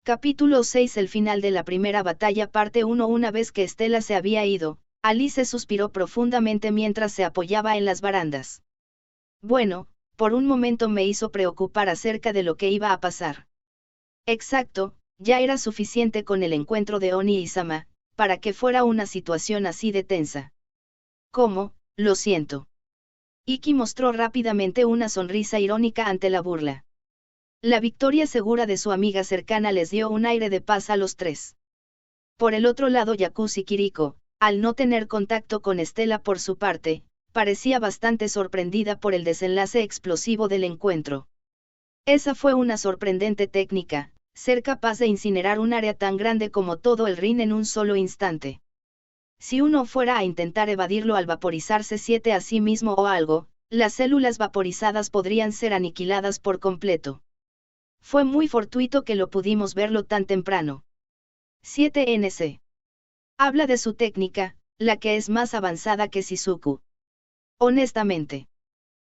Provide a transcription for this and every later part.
Capítulo 6. El final de la primera batalla parte 1. Una vez que Estela se había ido, Alice suspiró profundamente mientras se apoyaba en las barandas. Bueno, por un momento me hizo preocupar acerca de lo que iba a pasar. Exacto, ya era suficiente con el encuentro de Oni y Sama, para que fuera una situación así de tensa. ¿Cómo? Lo siento. Iki mostró rápidamente una sonrisa irónica ante la burla. La victoria segura de su amiga cercana les dio un aire de paz a los tres. Por el otro lado, Yakuza y Kiriko, al no tener contacto con Estela por su parte, parecía bastante sorprendida por el desenlace explosivo del encuentro. Esa fue una sorprendente técnica, ser capaz de incinerar un área tan grande como todo el ring en un solo instante. Si uno fuera a intentar evadirlo al vaporizarse a sí mismo o algo, las células vaporizadas podrían ser aniquiladas por completo. Fue muy fortuito que lo pudimos verlo tan temprano. 7NC. Habla de su técnica, la que es más avanzada que Shizuku. Honestamente.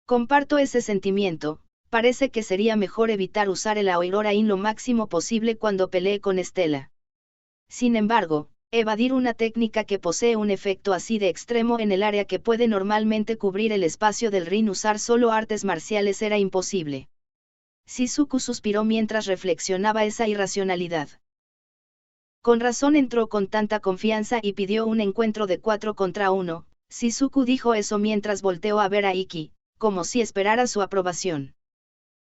Comparto ese sentimiento, parece que sería mejor evitar usar el Aoirorain lo máximo posible cuando pelee con Estela. Sin embargo, evadir una técnica que posee un efecto así de extremo en el área que puede normalmente cubrir el espacio del ring usar solo artes marciales era imposible. Shizuku suspiró mientras reflexionaba esa irracionalidad. Con razón entró con tanta confianza y pidió un encuentro de 4 contra 1, Shizuku dijo eso mientras volteó a ver a Iki, como si esperara su aprobación.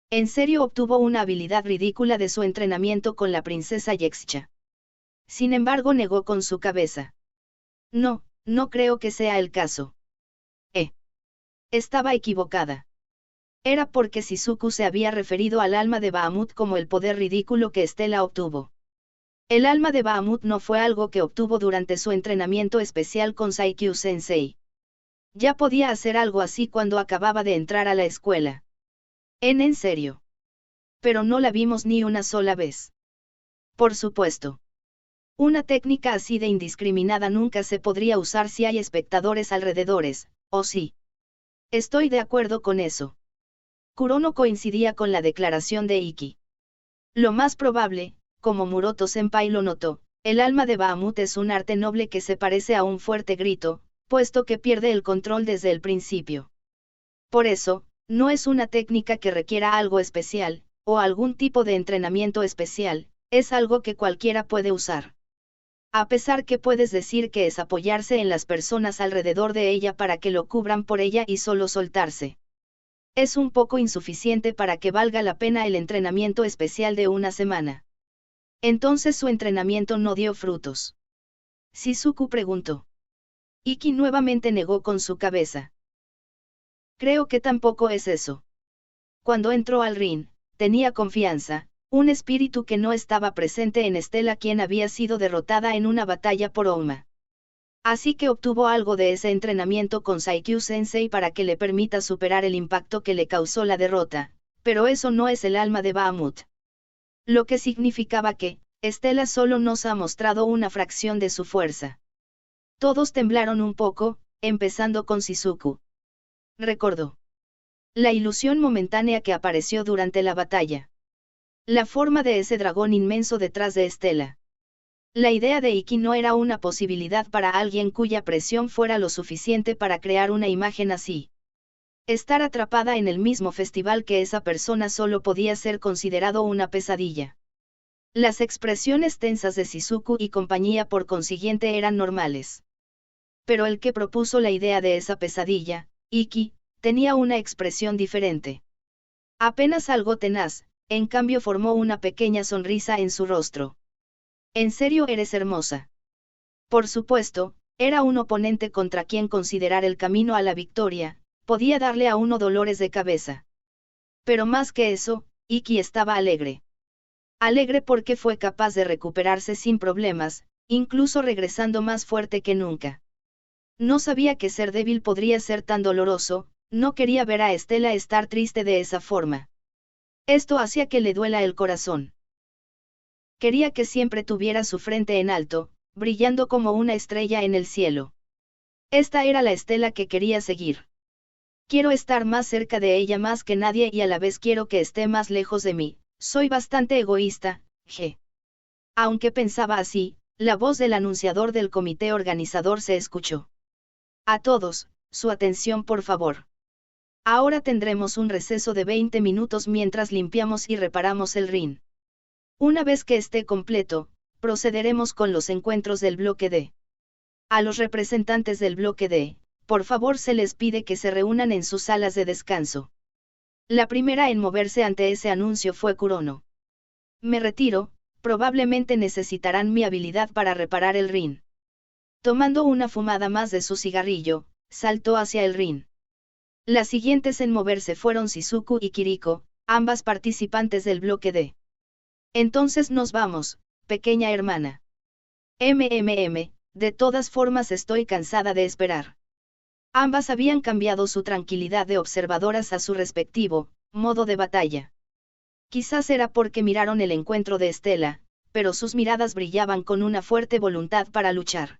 En serio obtuvo una habilidad ridícula de su entrenamiento con la princesa Yexcha. Sin embargo negó con su cabeza. No, no creo que sea el caso. Estaba equivocada. Era porque Shizuku se había referido al alma de Bahamut como el poder ridículo que Estela obtuvo. El alma de Bahamut no fue algo que obtuvo durante su entrenamiento especial con Saikyu Sensei. Ya podía hacer algo así cuando acababa de entrar a la escuela. En serio. Pero no la vimos ni una sola vez. Por supuesto. Una técnica así de indiscriminada nunca se podría usar si hay espectadores alrededores, ¿o sí? Estoy de acuerdo con eso. Kurono coincidía con la declaración de Iki. Lo más probable, como Muroto-senpai lo notó, el alma de Bahamut es un arte noble que se parece a un fuerte grito, puesto que pierde el control desde el principio. Por eso, no es una técnica que requiera algo especial, o algún tipo de entrenamiento especial, es algo que cualquiera puede usar. A pesar que puedes decir que es apoyarse en las personas alrededor de ella para que lo cubran por ella y solo soltarse. Es un poco insuficiente para que valga la pena el entrenamiento especial de una semana. Entonces su entrenamiento no dio frutos. Shizuku preguntó. Iki nuevamente negó con su cabeza. Creo que tampoco es eso. Cuando entró al ring, tenía confianza, un espíritu que no estaba presente en Estela, quien había sido derrotada en una batalla por Ouma. Así que obtuvo algo de ese entrenamiento con Saikyu Sensei para que le permita superar el impacto que le causó la derrota, pero eso no es el alma de Bahamut. Lo que significaba que, Estela solo nos ha mostrado una fracción de su fuerza. Todos temblaron un poco, empezando con Shizuku. Recordó la ilusión momentánea que apareció durante la batalla. La forma de ese dragón inmenso detrás de Estela. La idea de Iki no era una posibilidad para alguien cuya presión fuera lo suficiente para crear una imagen así. Estar atrapada en el mismo festival que esa persona solo podía ser considerado una pesadilla. Las expresiones tensas de Shizuku y compañía por consiguiente eran normales. Pero el que propuso la idea de esa pesadilla, Iki, tenía una expresión diferente. Apenas algo tenaz, en cambio formó una pequeña sonrisa en su rostro. ¿En serio eres hermosa? Por supuesto, era un oponente contra quien considerar el camino a la victoria, podía darle a uno dolores de cabeza. Pero más que eso, Iki estaba alegre. Alegre porque fue capaz de recuperarse sin problemas, incluso regresando más fuerte que nunca. No sabía que ser débil podría ser tan doloroso, no quería ver a Estela estar triste de esa forma. Esto hacía que le duela el corazón. Quería que siempre tuviera su frente en alto, brillando como una estrella en el cielo. Esta era la Estela que quería seguir. Quiero estar más cerca de ella más que nadie y a la vez quiero que esté más lejos de mí, soy bastante egoísta, Aunque pensaba así, la voz del anunciador del comité organizador se escuchó. A todos, su atención por favor. Ahora tendremos un receso de 20 minutos mientras limpiamos y reparamos el ring. Una vez que esté completo, procederemos con los encuentros del bloque D. A los representantes del bloque D, por favor se les pide que se reúnan en sus salas de descanso. La primera en moverse ante ese anuncio fue Kurono. Me retiro, probablemente necesitarán mi habilidad para reparar el ring. Tomando una fumada más de su cigarrillo, saltó hacia el ring. Las siguientes en moverse fueron Shizuku y Kiriko, ambas participantes del bloque D. Entonces nos vamos, pequeña hermana. De todas formas estoy cansada de esperar. Ambas habían cambiado su tranquilidad de observadoras a su respectivo modo de batalla. Quizás era porque miraron el encuentro de Estela, pero sus miradas brillaban con una fuerte voluntad para luchar.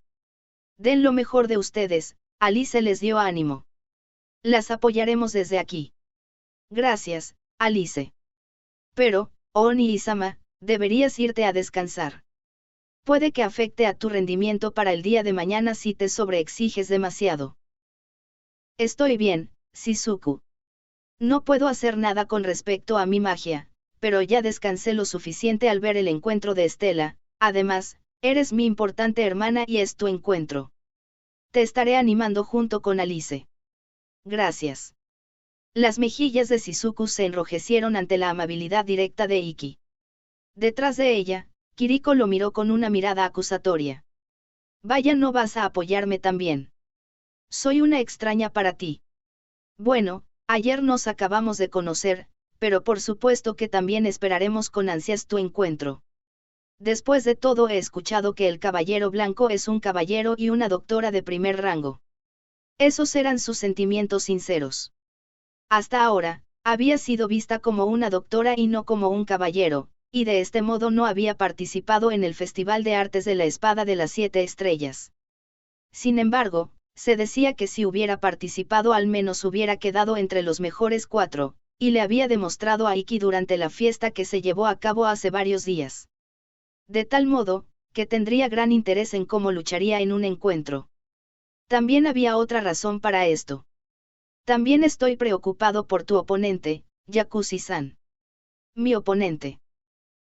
Den lo mejor de ustedes, Alice les dio ánimo. Las apoyaremos desde aquí. Gracias, Alice. Pero, Oni-sama, deberías irte a descansar. Puede que afecte a tu rendimiento para el día de mañana si te sobreexiges demasiado. Estoy bien, Shizuku. No puedo hacer nada con respecto a mi magia, pero ya descansé lo suficiente al ver el encuentro de Estela. Además, eres mi importante hermana y es tu encuentro. Te estaré animando junto con Alice. Gracias. Las mejillas de Shizuku se enrojecieron ante la amabilidad directa de Iki. Detrás de ella, Kiriko lo miró con una mirada acusatoria. Vaya, ¿no vas a apoyarme también? Soy una extraña para ti. Bueno, ayer nos acabamos de conocer, pero por supuesto que también esperaremos con ansias tu encuentro. Después de todo he escuchado que el Caballero Blanco es un caballero y una doctora de primer rango. Esos eran sus sentimientos sinceros. Hasta ahora, había sido vista como una doctora y no como un caballero, y de este modo no había participado en el Festival de Artes de la Espada de las 7 Estrellas. Sin embargo, se decía que si hubiera participado al menos hubiera quedado entre los mejores 4, y le había demostrado a Iki durante la fiesta que se llevó a cabo hace varios días. De tal modo, que tendría gran interés en cómo lucharía en un encuentro. También había otra razón para esto. También estoy preocupado por tu oponente, Yakushi-san. Mi oponente.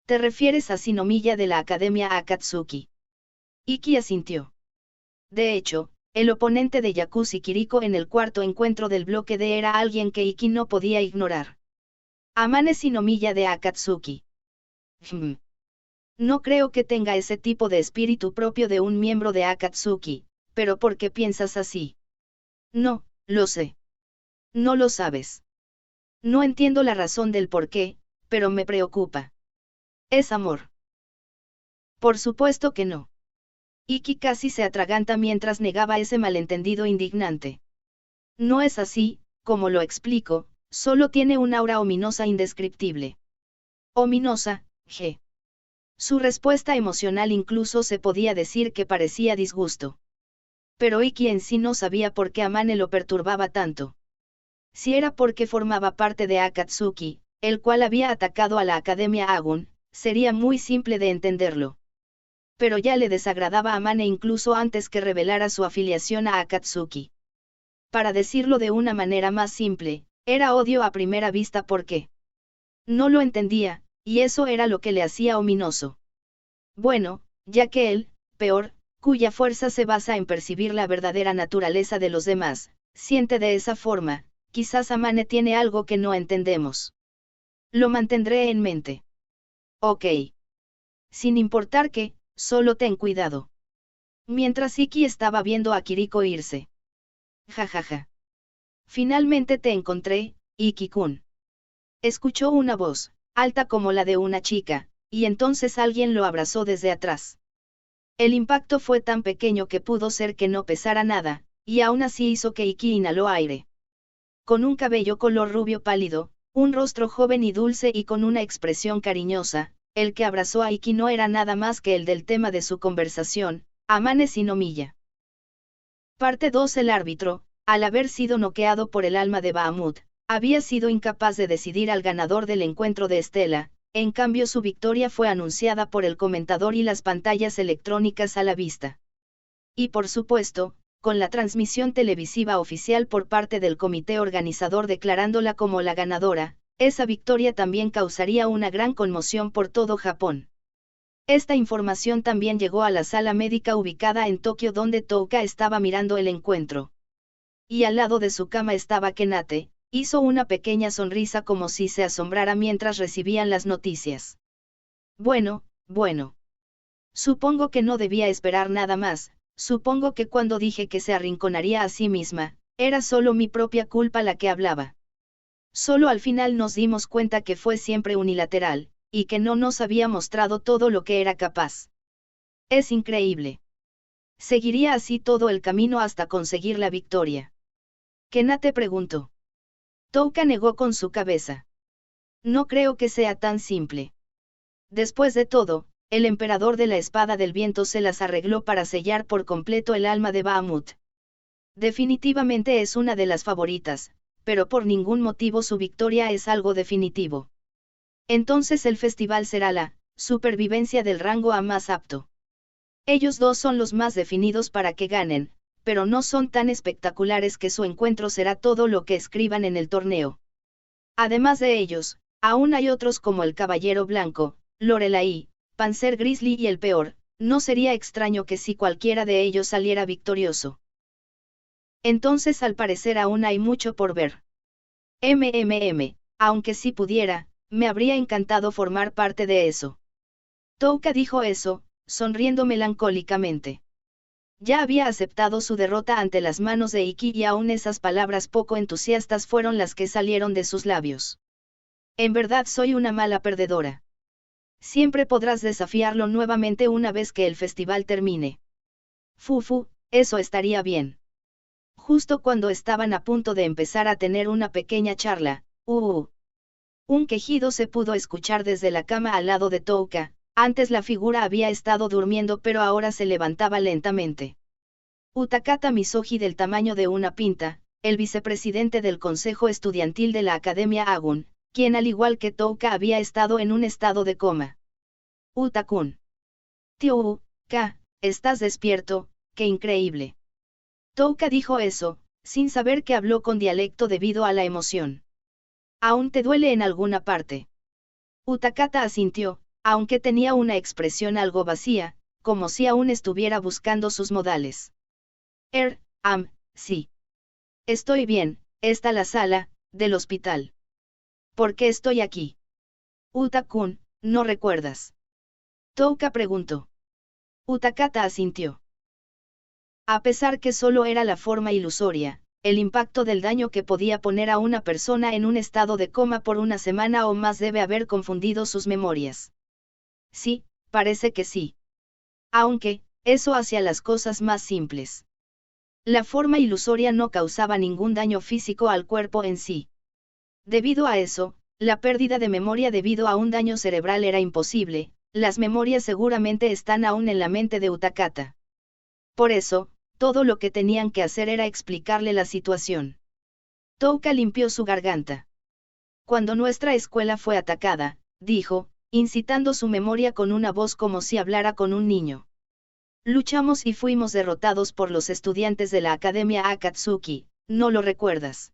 ¿Te refieres a Shinomiya de la Academia Akatsuki? Iki asintió. De hecho, el oponente de Yakushi Kiriko en el cuarto encuentro del bloque D era alguien que Iki no podía ignorar. Amane Shinomiya de Akatsuki. No creo que tenga ese tipo de espíritu propio de un miembro de Akatsuki, pero ¿por qué piensas así? No, lo sé. No lo sabes. No entiendo la razón del por qué, pero me preocupa. ¿Es amor? Por supuesto que no. Iki casi se atraganta mientras negaba ese malentendido indignante. No es así, como lo explico, solo tiene un aura ominosa indescriptible. Ominosa, G. Su respuesta emocional incluso se podía decir que parecía disgusto. Pero Iki en sí no sabía por qué Amane lo perturbaba tanto. Si era porque formaba parte de Akatsuki, el cual había atacado a la Academia Agun, sería muy simple de entenderlo. Pero ya le desagradaba a Amane incluso antes que revelara su afiliación a Akatsuki. Para decirlo de una manera más simple, era odio a primera vista porque no lo entendía, y eso era lo que le hacía ominoso. Bueno, ya que él, peor, cuya fuerza se basa en percibir la verdadera naturaleza de los demás, siente de esa forma, quizás Amane tiene algo que no entendemos. Lo mantendré en mente. Ok. Sin importar que, solo ten cuidado. Mientras Iki estaba viendo a Kiriko irse. Jajaja. Finalmente te encontré, Iki-kun. Escuchó una voz, alta como la de una chica, y entonces alguien lo abrazó desde atrás. El impacto fue tan pequeño que pudo ser que no pesara nada, y aún así hizo que Iki inhaló aire. Con un cabello color rubio pálido, un rostro joven y dulce y con una expresión cariñosa, el que abrazó a Iki no era nada más que el del tema de su conversación, Amane Shinomiya. Parte 2. El árbitro, al haber sido noqueado por el alma de Bahamut, había sido incapaz de decidir al ganador del encuentro de Estela, en cambio su victoria fue anunciada por el comentador y las pantallas electrónicas a la vista. Y por supuesto, con la transmisión televisiva oficial por parte del comité organizador declarándola como la ganadora, esa victoria también causaría una gran conmoción por todo Japón. Esta información también llegó a la sala médica ubicada en Tokio donde Touka estaba mirando el encuentro. Y al lado de su cama estaba Kenate, hizo una pequeña sonrisa como si se asombrara mientras recibían las noticias. Bueno. Supongo que no debía esperar nada más, supongo que cuando dije que se arrinconaría a sí misma, era solo mi propia culpa la que hablaba. Solo al final nos dimos cuenta que fue siempre unilateral, y que no nos había mostrado todo lo que era capaz. Es increíble. Seguiría así todo el camino hasta conseguir la victoria. Kenate preguntó. Touka negó con su cabeza. No creo que sea tan simple. Después de todo, el emperador de la espada del viento se las arregló para sellar por completo el alma de Bahamut. Definitivamente es una de las favoritas, pero por ningún motivo su victoria es algo definitivo. Entonces el festival será la supervivencia del rango A más apto. Ellos dos son los más definidos para que ganen, pero no son tan espectaculares que su encuentro será todo lo que escriban en el torneo. Además de ellos, aún hay otros como el Caballero Blanco, Lorelai, Panzer Grizzly y el peor, no sería extraño que si cualquiera de ellos saliera victorioso. Entonces al parecer aún hay mucho por ver. Aunque si pudiera, me habría encantado formar parte de eso. Touka dijo eso, sonriendo melancólicamente. Ya había aceptado su derrota ante las manos de Iki y aún esas palabras poco entusiastas fueron las que salieron de sus labios. En verdad soy una mala perdedora. Siempre podrás desafiarlo nuevamente una vez que el festival termine. Fufu, eso estaría bien. Justo cuando estaban a punto de empezar a tener una pequeña charla, un quejido se pudo escuchar desde la cama al lado de Touka. Antes la figura había estado durmiendo pero ahora se levantaba lentamente. Utakata Misoji del tamaño de una pinta, el vicepresidente del consejo estudiantil de la Academia Agun, quien al igual que Touka había estado en un estado de coma. Utakun. Tío Ka, estás despierto, qué increíble. Touka dijo eso, sin saber que habló con dialecto debido a la emoción. ¿Aún te duele en alguna parte? Utakata asintió, aunque tenía una expresión algo vacía, como si aún estuviera buscando sus modales. Sí. Estoy bien, está la sala, del hospital. ¿Por qué estoy aquí? Utakun, ¿no recuerdas? Touka preguntó. Utakata asintió. A pesar que solo era la forma ilusoria, el impacto del daño que podía poner a una persona en un estado de coma por una semana o más debe haber confundido sus memorias. Sí, parece que sí. Aunque, eso hacía las cosas más simples. La forma ilusoria no causaba ningún daño físico al cuerpo en sí. Debido a eso, la pérdida de memoria debido a un daño cerebral era imposible, las memorias seguramente están aún en la mente de Utakata. Por eso, todo lo que tenían que hacer era explicarle la situación. Touka limpió su garganta. Cuando nuestra escuela fue atacada, dijo, incitando su memoria con una voz como si hablara con un niño. Luchamos y fuimos derrotados por los estudiantes de la Academia Akatsuki, ¿no lo recuerdas?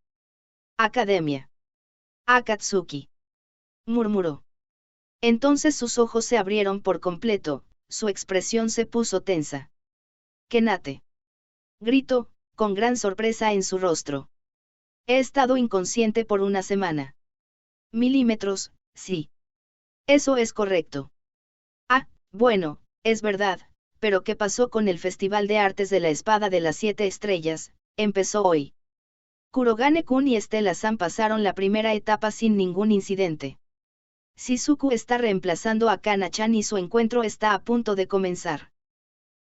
Academia Akatsuki. Murmuró. Entonces sus ojos se abrieron por completo, su expresión se puso tensa. Kenate. Gritó, con gran sorpresa en su rostro. He estado inconsciente por una semana. Milímetros, sí. Eso es correcto. Ah, bueno, es verdad, pero ¿qué pasó con el Festival de Artes de la Espada de las 7 Estrellas? Empezó hoy. Kurogane-kun y Estela-san pasaron la primera etapa sin ningún incidente. Shizuku está reemplazando a Kana-chan y su encuentro está a punto de comenzar.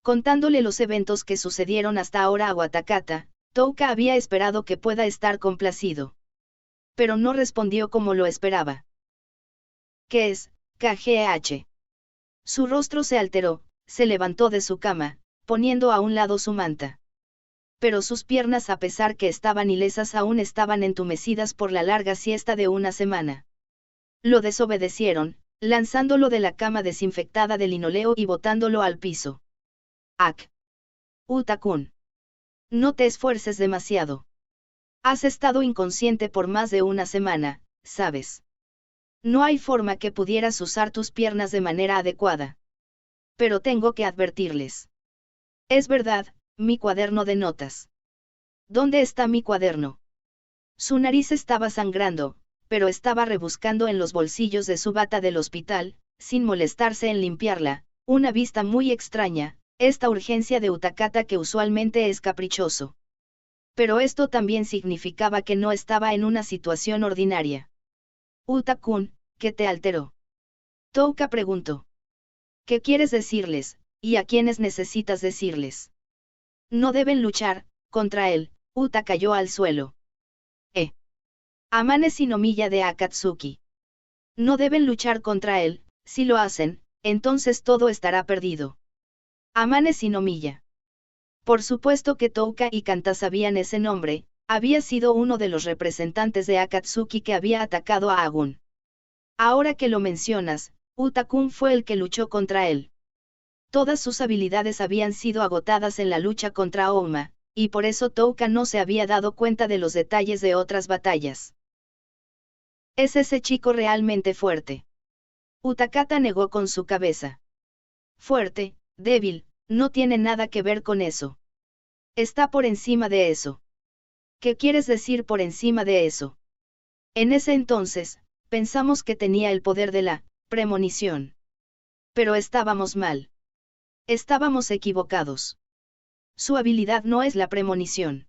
Contándole los eventos que sucedieron hasta ahora a Watakata, Touka había esperado que pueda estar complacido. Pero no respondió como lo esperaba. ¿Qué es, KGH? Su rostro se alteró, se levantó de su cama, poniendo a un lado su manta. Pero sus piernas, a pesar que estaban ilesas, aún estaban entumecidas por la larga siesta de una semana. Lo desobedecieron, lanzándolo de la cama desinfectada de linoleo y botándolo al piso. ¡Ak! Uta-kun. No te esfuerces demasiado. Has estado inconsciente por más de una semana, ¿sabes? No hay forma que pudieras usar tus piernas de manera adecuada. Pero tengo que advertirles. Es verdad, mi cuaderno de notas. ¿Dónde está mi cuaderno? Su nariz estaba sangrando, pero estaba rebuscando en los bolsillos de su bata del hospital, sin molestarse en limpiarla, una vista muy extraña, esta urgencia de Utakata que usualmente es caprichoso. Pero esto también significaba que no estaba en una situación ordinaria. Uta-kun, ¿qué te alteró? Touka preguntó. ¿Qué quieres decirles, y a quiénes necesitas decirles? No deben luchar contra él. Uta cayó al suelo. Amane Shinomiya de Akatsuki. No deben luchar contra él, si lo hacen, entonces todo estará perdido. Amane Shinomiya. Por supuesto que Touka y Kanta sabían ese nombre, había sido uno de los representantes de Akatsuki que había atacado a Agun. Ahora que lo mencionas, Uta-kun fue el que luchó contra él. Todas sus habilidades habían sido agotadas en la lucha contra Ouma, y por eso Touka no se había dado cuenta de los detalles de otras batallas. ¿Es ese chico realmente fuerte? Utakata negó con su cabeza. Fuerte, débil, no tiene nada que ver con eso. Está por encima de eso. ¿Qué quieres decir por encima de eso? En ese entonces, pensamos que tenía el poder de la premonición. Pero estábamos mal. Estábamos equivocados. Su habilidad no es la premonición.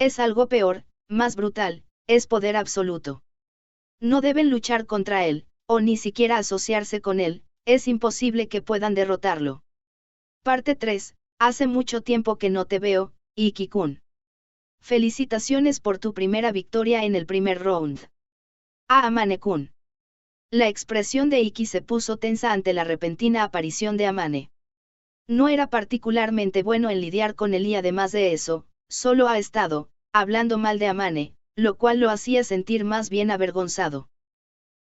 Es algo peor, más brutal, es poder absoluto. No deben luchar contra él, o ni siquiera asociarse con él, es imposible que puedan derrotarlo. Parte 3, hace mucho tiempo que no te veo, Iki-kun. Felicitaciones por tu primera victoria en el primer round. Amane-kun. La expresión de Iki se puso tensa ante la repentina aparición de Amane. No era particularmente bueno en lidiar con él y además de eso, solo ha estado hablando mal de Amane, lo cual lo hacía sentir más bien avergonzado.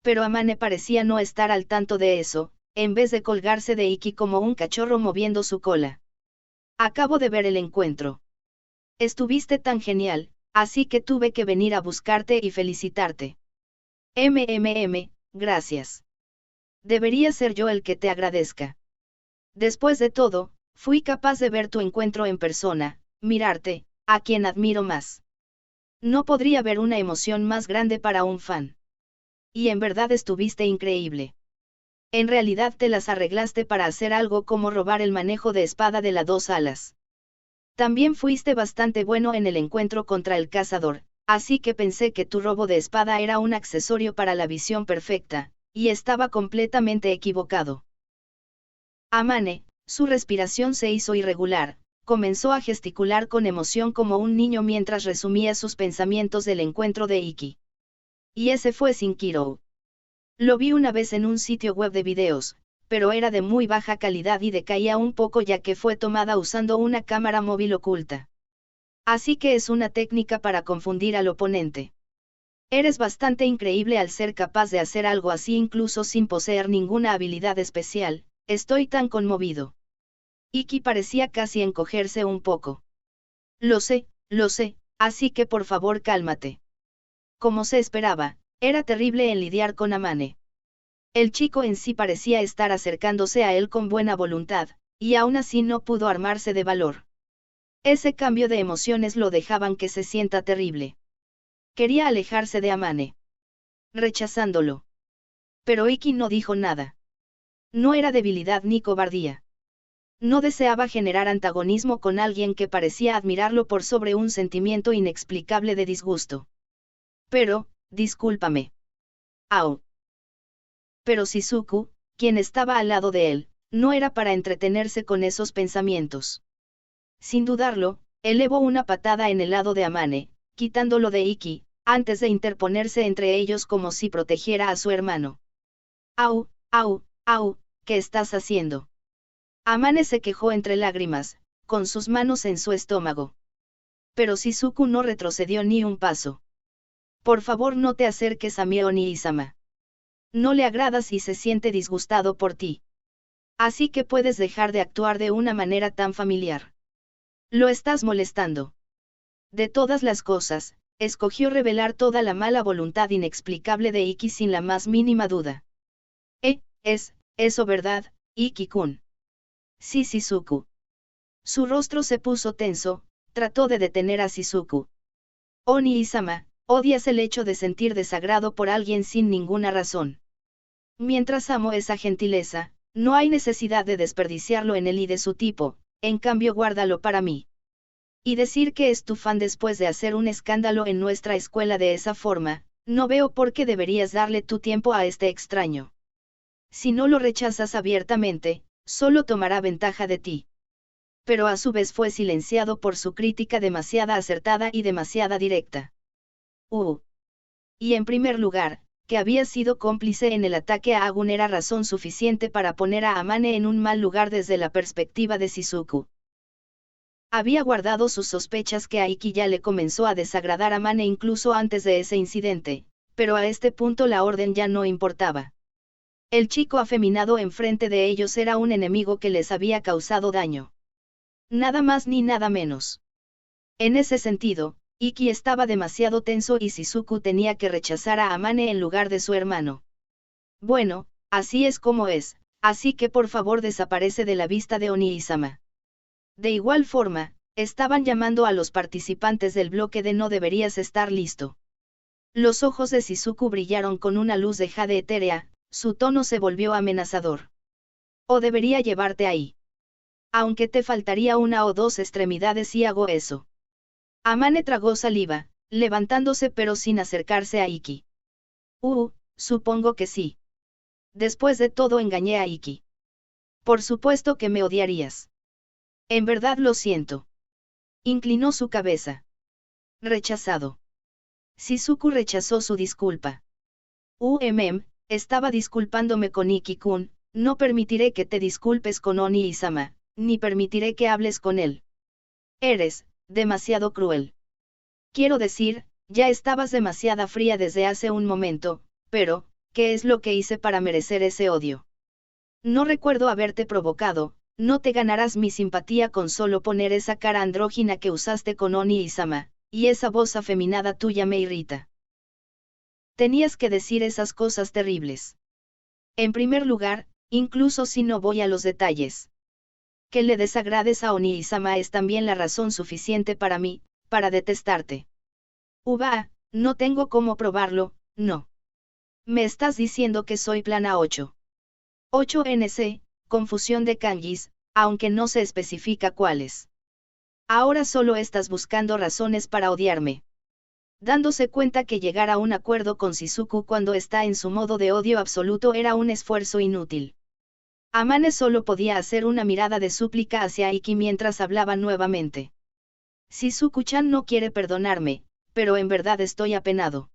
Pero Amane parecía no estar al tanto de eso, en vez de colgarse de Iki como un cachorro moviendo su cola. Acabo de ver el encuentro. Estuviste tan genial, así que tuve que venir a buscarte y felicitarte. Gracias. Debería ser yo el que te agradezca. Después de todo, fui capaz de ver tu encuentro en persona, mirarte, a quien admiro más. No podría haber una emoción más grande para un fan. Y en verdad estuviste increíble. En realidad te las arreglaste para hacer algo como robar el manejo de espada de las dos alas. También fuiste bastante bueno en el encuentro contra el cazador, así que pensé que tu robo de espada era un accesorio para la visión perfecta, y estaba completamente equivocado. Amane, su respiración se hizo irregular, comenzó a gesticular con emoción como un niño mientras resumía sus pensamientos del encuentro de Iki. Y ese fue Shinkiro. Lo vi una vez en un sitio web de videos, pero era de muy baja calidad y decaía un poco ya que fue tomada usando una cámara móvil oculta. Así que es una técnica para confundir al oponente. Eres bastante increíble al ser capaz de hacer algo así incluso sin poseer ninguna habilidad especial, estoy tan conmovido. Iki parecía casi encogerse un poco. Lo sé, así que por favor cálmate. Como se esperaba, era terrible en lidiar con Amane. El chico en sí parecía estar acercándose a él con buena voluntad, y aún así no pudo armarse de valor. Ese cambio de emociones lo dejaban que se sienta terrible. Quería alejarse de Amane, rechazándolo. Pero Iki no dijo nada. No era debilidad ni cobardía. No deseaba generar antagonismo con alguien que parecía admirarlo por sobre un sentimiento inexplicable de disgusto. Pero, discúlpame. Au. Pero Shizuku, quien estaba al lado de él, no era para entretenerse con esos pensamientos. Sin dudarlo, elevó una patada en el lado de Amane, quitándolo de Iki, antes de interponerse entre ellos como si protegiera a su hermano. Au, ¿qué estás haciendo? Amane se quejó entre lágrimas, con sus manos en su estómago. Pero Shizuku no retrocedió ni un paso. Por favor no te acerques a Mio ni Isama. no le agradas y se siente disgustado por ti. Así que puedes dejar de actuar de una manera tan familiar. Lo estás molestando. De todas las cosas, escogió revelar toda la mala voluntad inexplicable de Iki sin la más mínima duda. Es eso verdad, Iki-kun. Sí, Shizuku. Su rostro se puso tenso, trató de detener a Shizuku. Oni-sama, odias el hecho de sentir desagrado por alguien sin ninguna razón. Mientras amo esa gentileza, no hay necesidad de desperdiciarlo en él y de su tipo, en cambio guárdalo para mí. Y decir que es tu fan después de hacer un escándalo en nuestra escuela de esa forma, no veo por qué deberías darle tu tiempo a este extraño. Si no lo rechazas abiertamente, solo tomará ventaja de ti. Pero a su vez fue silenciado por su crítica demasiada acertada y demasiada directa. Y en primer lugar, que había sido cómplice en el ataque a Agun era razón suficiente para poner a Amane en un mal lugar desde la perspectiva de Shizuku. Había guardado sus sospechas que a Iki ya le comenzó a desagradar a Amane incluso antes de ese incidente, pero a este punto la orden ya no importaba. El chico afeminado enfrente de ellos era un enemigo que les había causado daño. Nada más ni nada menos. En ese sentido, Iki estaba demasiado tenso y Shizuku tenía que rechazar a Amane en lugar de su hermano. Bueno, así es como es, así que por favor desaparece de la vista de Oni-sama. De igual forma, estaban llamando a los participantes del bloque de no deberías estar listo. Los ojos de Shizuku brillaron con una luz de jade etérea, su tono se volvió amenazador. ¿O debería llevarte ahí? Aunque te faltaría una o dos extremidades si hago eso. Amane tragó saliva, levantándose pero sin acercarse a Iki. Supongo que sí. Después de todo engañé a Iki. Por supuesto que me odiarías. En verdad lo siento. Inclinó su cabeza. Rechazado. Shizuku rechazó su disculpa. Estaba disculpándome con Iki-kun, no permitiré que te disculpes con Oni-sama, ni permitiré que hables con él. Eres demasiado cruel. Quiero decir, ya estabas demasiado fría desde hace un momento, pero, ¿qué es lo que hice para merecer ese odio? No recuerdo haberte provocado, no te ganarás mi simpatía con solo poner esa cara andrógina que usaste con Oni-sama, y esa voz afeminada tuya me irrita. Tenías que decir esas cosas terribles. En primer lugar, incluso si no voy a los detalles. Que le desagrades a Oni-sama es también la razón suficiente para mí, para detestarte. No tengo cómo probarlo, no. Me estás diciendo que soy plana 8. 8NC, confusión de kanjis, aunque no se especifica cuáles. Ahora solo estás buscando razones para odiarme. Dándose cuenta que llegar a un acuerdo con Shizuku cuando está en su modo de odio absoluto era un esfuerzo inútil. Amane solo podía hacer una mirada de súplica hacia Iki mientras hablaban nuevamente. Shizuku-chan no quiere perdonarme, pero en verdad estoy apenado.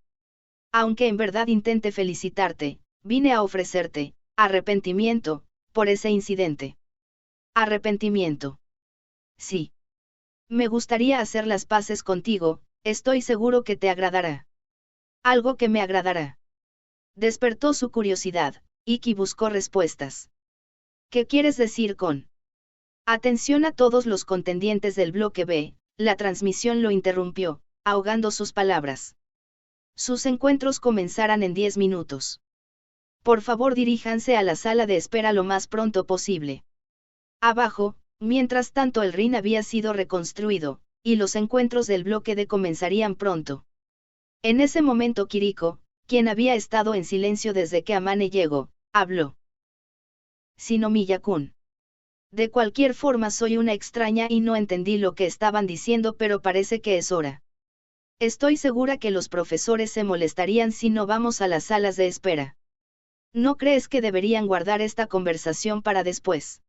Aunque en verdad intente felicitarte, vine a ofrecerte arrepentimiento por ese incidente. ¿Arrepentimiento? Sí. Me gustaría hacer las paces contigo, estoy seguro que te agradará. Algo que me agradará. Despertó su curiosidad, Iki buscó respuestas. ¿Qué quieres decir con? Atención a todos los contendientes del bloque B, la transmisión lo interrumpió, ahogando sus palabras. Sus encuentros comenzarán en 10 minutos. Por favor diríjanse a la sala de espera lo más pronto posible. Abajo, mientras tanto el ring había sido reconstruido, y los encuentros del bloque D comenzarían pronto. En ese momento Kiriko, quien había estado en silencio desde que Amane llegó, habló. Shinomiya-kun. De cualquier forma soy una extraña y no entendí lo que estaban diciendo pero parece que es hora. Estoy segura que los profesores se molestarían si no vamos a las salas de espera. ¿No crees que deberían guardar esta conversación para después?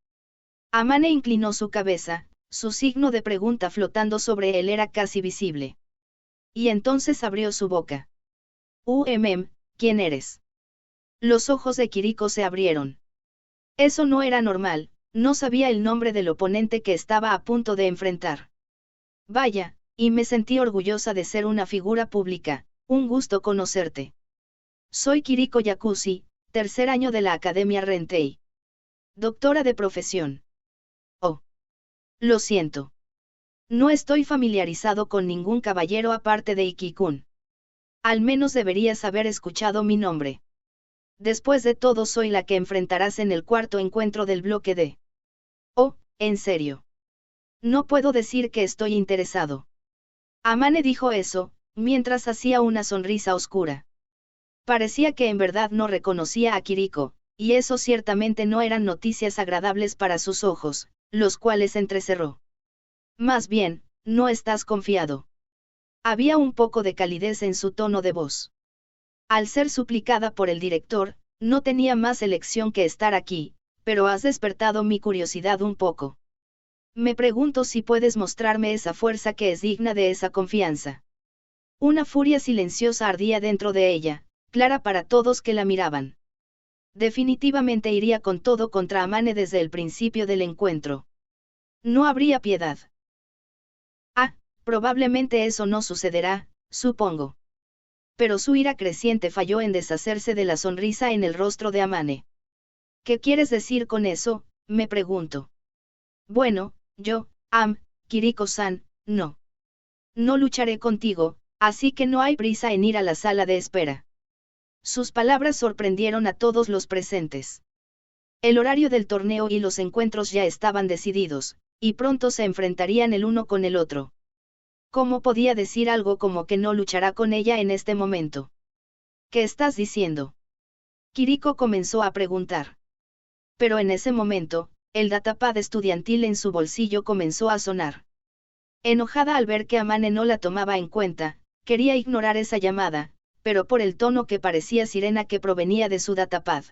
Amane inclinó su cabeza, su signo de pregunta flotando sobre él era casi visible. Y entonces abrió su boca. ¿Quién eres? Los ojos de Kiriko se abrieron. Eso no era normal, no sabía el nombre del oponente que estaba a punto de enfrentar. Vaya, y me sentí orgullosa de ser una figura pública, un gusto conocerte. Soy Kiriko Yakushi, Tercer año de la Academia Rentei. Doctora de profesión. Oh. Lo siento. No estoy familiarizado con ningún caballero aparte de Iki-kun. Al menos deberías haber escuchado mi nombre. Después de todo soy la que enfrentarás en el cuarto encuentro del bloque D. Oh, en serio. No puedo decir que estoy interesado. Amane dijo eso, mientras hacía una sonrisa oscura. Parecía que en verdad no reconocía a Kiriko, y eso ciertamente no eran noticias agradables para sus ojos, los cuales entrecerró. Más bien, no estás confiado. Había un poco de calidez en su tono de voz. Al ser suplicada por el director, no tenía más elección que estar aquí, pero has despertado mi curiosidad un poco. Me pregunto si puedes mostrarme esa fuerza que es digna de esa confianza. Una furia silenciosa ardía dentro de ella, clara para todos que la miraban. Definitivamente iría con todo contra Amane desde el principio del encuentro. No habría piedad. Probablemente eso no sucederá, supongo. Pero su ira creciente falló en deshacerse de la sonrisa en el rostro de Amane. ¿Qué quieres decir con eso?, me pregunto. Bueno, Kiriko-san, no. No lucharé contigo, así que no hay prisa en ir a la sala de espera. Sus palabras sorprendieron a todos los presentes. El horario del torneo y los encuentros ya estaban decididos, y pronto se enfrentarían el uno con el otro. ¿Cómo podía decir algo como que no luchará con ella en este momento? ¿Qué estás diciendo? Kiriko comenzó a preguntar. Pero en ese momento, el datapad estudiantil en su bolsillo comenzó a sonar. Enojada al ver que Amane no la tomaba en cuenta, quería ignorar esa llamada, pero por el tono que parecía sirena que provenía de su datapad.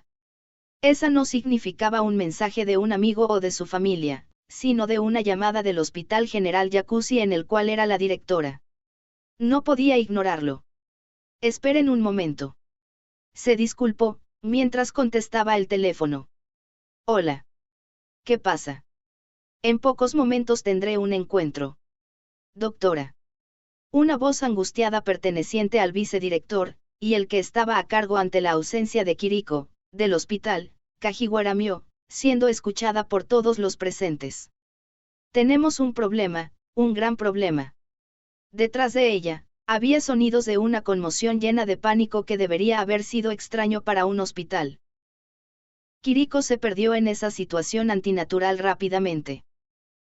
Esa no significaba un mensaje de un amigo o de su familia, sino de una llamada del Hospital General Jacuzzi en el cual era la directora. No podía ignorarlo. Esperen un momento. Se disculpó, mientras contestaba el teléfono. Hola. ¿Qué pasa? En pocos momentos tendré un encuentro. Doctora. Una voz angustiada perteneciente al vicedirector, y el que estaba a cargo ante la ausencia de Kiriko, del hospital, Kajiwara-myo, siendo escuchada por todos los presentes. Tenemos un problema, un gran problema. Detrás de ella, había sonidos de una conmoción llena de pánico que debería haber sido extraño para un hospital. Kiriko se perdió en esa situación antinatural rápidamente.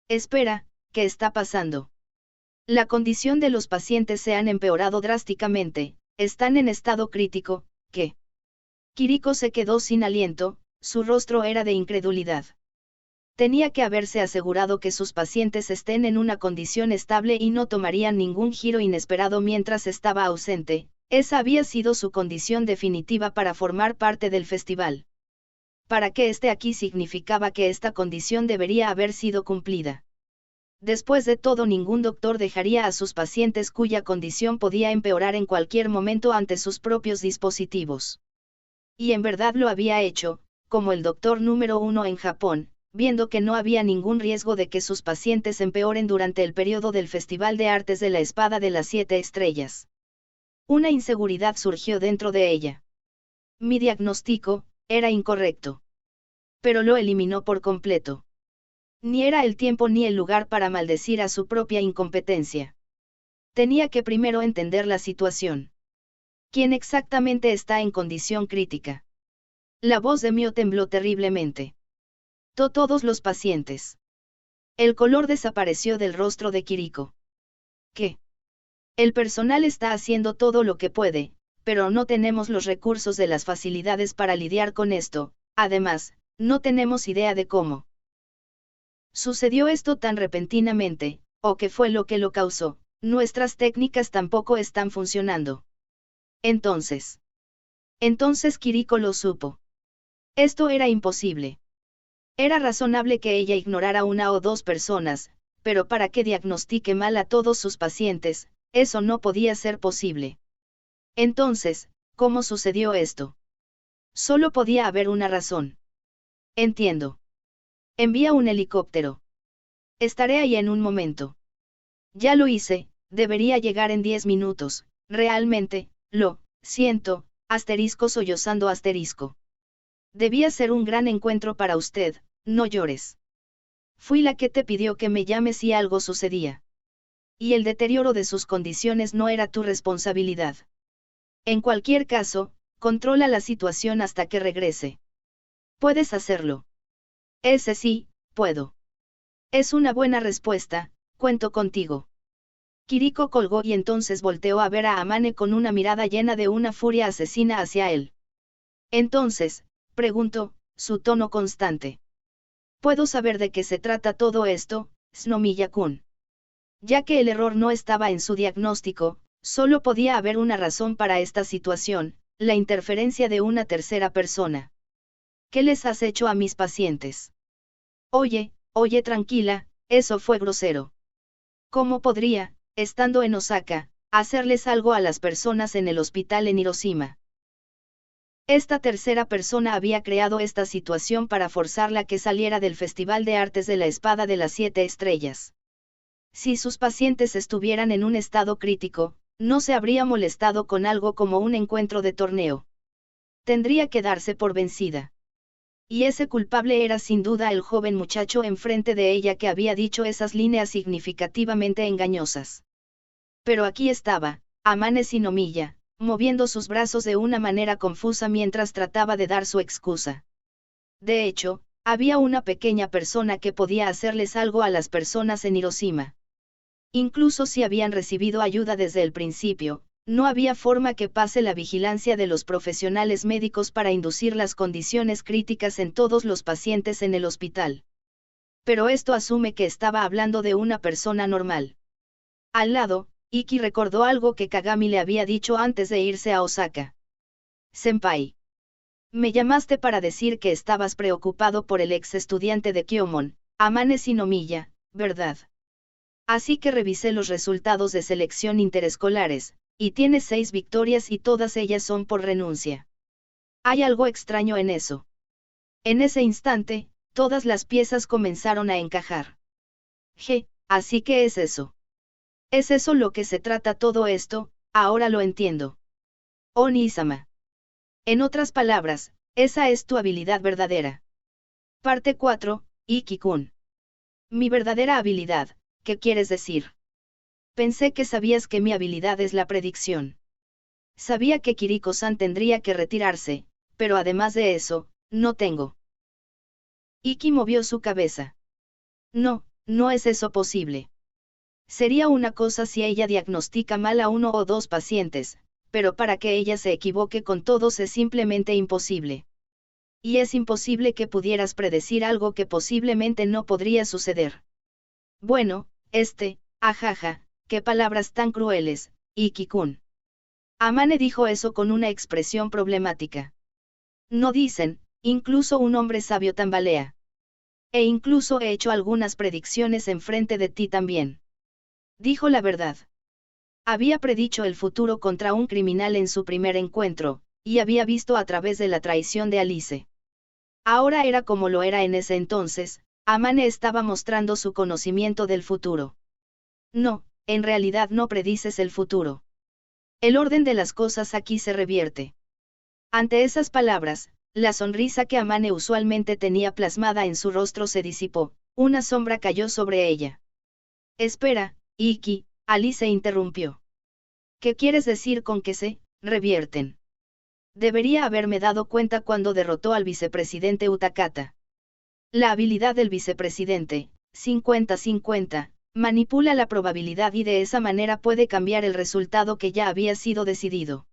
Espera, ¿qué está pasando? La condición de los pacientes se han empeorado drásticamente, están en estado crítico, ¿qué? Kiriko se quedó sin aliento, su rostro era de incredulidad. Tenía que haberse asegurado que sus pacientes estén en una condición estable y no tomarían ningún giro inesperado mientras estaba ausente, esa había sido su condición definitiva para formar parte del festival. Para que esté aquí significaba que esta condición debería haber sido cumplida. Después de todo, ningún doctor dejaría a sus pacientes cuya condición podía empeorar en cualquier momento ante sus propios dispositivos. Y en verdad lo había hecho, como el doctor número 1 en Japón, viendo que no había ningún riesgo de que sus pacientes empeoren durante el periodo del Festival de Artes de la Espada de las 7 Estrellas. Una inseguridad surgió dentro de ella. Mi diagnóstico era incorrecto. Pero lo eliminó por completo. Ni era el tiempo ni el lugar para maldecir a su propia incompetencia. Tenía que primero entender la situación. ¿Quién exactamente está en condición crítica? La voz de Mio tembló terriblemente. Todos los pacientes. El color desapareció del rostro de Kiriko. ¿Qué? El personal está haciendo todo lo que puede, pero no tenemos los recursos de las facilidades para lidiar con esto, además, no tenemos idea de cómo. Sucedió esto tan repentinamente, o qué fue lo que lo causó, nuestras técnicas tampoco están funcionando. Entonces Kiriko lo supo. Esto era imposible. Era razonable que ella ignorara una o dos personas, pero para que diagnostique mal a todos sus pacientes, eso no podía ser posible. Entonces, ¿cómo sucedió esto? Solo podía haber una razón. Entiendo. Envía un helicóptero. Estaré ahí en un momento. Ya lo hice, debería llegar en 10 minutos, realmente, lo siento, *sollozando*. Debía ser un gran encuentro para usted, no llores. Fui la que te pidió que me llames si algo sucedía. Y el deterioro de sus condiciones no era tu responsabilidad. En cualquier caso, controla la situación hasta que regrese. Puedes hacerlo. Ese sí, puedo. Es una buena respuesta, cuento contigo. Kiriko colgó y entonces volteó a ver a Amane con una mirada llena de una furia asesina hacia él. Entonces, preguntó, su tono constante. ¿Puedo saber de qué se trata todo esto, Snomiya-kun? Ya que el error no estaba en su diagnóstico, solo podía haber una razón para esta situación, la interferencia de una tercera persona. ¿Qué les has hecho a mis pacientes? Oye, tranquila, eso fue grosero. ¿Cómo podría, estando en Osaka, hacerles algo a las personas en el hospital en Hiroshima? Esta tercera persona había creado esta situación para forzarla que saliera del Festival de Artes de la Espada de las 7 Estrellas. Si sus pacientes estuvieran en un estado crítico, no se habría molestado con algo como un encuentro de torneo. Tendría que darse por vencida. Y ese culpable era sin duda el joven muchacho enfrente de ella que había dicho esas líneas significativamente engañosas. Pero aquí estaba, Amane Shinomiya, moviendo sus brazos de una manera confusa mientras trataba de dar su excusa. De hecho, había una pequeña persona que podía hacerles algo a las personas en Hiroshima. Incluso si habían recibido ayuda desde el principio, no había forma que pase la vigilancia de los profesionales médicos para inducir las condiciones críticas en todos los pacientes en el hospital. Pero esto asume que estaba hablando de una persona normal. Al lado, Iki recordó algo que Kagami le había dicho antes de irse a Osaka. Senpai. Me llamaste para decir que estabas preocupado por el ex estudiante de Kyomon, Amane Shinomiya, ¿verdad? Así que revisé los resultados de selección interescolares, y tiene 6 victorias y todas ellas son por renuncia. Hay algo extraño en eso. En ese instante, todas las piezas comenzaron a encajar. Así que es eso. ¿Es eso lo que se trata todo esto? Ahora lo entiendo. Oni-sama. En otras palabras, esa es tu habilidad verdadera. Parte 4, Iki-kun. Mi verdadera habilidad, ¿qué quieres decir? Pensé que sabías que mi habilidad es la predicción. Sabía que Kiriko-san tendría que retirarse, pero además de eso, no tengo. Iki movió su cabeza. No, no es eso posible. Sería una cosa si ella diagnostica mal a 1 o 2 pacientes, pero para que ella se equivoque con todos es simplemente imposible. Y es imposible que pudieras predecir algo que posiblemente no podría suceder. Bueno, ajaja, qué palabras tan crueles, Iki-kun. Amane dijo eso con una expresión problemática. No dicen, incluso un hombre sabio tambalea. E incluso he hecho algunas predicciones enfrente de ti también. Dijo la verdad. Había predicho el futuro contra un criminal en su primer encuentro, y había visto a través de la traición de Alice. Ahora era como lo era en ese entonces, Amane estaba mostrando su conocimiento del futuro. No, en realidad no predices el futuro. El orden de las cosas aquí se revierte. Ante esas palabras, la sonrisa que Amane usualmente tenía plasmada en su rostro se disipó, una sombra cayó sobre ella. Espera, Iki, Alice interrumpió. ¿Qué quieres decir con que se revierten? Debería haberme dado cuenta cuando derrotó al vicepresidente Utakata. La habilidad del vicepresidente, 50-50, manipula la probabilidad y de esa manera puede cambiar el resultado que ya había sido decidido.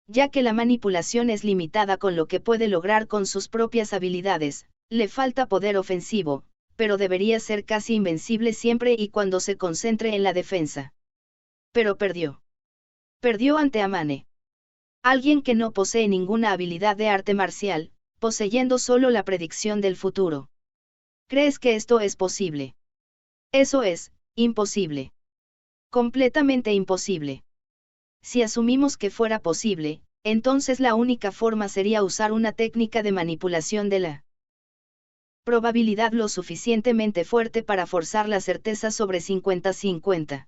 Ya que la manipulación es limitada con lo que puede lograr con sus propias habilidades, le falta poder ofensivo, pero debería ser casi invencible siempre y cuando se concentre en la defensa. Pero perdió. Perdió ante Amane. Alguien que no posee ninguna habilidad de arte marcial, poseyendo solo la predicción del futuro. ¿Crees que esto es posible? Eso es, imposible. Completamente imposible. Si asumimos que fuera posible, entonces la única forma sería usar una técnica de manipulación de la probabilidad lo suficientemente fuerte para forzar la certeza sobre 50-50.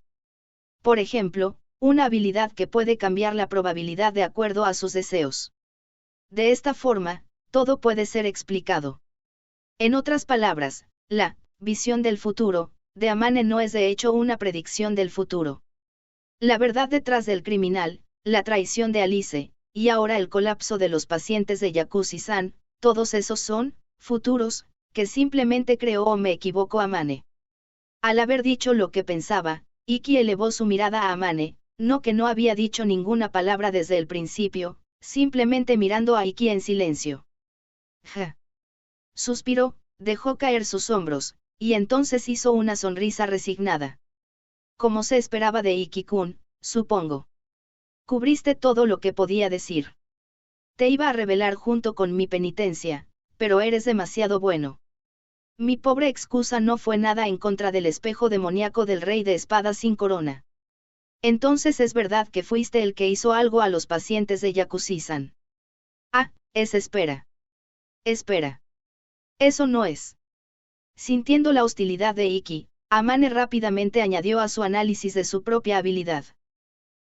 Por ejemplo, una habilidad que puede cambiar la probabilidad de acuerdo a sus deseos. De esta forma, todo puede ser explicado. En otras palabras, la visión del futuro de Amane no es de hecho una predicción del futuro. La verdad detrás del criminal, la traición de Alice, y ahora el colapso de los pacientes de Yakushi-san, todos esos son futuros que simplemente creó o me equivoco Amane. Al haber dicho lo que pensaba, Iki elevó su mirada a Amane, no que no había dicho ninguna palabra desde el principio, simplemente mirando a Iki en silencio. Ja. Suspiró, dejó caer sus hombros, y entonces hizo una sonrisa resignada. Como se esperaba de Iki-kun, supongo. Cubriste todo lo que podía decir. Te iba a revelar junto con mi penitencia, pero eres demasiado bueno. Mi pobre excusa no fue nada en contra del espejo demoníaco del rey de espadas sin corona. Entonces es verdad que fuiste el que hizo algo a los pacientes de Yakushi-san. Ah, espera. Espera. Eso no es. Sintiendo la hostilidad de Iki, Amane rápidamente añadió a su análisis de su propia habilidad.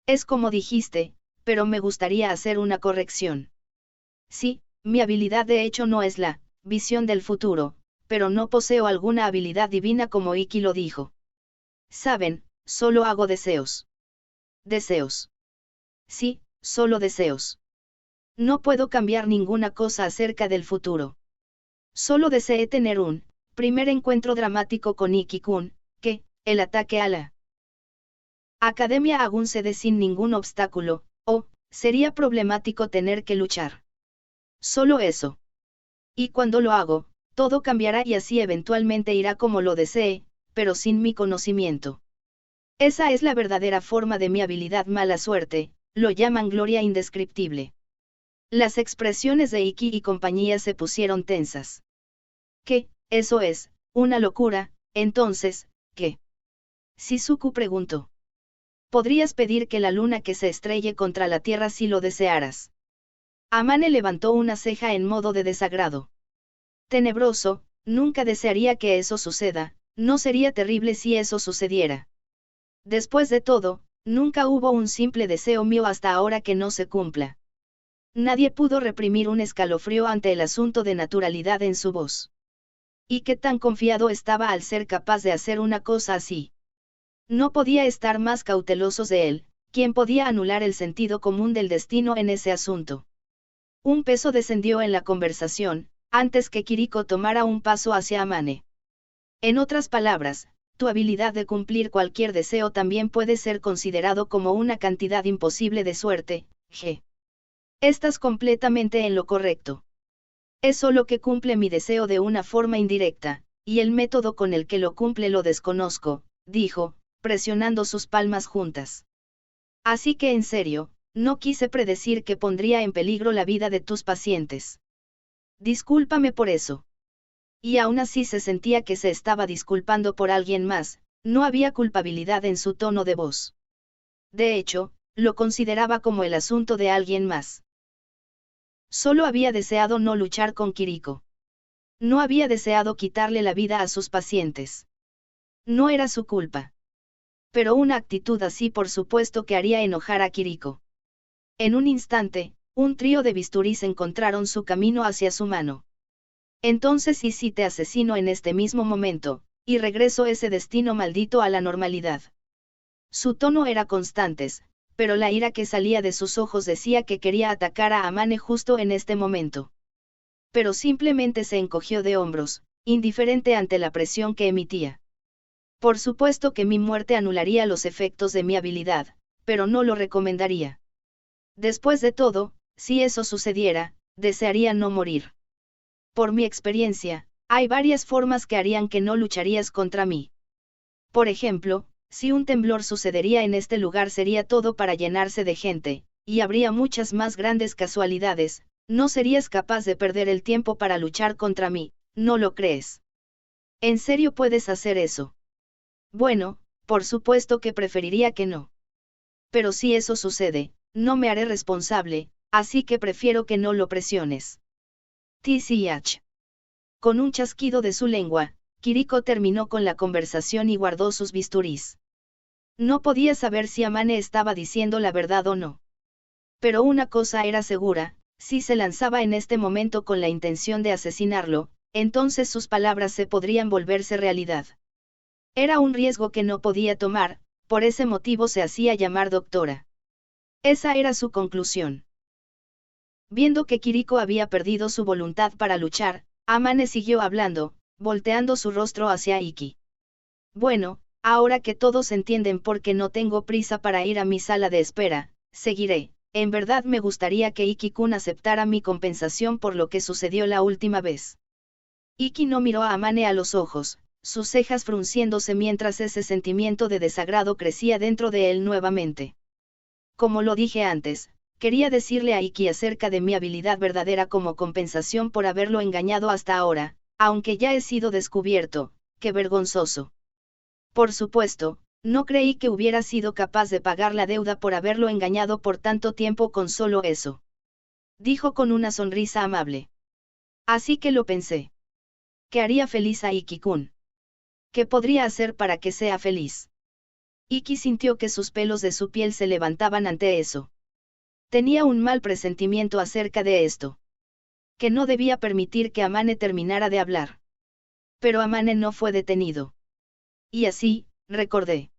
Es como dijiste, pero me gustaría hacer una corrección. Sí, mi habilidad de hecho no es la visión del futuro, pero no poseo alguna habilidad divina como Iki lo dijo. Saben, solo hago deseos. Deseos. Sí, solo deseos. No puedo cambiar ninguna cosa acerca del futuro. Solo deseé tener un primer encuentro dramático con Iki-kun, que, el ataque a la Academia aún se dé sin ningún obstáculo, o, sería problemático tener que luchar. Solo eso. Y cuando lo hago, todo cambiará y así eventualmente irá como lo desee, pero sin mi conocimiento. Esa es la verdadera forma de mi habilidad mala suerte, lo llaman gloria indescriptible. Las expresiones de Iki y compañía se pusieron tensas. ¿Qué? Eso es, una locura, entonces, ¿qué? Shizuku preguntó. Podrías pedir que la luna que se estrelle contra la tierra si lo desearas. Amane levantó una ceja en modo de desagrado. Tenebroso, nunca desearía que eso suceda, no sería terrible si eso sucediera. Después de todo, nunca hubo un simple deseo mío hasta ahora que no se cumpla. Nadie pudo reprimir un escalofrío ante el asunto de naturalidad en su voz. ¿Y qué tan confiado estaba al ser capaz de hacer una cosa así? No podía estar más cautelosos de él, quien podía anular el sentido común del destino en ese asunto. Un peso descendió en la conversación, antes que Kiriko tomara un paso hacia Amane. En otras palabras, tu habilidad de cumplir cualquier deseo también puede ser considerado como una cantidad imposible de suerte, G. Estás completamente en lo correcto. Es solo que cumple mi deseo de una forma indirecta, y el método con el que lo cumple lo desconozco, dijo, presionando sus palmas juntas. Así que en serio, no quise predecir que pondría en peligro la vida de tus pacientes. Discúlpame por eso. Y aún así se sentía que se estaba disculpando por alguien más, no había culpabilidad en su tono de voz. De hecho, lo consideraba como el asunto de alguien más. Solo había deseado no luchar con Kiriko. No había deseado quitarle la vida a sus pacientes. No era su culpa. Pero una actitud así por supuesto que haría enojar a Kiriko. En un instante, un trío de bisturís encontraron su camino hacia su mano. Entonces ¿y si te asesino en este mismo momento, y regreso ese destino maldito a la normalidad? Su tono era constante, pero la ira que salía de sus ojos decía que quería atacar a Amane justo en este momento. Pero simplemente se encogió de hombros, indiferente ante la presión que emitía. Por supuesto que mi muerte anularía los efectos de mi habilidad, pero no lo recomendaría. Después de todo, si eso sucediera, desearía no morir. Por mi experiencia, hay varias formas que harían que no lucharías contra mí. Por ejemplo, si un temblor sucedería en este lugar sería todo para llenarse de gente, y habría muchas más grandes casualidades, no serías capaz de perder el tiempo para luchar contra mí, ¿no lo crees? ¿En serio puedes hacer eso? Bueno, por supuesto que preferiría que no. Pero si eso sucede, no me haré responsable, así que prefiero que no lo presiones. TCH. Con un chasquido de su lengua, Kiriko terminó con la conversación y guardó sus bisturís. No podía saber si Amane estaba diciendo la verdad o no. Pero una cosa era segura, si se lanzaba en este momento con la intención de asesinarlo, entonces sus palabras se podrían volverse realidad. Era un riesgo que no podía tomar, por ese motivo se hacía llamar doctora. Esa era su conclusión. Viendo que Kiriko había perdido su voluntad para luchar, Amane siguió hablando, volteando su rostro hacia Iki. Bueno, ahora que todos entienden por qué no tengo prisa para ir a mi sala de espera, seguiré. En verdad me gustaría que Iki-kun aceptara mi compensación por lo que sucedió la última vez. Iki no miró a Amane a los ojos, sus cejas frunciéndose mientras ese sentimiento de desagrado crecía dentro de él nuevamente. Como lo dije antes, quería decirle a Iki acerca de mi habilidad verdadera como compensación por haberlo engañado hasta ahora, aunque ya he sido descubierto, qué vergonzoso. Por supuesto, no creí que hubiera sido capaz de pagar la deuda por haberlo engañado por tanto tiempo con solo eso. Dijo con una sonrisa amable. Así que lo pensé. ¿Qué haría feliz a Iki-kun? ¿Qué podría hacer para que sea feliz? Iki sintió que sus pelos de su piel se levantaban ante eso. Tenía un mal presentimiento acerca de esto. Que no debía permitir que Amane terminara de hablar. Pero Amane no fue detenido. Y así, recordé.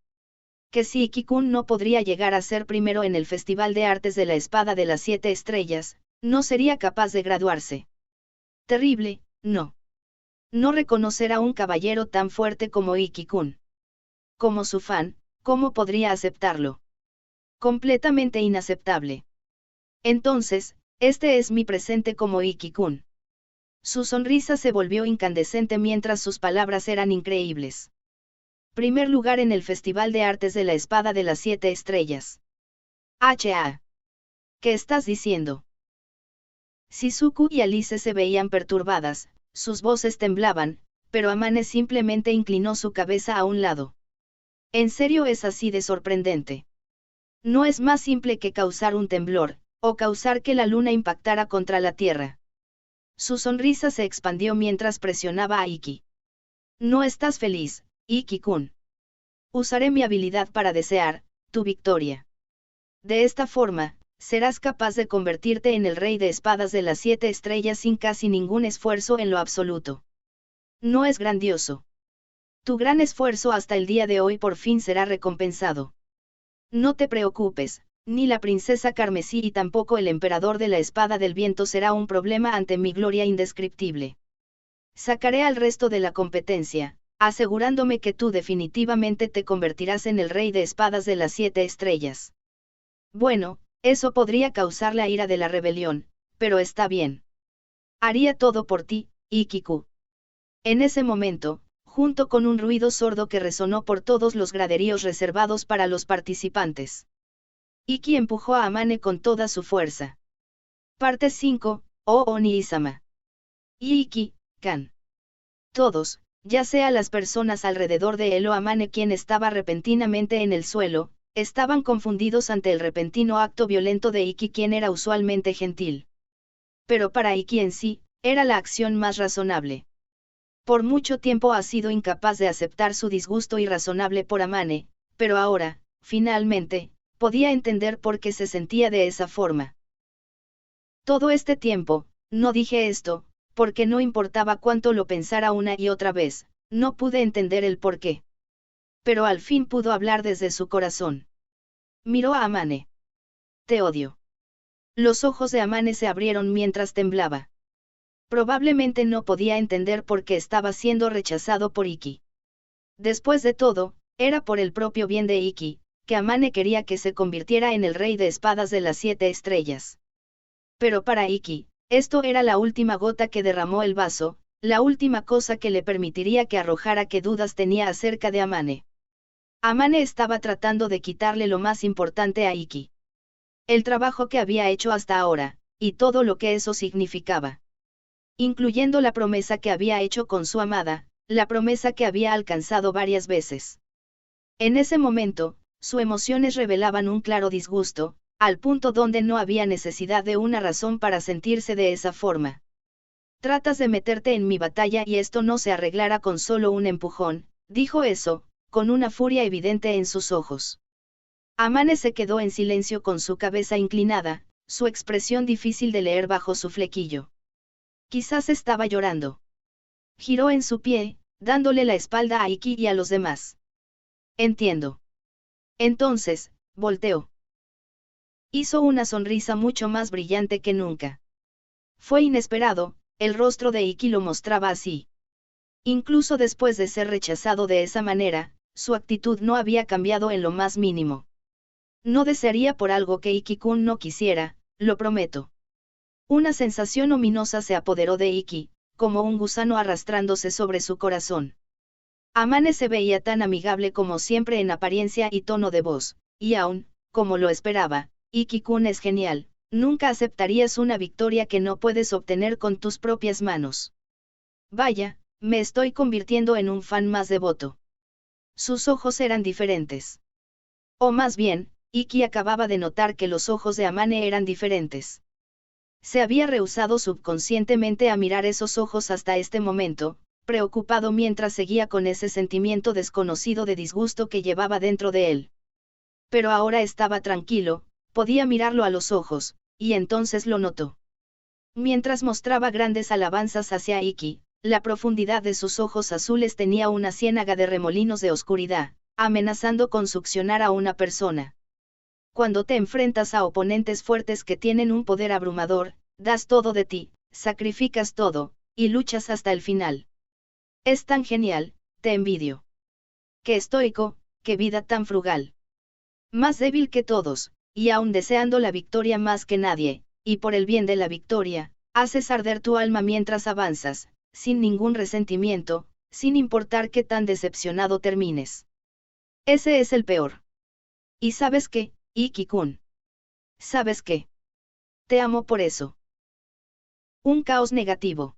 Que si Iki-kun no podría llegar a ser primero en el Festival de Artes de la Espada de las 7 Estrellas, no sería capaz de graduarse. Terrible, ¿no? No reconocer a un caballero tan fuerte como Iki-kun. Como su fan, ¿cómo podría aceptarlo? Completamente inaceptable. Entonces, este es mi presente como Iki-kun. Su sonrisa se volvió incandescente mientras sus palabras eran increíbles. Primer lugar en el Festival de Artes de la Espada de las 7 Estrellas. ¡Ah! ¿Qué estás diciendo? Shizuku y Alice se veían perturbadas, sus voces temblaban, pero Amane simplemente inclinó su cabeza a un lado. ¿En serio es así de sorprendente? No es más simple que causar un temblor, o causar que la luna impactara contra la tierra. Su sonrisa se expandió mientras presionaba a Iki. No estás feliz, Iki-kun. Usaré mi habilidad para desear tu victoria. De esta forma, serás capaz de convertirte en el rey de espadas de las 7 estrellas sin casi ningún esfuerzo en lo absoluto. ¿No es grandioso? Tu gran esfuerzo hasta el día de hoy por fin será recompensado. No te preocupes, ni la princesa Carmesí y tampoco el emperador de la espada del viento será un problema ante mi gloria indescriptible. Sacaré al resto de la competencia, asegurándome que tú definitivamente te convertirás en el rey de espadas de las 7 estrellas. Bueno, eso podría causar la ira de la rebelión, pero está bien. Haría todo por ti, Ikiku. En ese momento, junto con un ruido sordo que resonó por todos los graderíos reservados para los participantes. Iki empujó a Amane con toda su fuerza. Parte 5, Oh Oni-sama. Iki-kan. Todos, ya sea las personas alrededor de él o Amane quien estaba repentinamente en el suelo, estaban confundidos ante el repentino acto violento de Iki quien era usualmente gentil. Pero para Iki en sí, era la acción más razonable. Por mucho tiempo ha sido incapaz de aceptar su disgusto irrazonable por Amane, pero ahora, finalmente, podía entender por qué se sentía de esa forma. Todo este tiempo, no dije esto, porque no importaba cuánto lo pensara una y otra vez, no pude entender el por qué. Pero al fin pudo hablar desde su corazón. Miró a Amane. Te odio. Los ojos de Amane se abrieron mientras temblaba. Probablemente no podía entender por qué estaba siendo rechazado por Iki. Después de todo, era por el propio bien de Iki, que Amane quería que se convirtiera en el rey de espadas de las 7 estrellas. Pero para Iki, esto era la última gota que derramó el vaso, la última cosa que le permitiría que arrojara qué dudas tenía acerca de Amane. Amane estaba tratando de quitarle lo más importante a Iki. El trabajo que había hecho hasta ahora, y todo lo que eso significaba. Incluyendo la promesa que había hecho con su amada, la promesa que había alcanzado varias veces. En ese momento, sus emociones revelaban un claro disgusto, al punto donde no había necesidad de una razón para sentirse de esa forma. Tratas de meterte en mi batalla y esto no se arreglará con solo un empujón, dijo eso, con una furia evidente en sus ojos. Amane se quedó en silencio con su cabeza inclinada, su expresión difícil de leer bajo su flequillo. Quizás estaba llorando. Giró en su pie, dándole la espalda a Iki y a los demás. Entiendo. Entonces, volteó. Hizo una sonrisa mucho más brillante que nunca. Fue inesperado, el rostro de Iki lo mostraba así. Incluso después de ser rechazado de esa manera, su actitud no había cambiado en lo más mínimo. No desearía por algo que Iki-kun no quisiera, lo prometo. Una sensación ominosa se apoderó de Iki, como un gusano arrastrándose sobre su corazón. Amane se veía tan amigable como siempre en apariencia y tono de voz, y aún, como lo esperaba, Iki-kun es genial, nunca aceptarías una victoria que no puedes obtener con tus propias manos. Vaya, me estoy convirtiendo en un fan más devoto. Sus ojos eran diferentes. O más bien, Iki acababa de notar que los ojos de Amane eran diferentes. Se había rehusado subconscientemente a mirar esos ojos hasta este momento, preocupado mientras seguía con ese sentimiento desconocido de disgusto que llevaba dentro de él. Pero ahora estaba tranquilo, podía mirarlo a los ojos, y entonces lo notó. Mientras mostraba grandes alabanzas hacia Iki, la profundidad de sus ojos azules tenía una ciénaga de remolinos de oscuridad, amenazando con succionar a una persona. Cuando te enfrentas a oponentes fuertes que tienen un poder abrumador, das todo de ti, sacrificas todo, y luchas hasta el final. Es tan genial, te envidio. Qué estoico, qué vida tan frugal. Más débil que todos, y aún deseando la victoria más que nadie, y por el bien de la victoria, haces arder tu alma mientras avanzas, sin ningún resentimiento, sin importar qué tan decepcionado termines. Ese es el peor. ¿Y sabes qué, Iki-kun? ¿Sabes qué? Te amo por eso. Un caos negativo.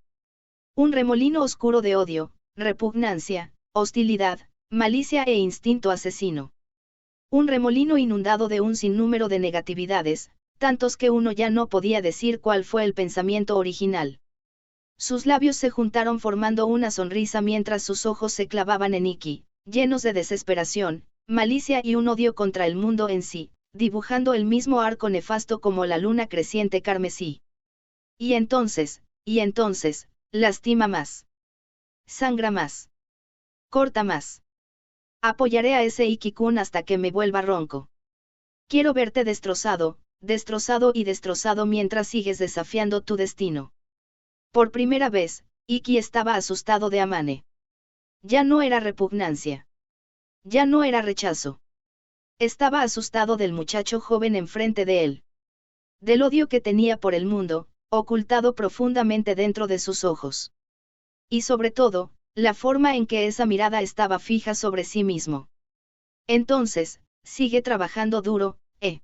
Un remolino oscuro de odio, repugnancia, hostilidad, malicia e instinto asesino. Un remolino inundado de un sinnúmero de negatividades, tantos que uno ya no podía decir cuál fue el pensamiento original. Sus labios se juntaron formando una sonrisa mientras sus ojos se clavaban en Iki, llenos de desesperación, malicia y un odio contra el mundo en sí, dibujando el mismo arco nefasto como la luna creciente carmesí. Y entonces, lastima más. Sangra más. Corta más. Apoyaré a ese Iki-kun hasta que me vuelva ronco. Quiero verte destrozado, destrozado y destrozado mientras sigues desafiando tu destino. Por primera vez, Iki estaba asustado de Amane. Ya no era repugnancia. Ya no era rechazo. Estaba asustado del muchacho joven enfrente de él. Del odio que tenía por el mundo, ocultado profundamente dentro de sus ojos. Y sobre todo, la forma en que esa mirada estaba fija sobre sí mismo. Entonces, sigue trabajando duro, ¿eh?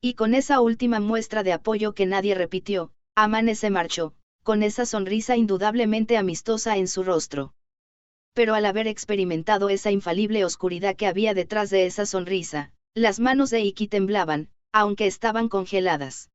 Y con esa última muestra de apoyo que nadie repitió, Amane se marchó, con esa sonrisa indudablemente amistosa en su rostro. Pero al haber experimentado esa infalible oscuridad que había detrás de esa sonrisa, las manos de Iki temblaban, aunque estaban congeladas.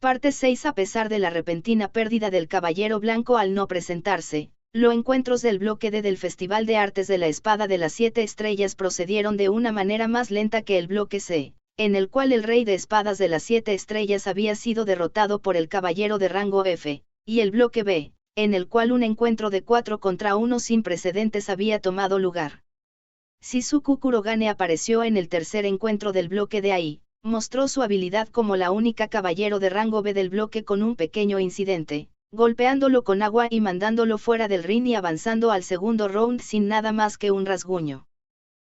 Parte 6. A pesar de la repentina pérdida del Caballero Blanco al no presentarse, los encuentros del bloque D del Festival de Artes de la Espada de las 7 Estrellas procedieron de una manera más lenta que el bloque C, en el cual el Rey de Espadas de las 7 Estrellas había sido derrotado por el Caballero de rango F, y el bloque B, en el cual un encuentro de 4 contra 1 sin precedentes había tomado lugar. Shizuku Kurogane apareció en el tercer encuentro del bloque de ahí, mostró su habilidad como la única caballero de rango B del bloque con un pequeño incidente, golpeándolo con agua y mandándolo fuera del ring y avanzando al segundo round sin nada más que un rasguño.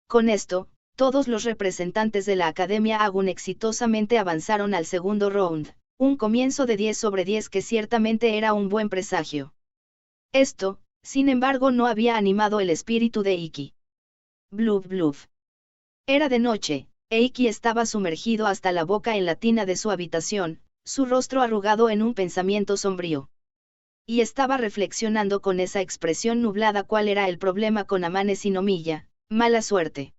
Con esto, todos los representantes de la Academia Agun exitosamente avanzaron al segundo round, un comienzo de 10/10 que ciertamente era un buen presagio. Esto, sin embargo, no había animado el espíritu de Iki. Bluff bluff. Era de noche, e Iki estaba sumergido hasta la boca en la tina de su habitación, su rostro arrugado en un pensamiento sombrío. Y estaba reflexionando con esa expresión nublada cuál era el problema con Amane Shinomiya, mala suerte.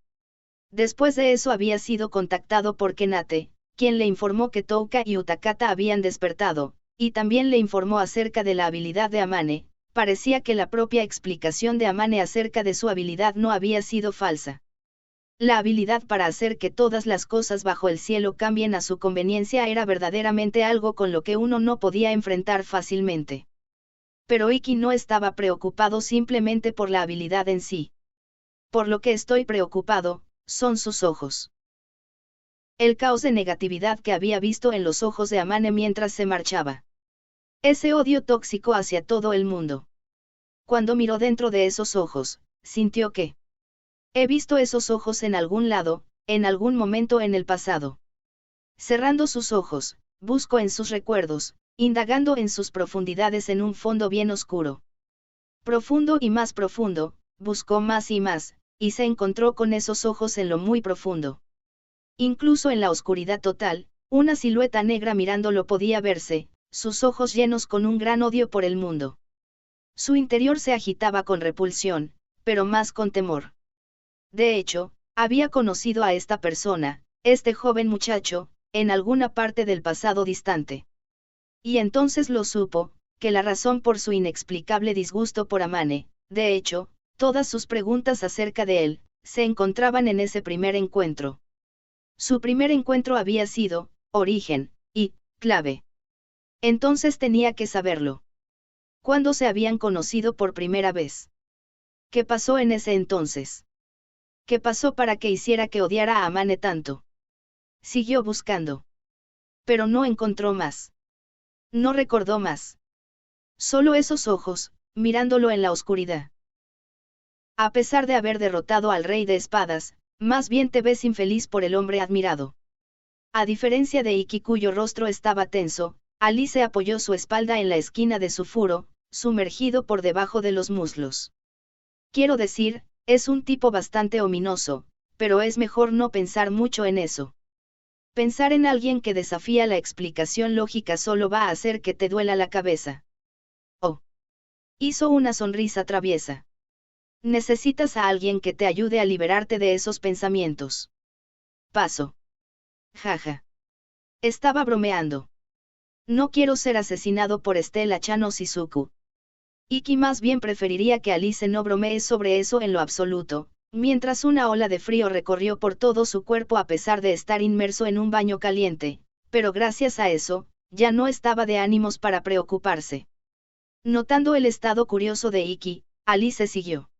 Después de eso había sido contactado por Kenate, quien le informó que Touka y Utakata habían despertado, y también le informó acerca de la habilidad de Amane. Parecía que la propia explicación de Amane acerca de su habilidad no había sido falsa. La habilidad para hacer que todas las cosas bajo el cielo cambien a su conveniencia era verdaderamente algo con lo que uno no podía enfrentar fácilmente. Pero Iki no estaba preocupado simplemente por la habilidad en sí. Por lo que estoy preocupado, son sus ojos. El caos de negatividad que había visto en los ojos de Amane mientras se marchaba. Ese odio tóxico hacia todo el mundo. Cuando miró dentro de esos ojos, sintió que he visto esos ojos en algún lado, en algún momento en el pasado. Cerrando sus ojos, buscó en sus recuerdos, indagando en sus profundidades en un fondo bien oscuro. Profundo y más profundo, buscó más, y se encontró con esos ojos en lo muy profundo. Incluso en la oscuridad total, una silueta negra mirándolo podía verse, sus ojos llenos con un gran odio por el mundo. Su interior se agitaba con repulsión, pero más con temor. De hecho, había conocido a esta persona, este joven muchacho, en alguna parte del pasado distante. Y entonces lo supo, que la razón por su inexplicable disgusto por Amane, de hecho, todas sus preguntas acerca de él, se encontraban en ese primer encuentro. Su primer encuentro había sido, origen, y, clave. Entonces tenía que saberlo. ¿Cuándo se habían conocido por primera vez? ¿Qué pasó en ese entonces? ¿Qué pasó para que hiciera que odiara a Amane tanto? Siguió buscando. Pero no encontró más. No recordó más. Solo esos ojos, mirándolo en la oscuridad. A pesar de haber derrotado al rey de espadas, más bien te ves infeliz por el hombre admirado. A diferencia de Iki cuyo rostro estaba tenso, Alice apoyó su espalda en la esquina de su furo, sumergido por debajo de los muslos. Quiero decir, es un tipo bastante ominoso, pero es mejor no pensar mucho en eso. Pensar en alguien que desafía la explicación lógica solo va a hacer que te duela la cabeza. Oh. Hizo una sonrisa traviesa. Necesitas a alguien que te ayude a liberarte de esos pensamientos. Paso. Jaja. Estaba bromeando. No quiero ser asesinado por Stella Chan o Shizuku. Iki más bien preferiría que Alice no bromee sobre eso en lo absoluto, mientras una ola de frío recorrió por todo su cuerpo a pesar de estar inmerso en un baño caliente, pero gracias a eso, ya no estaba de ánimos para preocuparse. Notando el estado curioso de Iki, Alice siguió.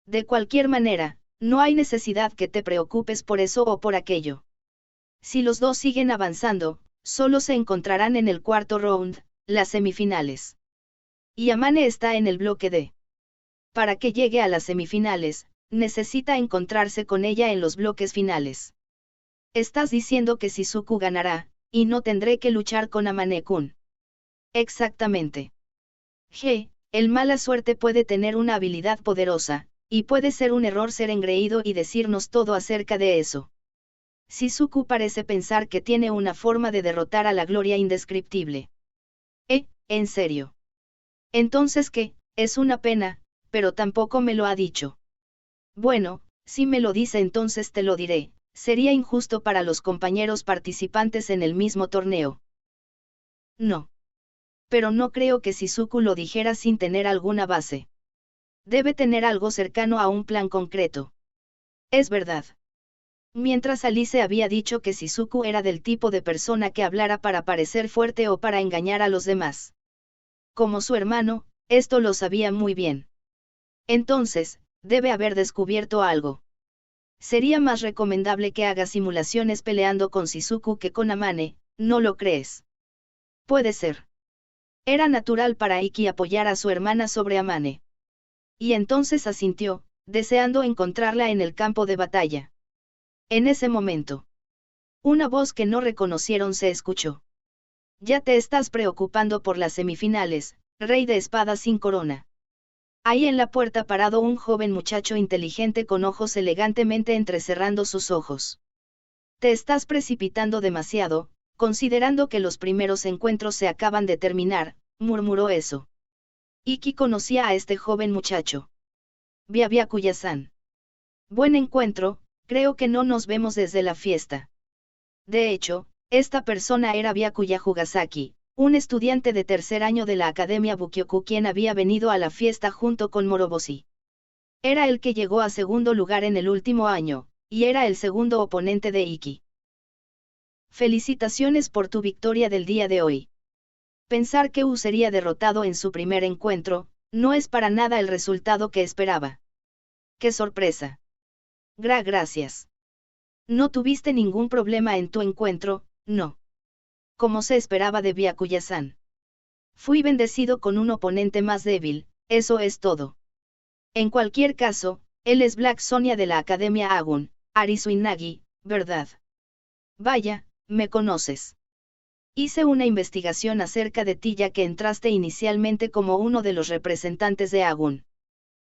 De cualquier manera, no hay necesidad que te preocupes por eso o por aquello. Si los dos siguen avanzando, solo se encontrarán en el cuarto round, las semifinales. Y Amane está en el bloque D. Para que llegue a las semifinales, necesita encontrarse con ella en los bloques finales. Estás diciendo que Shizuku ganará, y no tendré que luchar con Amane-kun. Exactamente. El mala suerte puede tener una habilidad poderosa, y puede ser un error ser engreído y decirnos todo acerca de eso. Shizuku parece pensar que tiene una forma de derrotar a la gloria indescriptible. ¿En serio? Entonces ¿qué? Es una pena, pero tampoco me lo ha dicho. Bueno, si me lo dice entonces te lo diré, sería injusto para los compañeros participantes en el mismo torneo. No. Pero no creo que Shizuku lo dijera sin tener alguna base. Debe tener algo cercano a un plan concreto. Es verdad. Mientras Alice había dicho que Shizuku era del tipo de persona que hablara para parecer fuerte o para engañar a los demás. Como su hermano, esto lo sabía muy bien. Entonces, debe haber descubierto algo. Sería más recomendable que haga simulaciones peleando con Shizuku que con Amane, ¿no lo crees? Puede ser. Era natural para Iki apoyar a su hermana sobre Amane. Y entonces asintió, deseando encontrarla en el campo de batalla. En ese momento, una voz que no reconocieron se escuchó. Ya te estás preocupando por las semifinales, rey de espadas sin corona. Ahí en la puerta parado un joven muchacho inteligente con ojos elegantemente entrecerrando sus ojos. Te estás precipitando demasiado, considerando que los primeros encuentros se acaban de terminar, murmuró eso. Iki conocía a este joven muchacho. Byakuya-san. Buen encuentro, creo que no nos vemos desde la fiesta. De hecho, esta persona era Byakuya Hugasaki, un estudiante de tercer año de la Academia Bukyoku quien había venido a la fiesta junto con Moroboshi. Era el que llegó a segundo lugar en el último año, y era el segundo oponente de Iki. Felicitaciones por tu victoria del día de hoy. Pensar que U sería derrotado en su primer encuentro, no es para nada el resultado que esperaba. ¡Qué sorpresa! Gracias. No tuviste ningún problema en tu encuentro, no. Como se esperaba de Byakuya-san. Fui bendecido con un oponente más débil, eso es todo. En cualquier caso, él es Black Sonia de la Academia Agun, Arisu Inagi, ¿verdad? Vaya, me conoces. Hice una investigación acerca de ti ya que entraste inicialmente como uno de los representantes de Agun.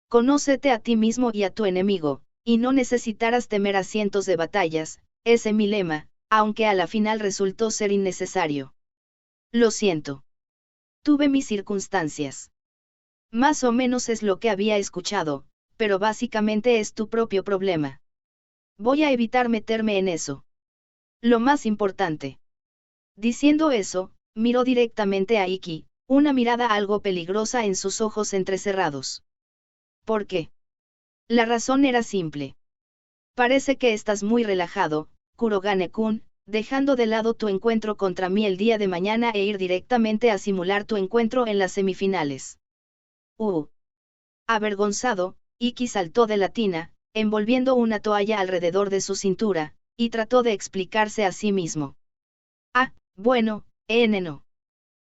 Conócete a ti mismo y a tu enemigo, y no necesitarás temer a cientos de batallas, ese mi lema, aunque a la final resultó ser innecesario. Lo siento. Tuve mis circunstancias. Más o menos es lo que había escuchado, pero básicamente es tu propio problema. Voy a evitar meterme en eso. Lo más importante. Diciendo eso, miró directamente a Iki, una mirada algo peligrosa en sus ojos entrecerrados. ¿Por qué? La razón era simple. Parece que estás muy relajado, Kurogane-kun, dejando de lado tu encuentro contra mí el día de mañana e ir directamente a simular tu encuentro en las semifinales. Avergonzado, Iki saltó de la tina, envolviendo una toalla alrededor de su cintura, y trató de explicarse a sí mismo. Ah, bueno, no.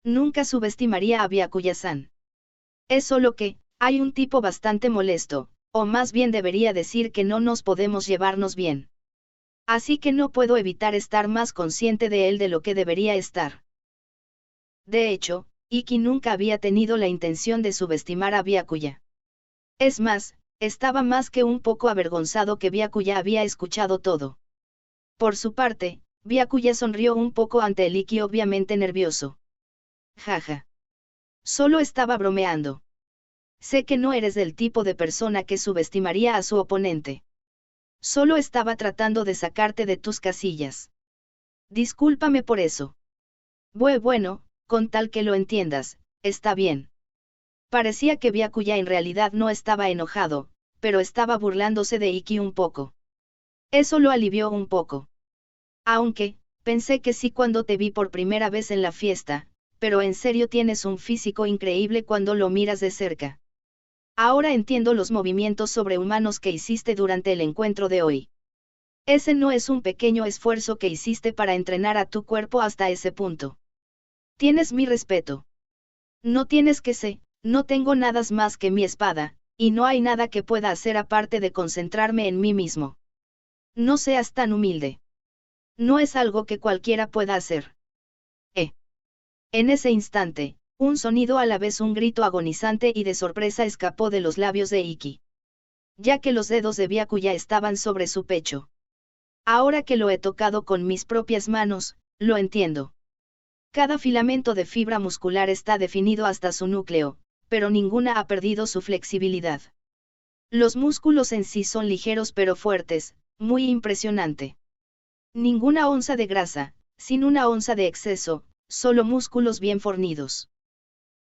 Nunca subestimaría a Byakuya-san. Es solo que, hay un tipo bastante molesto, o más bien debería decir que no nos podemos llevarnos bien. Así que no puedo evitar estar más consciente de él de lo que debería estar. De hecho, Iki nunca había tenido la intención de subestimar a Byakuya. Es más, estaba más que un poco avergonzado que Byakuya había escuchado todo. Por su parte, Byakuya sonrió un poco ante el Iki obviamente nervioso. Jaja. Solo estaba bromeando. Sé que no eres del tipo de persona que subestimaría a su oponente. Solo estaba tratando de sacarte de tus casillas. Discúlpame por eso. Bueno, con tal que lo entiendas, está bien. Parecía que Byakuya en realidad no estaba enojado, pero estaba burlándose de Iki un poco. Eso lo alivió un poco. Aunque, pensé que sí cuando te vi por primera vez en la fiesta, pero en serio tienes un físico increíble cuando lo miras de cerca. Ahora entiendo los movimientos sobrehumanos que hiciste durante el encuentro de hoy. Ese no es un pequeño esfuerzo que hiciste para entrenar a tu cuerpo hasta ese punto. Tienes mi respeto. No tienes que sé, no tengo nada más que mi espada, y no hay nada que pueda hacer aparte de concentrarme en mí mismo. No seas tan humilde. No es algo que cualquiera pueda hacer. En ese instante, un sonido a la vez un grito agonizante y de sorpresa escapó de los labios de Iki. Ya que los dedos de Byakuya estaban sobre su pecho. Ahora que lo he tocado con mis propias manos, lo entiendo. Cada filamento de fibra muscular está definido hasta su núcleo, pero ninguna ha perdido su flexibilidad. Los músculos en sí son ligeros pero fuertes, muy impresionante. Ninguna onza de grasa, sin una onza de exceso, solo músculos bien fornidos.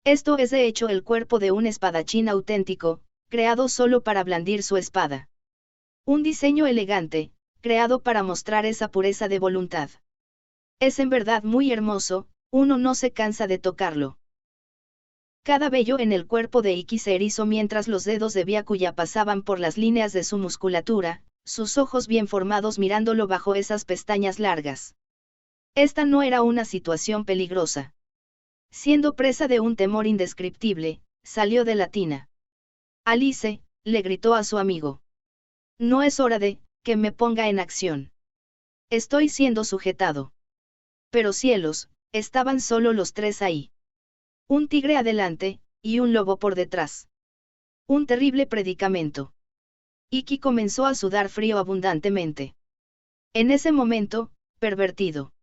Esto es de hecho el cuerpo de un espadachín auténtico, creado solo para blandir su espada. Un diseño elegante, creado para mostrar esa pureza de voluntad. Es en verdad muy hermoso, uno no se cansa de tocarlo. Cada vello en el cuerpo de Iki se erizó mientras los dedos de Byakuya pasaban por las líneas de su musculatura, sus ojos bien formados mirándolo bajo esas pestañas largas. Esta no era una situación peligrosa. Siendo presa de un temor indescriptible, salió de la tina. Alice, le gritó a su amigo. No es hora de, que me ponga en acción. Estoy siendo sujetado. Pero cielos, estaban solo los tres ahí. Un tigre adelante, y un lobo por detrás. Un terrible predicamento. Iki comenzó a sudar frío abundantemente. En ese momento, pervertido.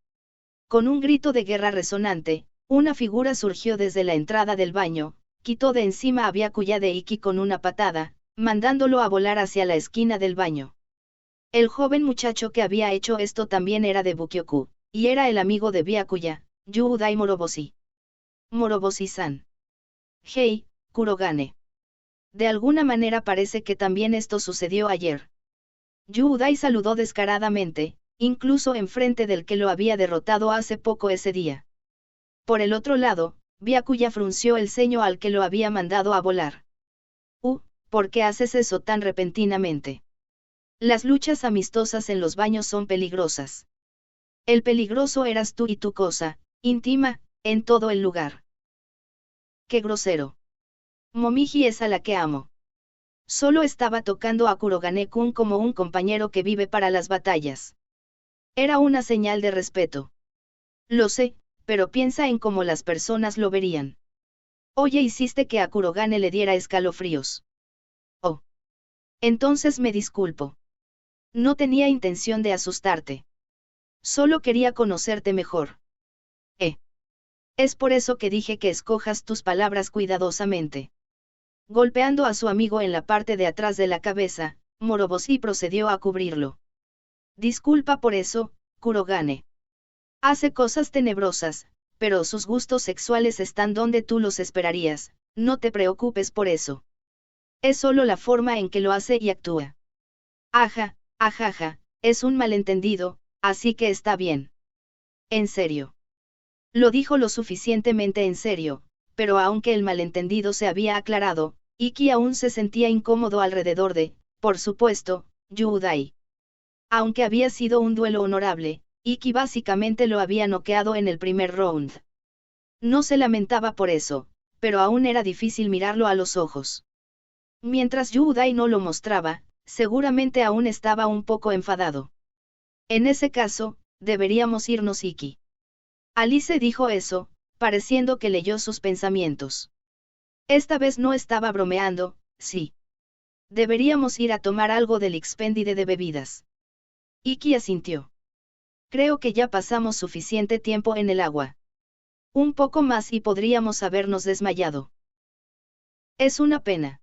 Con un grito de guerra resonante, una figura surgió desde la entrada del baño, quitó de encima a Byakuya de Iki con una patada, mandándolo a volar hacia la esquina del baño. El joven muchacho que había hecho esto también era de Bukyoku, y era el amigo de Byakuya, Yūdai Moroboshi. Moroboshi-san. Hey, Kurogane. De alguna manera parece que también esto sucedió ayer. Yudai saludó descaradamente, incluso enfrente del que lo había derrotado hace poco ese día. Por el otro lado, Byakuya frunció el ceño al que lo había mandado a volar. ¿Por qué haces eso tan repentinamente? Las luchas amistosas en los baños son peligrosas. El peligroso eras tú y tu cosa, íntima, en todo el lugar. ¡Qué grosero! Momiji es a la que amo. Solo estaba tocando a Kurogane-kun como un compañero que vive para las batallas. Era una señal de respeto. Lo sé, pero piensa en cómo las personas lo verían. Oye, hiciste que a Kurogane le diera escalofríos. Oh. Entonces me disculpo. No tenía intención de asustarte. Solo quería conocerte mejor. Es por eso que dije que escojas tus palabras cuidadosamente. Golpeando a su amigo en la parte de atrás de la cabeza, Moroboshi procedió a cubrirlo. Disculpa por eso, Kurogane. Hace cosas tenebrosas, pero sus gustos sexuales están donde tú los esperarías, no te preocupes por eso. Es solo la forma en que lo hace y actúa. Ajaja, es un malentendido, así que está bien. En serio. Lo dijo lo suficientemente en serio, pero aunque el malentendido se había aclarado, Iki aún se sentía incómodo alrededor de, por supuesto, Yudai. Aunque había sido un duelo honorable, Iki básicamente lo había noqueado en el primer round. No se lamentaba por eso, pero aún era difícil mirarlo a los ojos. Mientras Yudai no lo mostraba, seguramente aún estaba un poco enfadado. En ese caso, deberíamos irnos, Iki. Alice dijo eso, pareciendo que leyó sus pensamientos. Esta vez no estaba bromeando, sí. Deberíamos ir a tomar algo del expéndide de bebidas. Iki asintió. Creo que ya pasamos suficiente tiempo en el agua. Un poco más y podríamos habernos desmayado. Es una pena.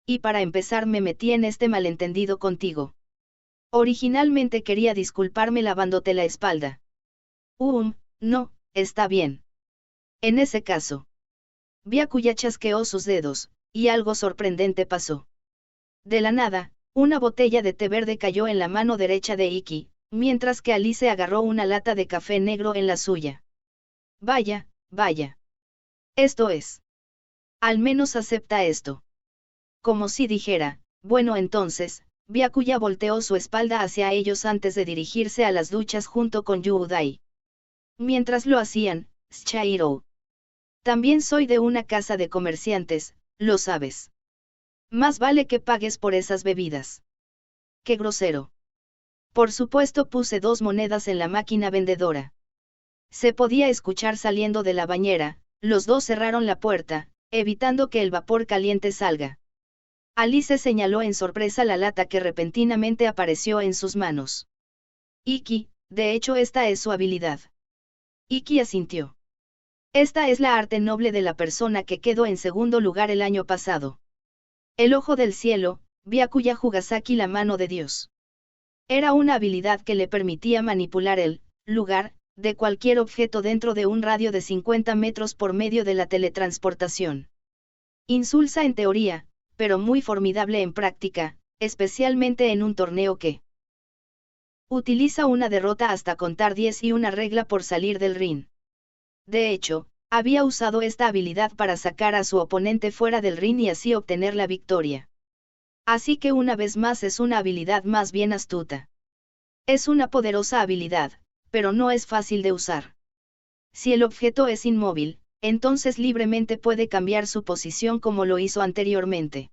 Y para empezar me metí en este malentendido contigo. Originalmente quería disculparme lavándote la espalda. No, está bien. En ese caso. Byakuya chasqueó sus dedos, y algo sorprendente pasó. De la nada, una botella de té verde cayó en la mano derecha de Iki, mientras que Alice agarró una lata de café negro en la suya. Vaya. Esto es. Al menos acepta esto. Como si dijera, bueno entonces, Byakuya volteó su espalda hacia ellos antes de dirigirse a las duchas junto con Yudai. Mientras lo hacían, Shiro. También soy de una casa de comerciantes, lo sabes. Más vale que pagues por esas bebidas. ¡Qué grosero! Por supuesto puse 2 monedas en la máquina vendedora. Se podía escuchar saliendo de la bañera, los dos cerraron la puerta, evitando que el vapor caliente salga. Alice señaló en sorpresa la lata que repentinamente apareció en sus manos. Iki, de hecho esta es su habilidad. Iki asintió. Esta es la arte noble de la persona que quedó en segundo lugar el año pasado. El ojo del cielo, Byakuya Hugasaki, la mano de Dios. Era una habilidad que le permitía manipular el lugar de cualquier objeto dentro de un radio de 50 metros por medio de la teletransportación. Insulsa en teoría, pero muy formidable en práctica, especialmente en un torneo que utiliza una derrota hasta contar 10 y una regla por salir del ring. De hecho, había usado esta habilidad para sacar a su oponente fuera del ring y así obtener la victoria. Así que una vez más es una habilidad más bien astuta. Es una poderosa habilidad, pero no es fácil de usar. Si el objeto es inmóvil, entonces libremente puede cambiar su posición como lo hizo anteriormente.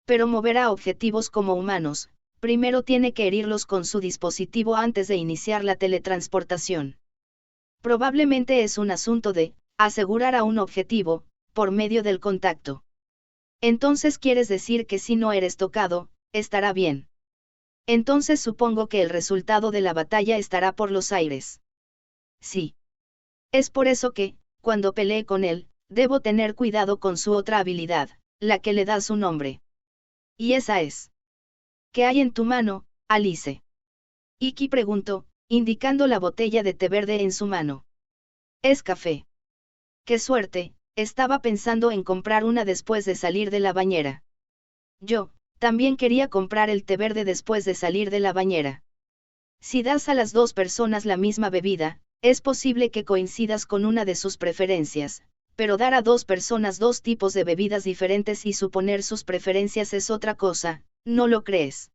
Pero mover a objetivos como humanos, primero tiene que herirlos con su dispositivo antes de iniciar la teletransportación. Probablemente es un asunto de asegurar a un objetivo, por medio del contacto. Entonces quieres decir que si no eres tocado, estará bien. Entonces supongo que el resultado de la batalla estará por los aires. Sí. Es por eso que, cuando pelee con él, debo tener cuidado con su otra habilidad, la que le da su nombre. Y esa es. ¿Qué hay en tu mano, Alice? Iki preguntó, indicando la botella de té verde en su mano. Es café. ¡Qué suerte! Estaba pensando en comprar una después de salir de la bañera. Yo, también quería comprar el té verde después de salir de la bañera. Si das a las dos personas la misma bebida, es posible que coincidas con una de sus preferencias, pero dar a dos personas dos tipos de bebidas diferentes y suponer sus preferencias es otra cosa, ¿no lo crees?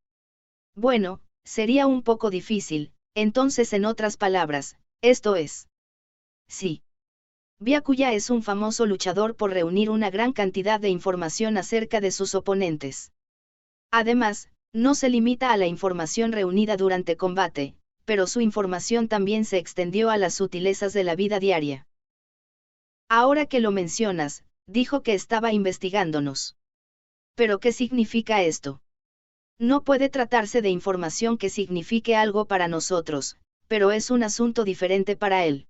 Bueno, sería un poco difícil, entonces en otras palabras, esto es. Sí. Byakuya es un famoso luchador por reunir una gran cantidad de información acerca de sus oponentes. Además, no se limita a la información reunida durante combate, pero su información también se extendió a las sutilezas de la vida diaria. Ahora que lo mencionas, dijo que estaba investigándonos. ¿Pero qué significa esto? No puede tratarse de información que signifique algo para nosotros, pero es un asunto diferente para él.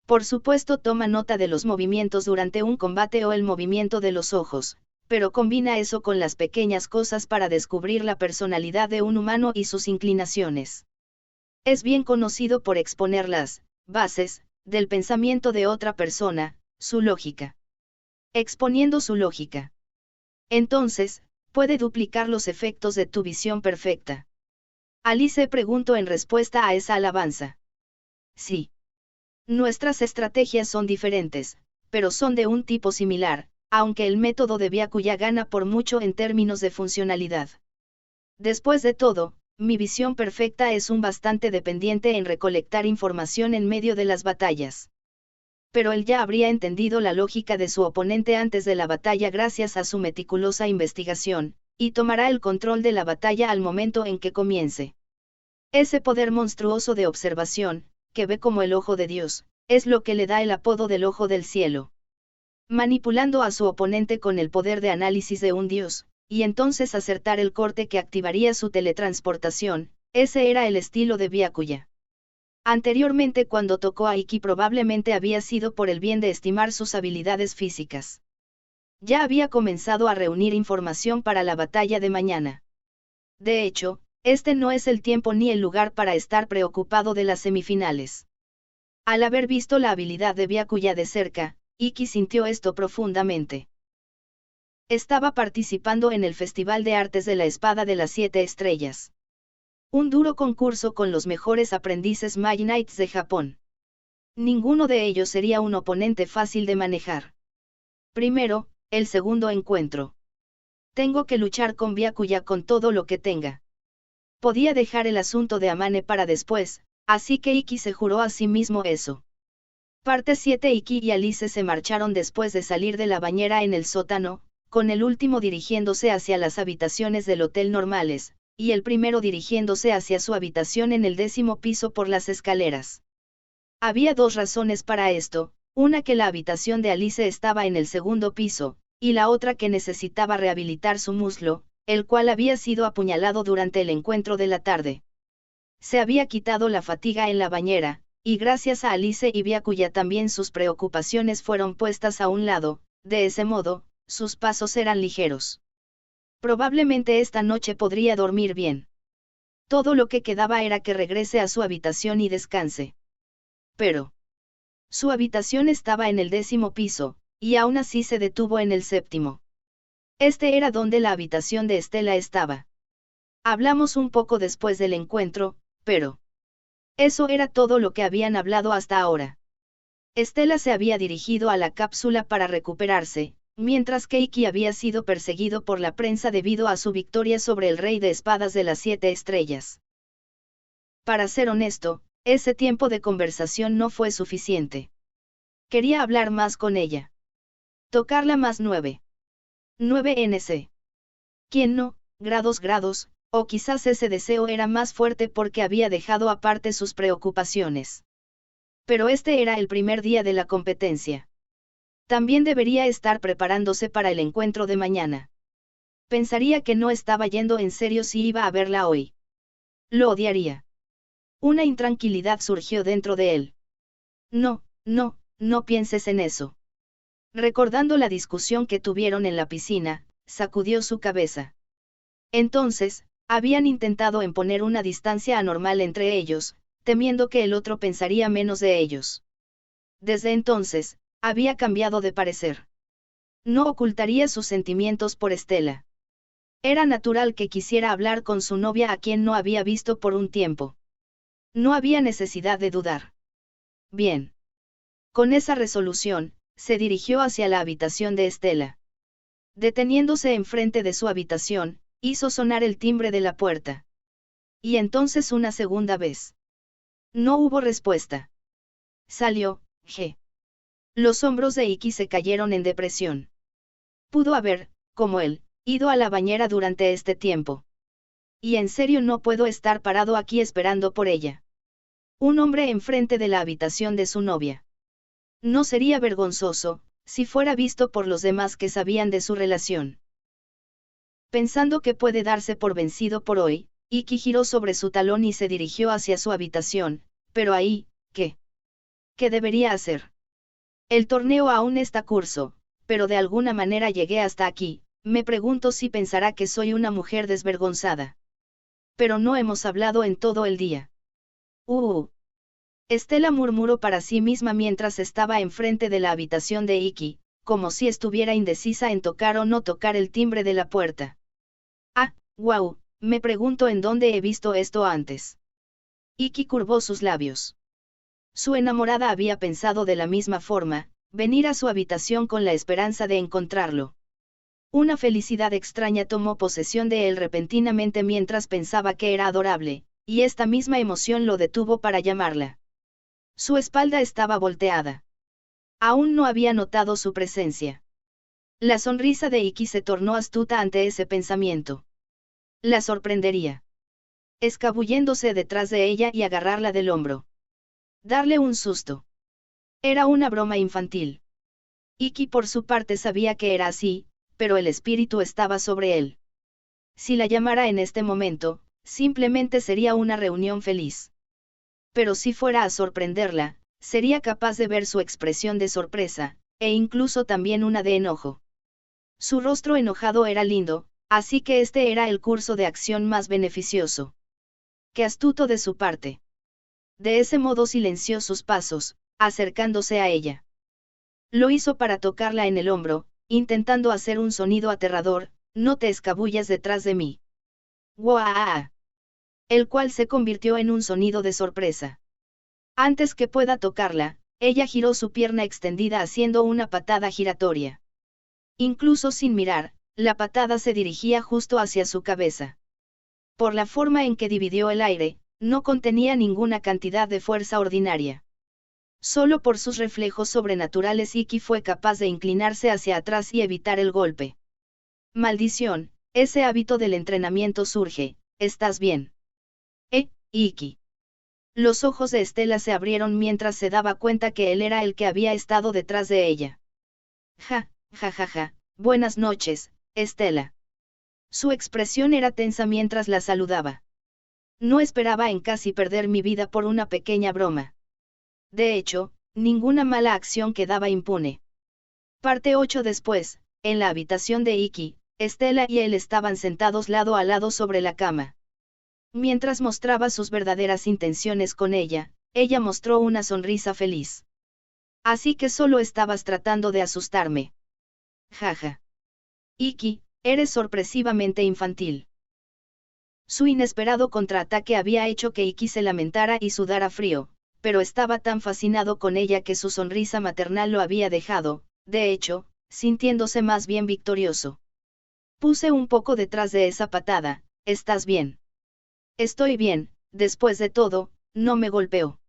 Por supuesto toma nota de los movimientos durante un combate o el movimiento de los ojos, pero combina eso con las pequeñas cosas para descubrir la personalidad de un humano y sus inclinaciones. Es bien conocido por exponer las bases del pensamiento de otra persona, su lógica. Exponiendo su lógica. Entonces, puede duplicar los efectos de tu visión perfecta. Alice preguntó en respuesta a esa alabanza. Sí. Nuestras estrategias son diferentes, pero son de un tipo similar, aunque el método de Byakuya gana por mucho en términos de funcionalidad. Después de todo, mi visión perfecta es un bastante dependiente en recolectar información en medio de las batallas. Pero él ya habría entendido la lógica de su oponente antes de la batalla gracias a su meticulosa investigación, y tomará el control de la batalla al momento en que comience. Ese poder monstruoso de observación, que ve como el ojo de Dios, es lo que le da el apodo del ojo del cielo. Manipulando a su oponente con el poder de análisis de un dios, y entonces acertar el corte que activaría su teletransportación, ese era el estilo de Byakuya. Anteriormente cuando tocó a Iki probablemente había sido por el bien de estimar sus habilidades físicas. Ya había comenzado a reunir información para la batalla de mañana. De hecho, este no es el tiempo ni el lugar para estar preocupado de las semifinales. Al haber visto la habilidad de Byakuya de cerca, Iki sintió esto profundamente. Estaba participando en el Festival de Artes de la Espada de las 7 Estrellas. Un duro concurso con los mejores aprendices Magi Knights de Japón. Ninguno de ellos sería un oponente fácil de manejar. Primero, el segundo encuentro. Tengo que luchar con Byakuya con todo lo que tenga. Podía dejar el asunto de Amane para después, así que Iki se juró a sí mismo eso. Parte 7. Iki y Alice se marcharon después de salir de la bañera en el sótano, con el último dirigiéndose hacia las habitaciones del hotel normales, y el primero dirigiéndose hacia su habitación en el 10º piso por las escaleras. Había dos razones para esto, una que la habitación de Alice estaba en el 2º piso, y la otra que necesitaba rehabilitar su muslo, el cual había sido apuñalado durante el encuentro de la tarde. Se había quitado la fatiga en la bañera, y gracias a Alice y Byakuya también sus preocupaciones fueron puestas a un lado, de ese modo, sus pasos eran ligeros. Probablemente esta noche podría dormir bien. Todo lo que quedaba era que regrese a su habitación y descanse. Pero su habitación estaba en el 10º piso, y aún así se detuvo en el 7º. Este era donde la habitación de Estela estaba. Hablamos un poco después del encuentro, pero eso era todo lo que habían hablado hasta ahora. Estela se había dirigido a la cápsula para recuperarse, mientras que Iki había sido perseguido por la prensa debido a su victoria sobre el Rey de Espadas de las 7 Estrellas. Para ser honesto, ese tiempo de conversación no fue suficiente. Quería hablar más con ella. Tocarla más 9. 9 NC. ¿Quién no? Grados, o quizás ese deseo era más fuerte porque había dejado aparte sus preocupaciones. Pero este era el primer día de la competencia. También debería estar preparándose para el encuentro de mañana. Pensaría que no estaba yendo en serio si iba a verla hoy. Lo odiaría. Una intranquilidad surgió dentro de él. No pienses en eso. Recordando la discusión que tuvieron en la piscina, sacudió su cabeza. Entonces, habían intentado imponer una distancia anormal entre ellos, temiendo que el otro pensaría menos de ellos. Desde entonces, había cambiado de parecer. No ocultaría sus sentimientos por Estela. Era natural que quisiera hablar con su novia a quien no había visto por un tiempo. No había necesidad de dudar. Bien. Con esa resolución, se dirigió hacia la habitación de Estela. Deteniéndose enfrente de su habitación, hizo sonar el timbre de la puerta. Y entonces una segunda vez. No hubo respuesta. Salió, G. Los hombros de Iki se cayeron en depresión. Pudo haber, como él, ido a la bañera durante este tiempo. Y en serio no puedo estar parado aquí esperando por ella. Un hombre enfrente de la habitación de su novia. No sería vergonzoso, si fuera visto por los demás que sabían de su relación. Pensando que puede darse por vencido por hoy, Iki giró sobre su talón y se dirigió hacia su habitación, pero ahí, ¿qué? ¿Qué debería hacer? El torneo aún está curso, pero de alguna manera llegué hasta aquí, me pregunto si pensará que soy una mujer desvergonzada. Pero no hemos hablado en todo el día. Estela murmuró para sí misma mientras estaba enfrente de la habitación de Iki, como si estuviera indecisa en tocar o no tocar el timbre de la puerta. Ah, wow, me pregunto en dónde he visto esto antes. Iki curvó sus labios. Su enamorada había pensado de la misma forma, venir a su habitación con la esperanza de encontrarlo. Una felicidad extraña tomó posesión de él repentinamente mientras pensaba que era adorable, y esta misma emoción lo detuvo para llamarla. Su espalda estaba volteada. Aún no había notado su presencia. La sonrisa de Iki se tornó astuta ante ese pensamiento. La sorprendería. Escabulléndose detrás de ella y agarrarla del hombro. Darle un susto. Era una broma infantil. Iki por su parte sabía que era así, pero el espíritu estaba sobre él. Si la llamara en este momento, simplemente sería una reunión feliz. Pero si fuera a sorprenderla, sería capaz de ver su expresión de sorpresa, e incluso también una de enojo. Su rostro enojado era lindo, así que este era el curso de acción más beneficioso. Qué astuto de su parte. De ese modo silenció sus pasos, acercándose a ella. Lo hizo para tocarla en el hombro, intentando hacer un sonido aterrador, no te escabullas detrás de mí. ¡Guau! El cual se convirtió en un sonido de sorpresa. Antes que pueda tocarla, ella giró su pierna extendida haciendo una patada giratoria. Incluso sin mirar, la patada se dirigía justo hacia su cabeza. Por la forma en que dividió el aire, no contenía ninguna cantidad de fuerza ordinaria. Solo por sus reflejos sobrenaturales Iki fue capaz de inclinarse hacia atrás y evitar el golpe. Maldición, ese hábito del entrenamiento surge, ¿estás bien? Iki. Los ojos de Estela se abrieron mientras se daba cuenta que él era el que había estado detrás de ella. Ja, ja, ja, ja, buenas noches, Estela. Su expresión era tensa mientras la saludaba. No esperaba en casi perder mi vida por una pequeña broma. De hecho, ninguna mala acción quedaba impune. Parte 8. Después, en la habitación de Iki, Estela y él estaban sentados lado a lado sobre la cama. Mientras mostraba sus verdaderas intenciones con ella, ella mostró una sonrisa feliz. Así que solo estabas tratando de asustarme. Jaja. Iki, eres sorpresivamente infantil. Su inesperado contraataque había hecho que Iki se lamentara y sudara frío, pero estaba tan fascinado con ella que su sonrisa maternal lo había dejado, de hecho, sintiéndose más bien victorioso. Puse un poco detrás de esa patada, ¿estás bien? Estoy bien, después de todo, no me golpeó.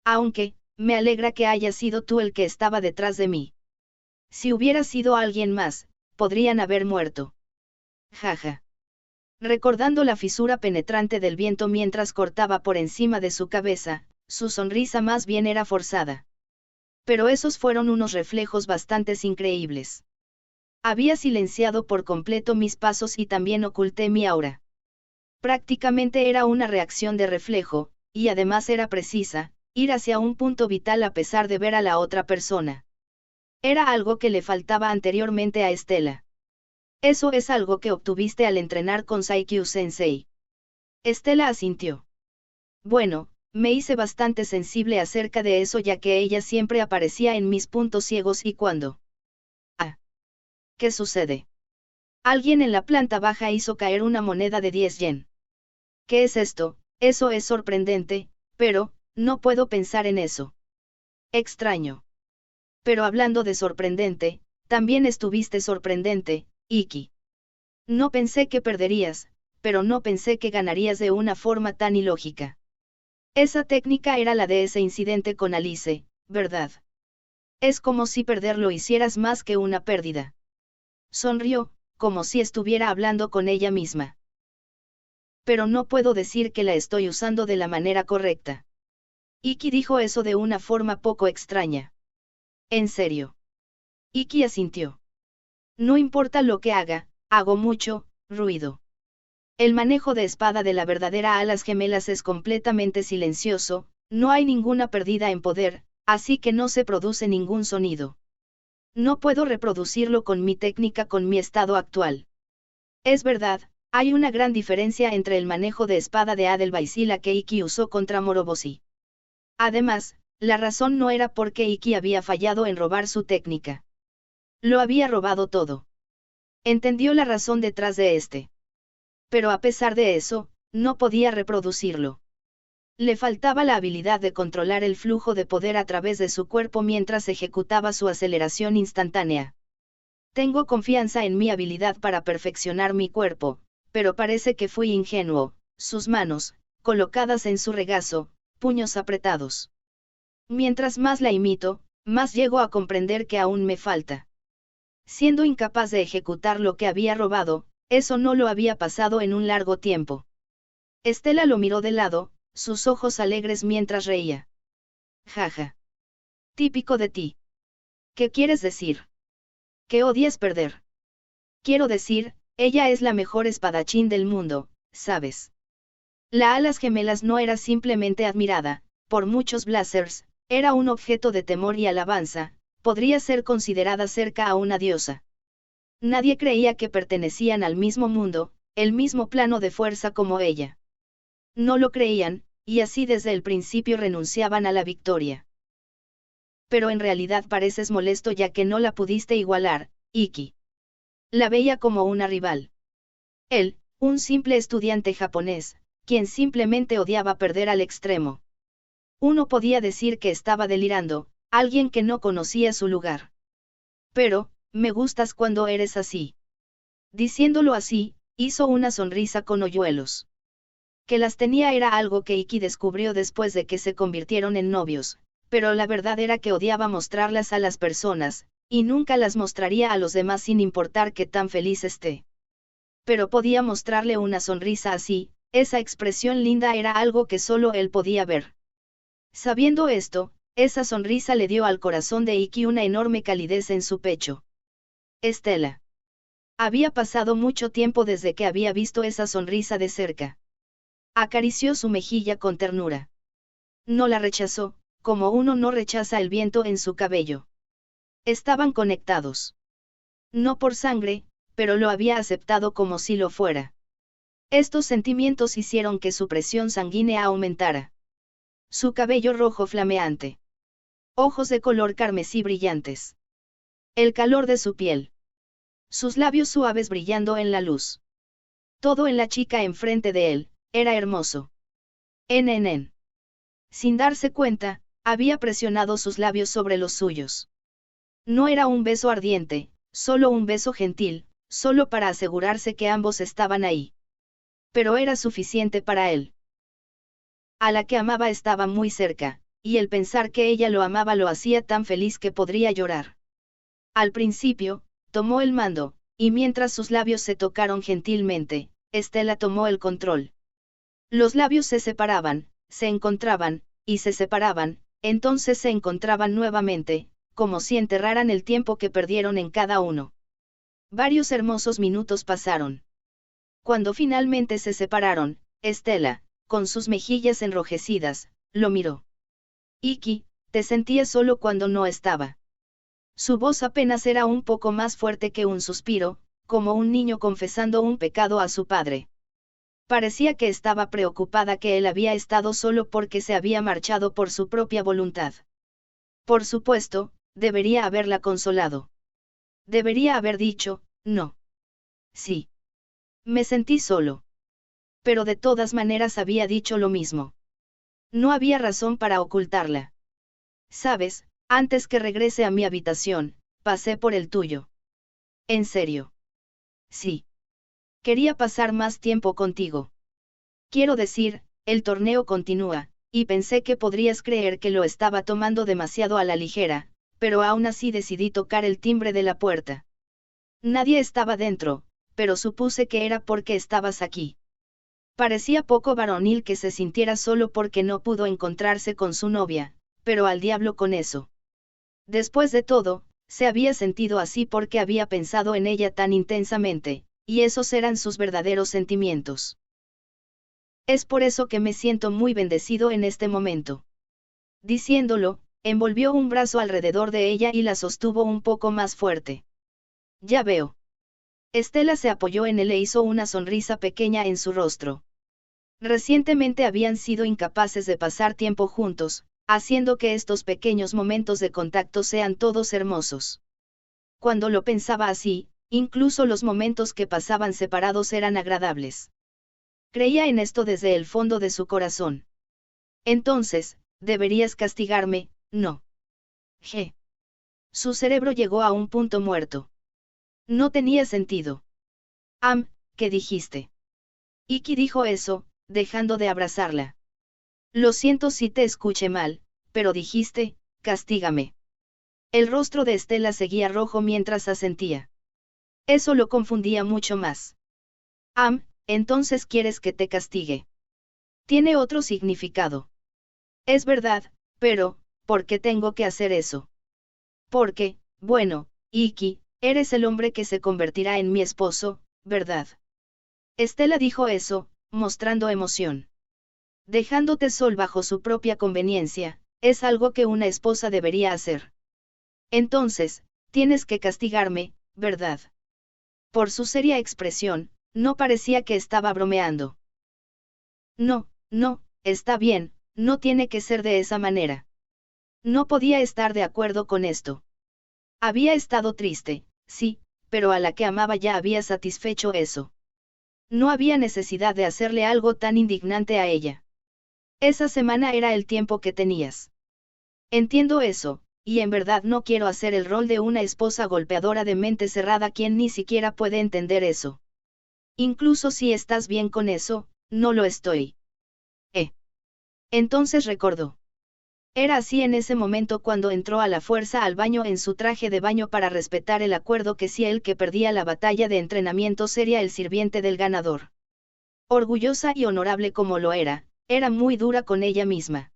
Aunque, me alegra que haya sido tú el que estaba detrás de mí. Si hubiera sido alguien más, podrían haber muerto. Jaja. Recordando la fisura penetrante del viento mientras cortaba por encima de su cabeza, su sonrisa más bien era forzada. Pero esos fueron unos reflejos bastante increíbles. Había silenciado por completo mis pasos y también oculté mi aura. Prácticamente era una reacción de reflejo, y además era precisa, ir hacia un punto vital a pesar de ver a la otra persona. Era algo que le faltaba anteriormente a Estela. Eso es algo que obtuviste al entrenar con Saikyu-sensei. Estela asintió. Bueno, me hice bastante sensible acerca de eso ya que ella siempre aparecía en mis puntos ciegos y cuando... Ah. ¿Qué sucede? Alguien en la planta baja hizo caer una moneda de 10 yen. ¿Qué es esto? Eso es sorprendente, pero, no puedo pensar en eso. Extraño. Pero hablando de sorprendente, también estuviste sorprendente, Iki. No pensé que perderías, pero no pensé que ganarías de una forma tan ilógica. Esa técnica era la de ese incidente con Alice, ¿verdad? Es como si perder lo hicieras más que una pérdida. Sonrió, como si estuviera hablando con ella misma. Pero no puedo decir que la estoy usando de la manera correcta. Iki dijo eso de una forma poco extraña. ¿En serio? Iki asintió. No importa lo que haga, hago mucho ruido. El manejo de espada de la verdadera alas gemelas es completamente silencioso, no hay ninguna pérdida en poder, así que no se produce ningún sonido. No puedo reproducirlo con mi técnica con mi estado actual. Es verdad, hay una gran diferencia entre el manejo de espada de Adelweiss y la que Iki usó contra Moroboshi. Además, la razón no era porque Iki había fallado en robar su técnica. Lo había robado todo. Entendió la razón detrás de este. Pero a pesar de eso, no podía reproducirlo. Le faltaba la habilidad de controlar el flujo de poder a través de su cuerpo mientras ejecutaba su aceleración instantánea. Tengo confianza en mi habilidad para perfeccionar mi cuerpo, pero parece que fui ingenuo, sus manos, colocadas en su regazo, puños apretados. Mientras más la imito, más llego a comprender que aún me falta. Siendo incapaz de ejecutar lo que había robado, eso no lo había pasado en un largo tiempo. Estela lo miró de lado, sus ojos alegres mientras reía. Jaja. Típico de ti. ¿Qué quieres decir? Que odias perder. Quiero decir, ella es la mejor espadachín del mundo, ¿sabes? La Alas Gemelas no era simplemente admirada, por muchos Blazers, era un objeto de temor y alabanza, podría ser considerada cerca a una diosa. Nadie creía que pertenecían al mismo mundo, el mismo plano de fuerza como ella. No lo creían, y así desde el principio renunciaban a la victoria. Pero en realidad pareces molesto ya que no la pudiste igualar, Iki. La veía como una rival. Él, un simple estudiante japonés, quien simplemente odiaba perder al extremo. Uno podía decir que estaba delirando, alguien que no conocía su lugar. Pero, me gustas cuando eres así. Diciéndolo así, hizo una sonrisa con hoyuelos. Que las tenía era algo que Iki descubrió después de que se convirtieron en novios, pero la verdad era que odiaba mostrarlas a las personas, y nunca las mostraría a los demás sin importar qué tan feliz esté. Pero podía mostrarle una sonrisa así, esa expresión linda era algo que solo él podía ver. Sabiendo esto, esa sonrisa le dio al corazón de Iki una enorme calidez en su pecho. Estela. Había pasado mucho tiempo desde que había visto esa sonrisa de cerca. Acarició su mejilla con ternura. No la rechazó, como uno no rechaza el viento en su cabello. Estaban conectados. No por sangre, pero lo había aceptado como si lo fuera. Estos sentimientos hicieron que su presión sanguínea aumentara. Su cabello rojo flameante. Ojos de color carmesí brillantes. El calor de su piel. Sus labios suaves brillando en la luz. Todo en la chica enfrente de él, era hermoso. En. Sin darse cuenta, había presionado sus labios sobre los suyos. No era un beso ardiente, solo un beso gentil, solo para asegurarse que ambos estaban ahí. Pero era suficiente para él. A la que amaba estaba muy cerca, y el pensar que ella lo amaba lo hacía tan feliz que podría llorar. Al principio, tomó el mando, y mientras sus labios se tocaron gentilmente, Estela tomó el control. Los labios se separaban, se encontraban, y se separaban, entonces se encontraban nuevamente, como si enterraran el tiempo que perdieron en cada uno. Varios hermosos minutos pasaron. Cuando finalmente se separaron, Estela, con sus mejillas enrojecidas, lo miró. Iki, te sentías solo cuando no estaba. Su voz apenas era un poco más fuerte que un suspiro, como un niño confesando un pecado a su padre. Parecía que estaba preocupada que él había estado solo porque se había marchado por su propia voluntad. Por supuesto, debería haberla consolado. Debería haber dicho, no. Sí. Me sentí solo. Pero de todas maneras había dicho lo mismo. No había razón para ocultarla. Sabes, antes que regrese a mi habitación, pasé por el tuyo. ¿En serio? Sí. Quería pasar más tiempo contigo. Quiero decir, el torneo continúa, y pensé que podrías creer que lo estaba tomando demasiado a la ligera, pero aún así decidí tocar el timbre de la puerta. Nadie estaba dentro, pero supuse que era porque estabas aquí. Parecía poco varonil que se sintiera solo porque no pudo encontrarse con su novia, pero al diablo con eso. Después de todo, se había sentido así porque había pensado en ella tan intensamente, y esos eran sus verdaderos sentimientos. Es por eso que me siento muy bendecido en este momento. Diciéndolo, envolvió un brazo alrededor de ella y la sostuvo un poco más fuerte. Ya veo. Estela se apoyó en él e hizo una sonrisa pequeña en su rostro. Recientemente habían sido incapaces de pasar tiempo juntos, haciendo que estos pequeños momentos de contacto sean todos hermosos. Cuando lo pensaba así, incluso los momentos que pasaban separados eran agradables. Creía en esto desde el fondo de su corazón. Entonces, deberías castigarme, ¿no? G. Su cerebro llegó a un punto muerto. No tenía sentido. ¿Qué dijiste? Iki dijo eso, dejando de abrazarla. Lo siento si te escuché mal, pero dijiste, castígame. El rostro de Estela seguía rojo mientras asentía. Eso lo confundía mucho más. Entonces quieres que te castigue. Tiene otro significado. Es verdad, pero, ¿por qué tengo que hacer eso? Porque, bueno, Iki, eres el hombre que se convertirá en mi esposo, ¿verdad? Estela dijo eso, mostrando emoción. Dejándote sol bajo su propia conveniencia, es algo que una esposa debería hacer. Entonces, tienes que castigarme, ¿verdad? Por su seria expresión, no parecía que estaba bromeando. No, no, está bien, no tiene que ser de esa manera. No podía estar de acuerdo con esto. Había estado triste, sí, pero a la que amaba ya había satisfecho eso. No había necesidad de hacerle algo tan indignante a ella. Esa semana era el tiempo que tenías. Entiendo eso, y en verdad no quiero hacer el rol de una esposa golpeadora de mente cerrada quien ni siquiera puede entender eso. Incluso si estás bien con eso, no lo estoy. Entonces recordó. Era así en ese momento cuando entró a la fuerza al baño en su traje de baño para respetar el acuerdo que si el que perdía la batalla de entrenamiento sería el sirviente del ganador. Orgullosa y honorable como lo era muy dura con ella misma.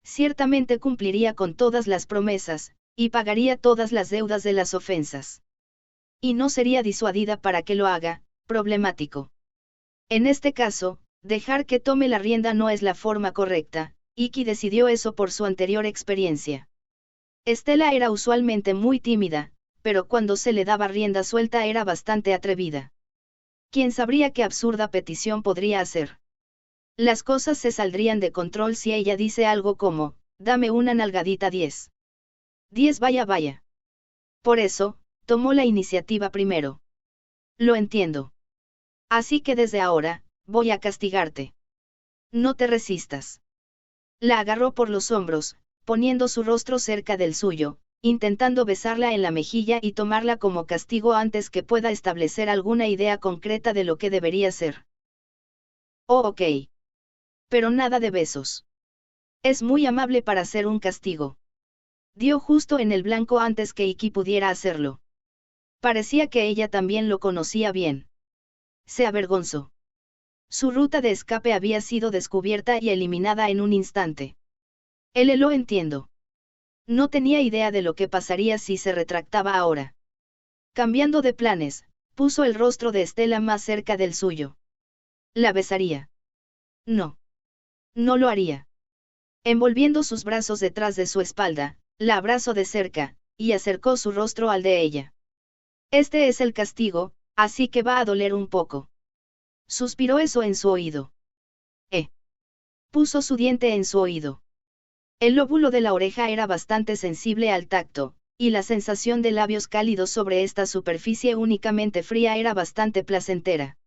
Ciertamente cumpliría con todas las promesas, y pagaría todas las deudas de las ofensas. Y no sería disuadida para que lo haga, problemático. En este caso, dejar que tome la rienda no es la forma correcta. Iki decidió eso por su anterior experiencia. Estela era usualmente muy tímida, pero cuando se le daba rienda suelta era bastante atrevida. ¿Quién sabría qué absurda petición podría hacer? Las cosas se saldrían de control si ella dice algo como, dame una nalgadita 10. 10 vaya vaya. Por eso, tomó la iniciativa primero. Lo entiendo. Así que desde ahora, voy a castigarte. No te resistas. La agarró por los hombros, poniendo su rostro cerca del suyo, intentando besarla en la mejilla y tomarla como castigo antes que pueda establecer alguna idea concreta de lo que debería ser. Oh, ok. Pero nada de besos. Es muy amable para ser un castigo. Dio justo en el blanco antes que Iki pudiera hacerlo. Parecía que ella también lo conocía bien. Se avergonzó. Su ruta de escape había sido descubierta y eliminada en un instante. Lo entiendo. No tenía idea de lo que pasaría si se retractaba ahora. Cambiando de planes, puso el rostro de Estela más cerca del suyo. ¿La besaría? No. No lo haría. Envolviendo sus brazos detrás de su espalda, la abrazó de cerca, y acercó su rostro al de ella. Este es el castigo, así que va a doler un poco. Suspiró eso en su oído. Puso su diente en su oído. El lóbulo de la oreja era bastante sensible al tacto, y la sensación de labios cálidos sobre esta superficie únicamente fría era bastante placentera.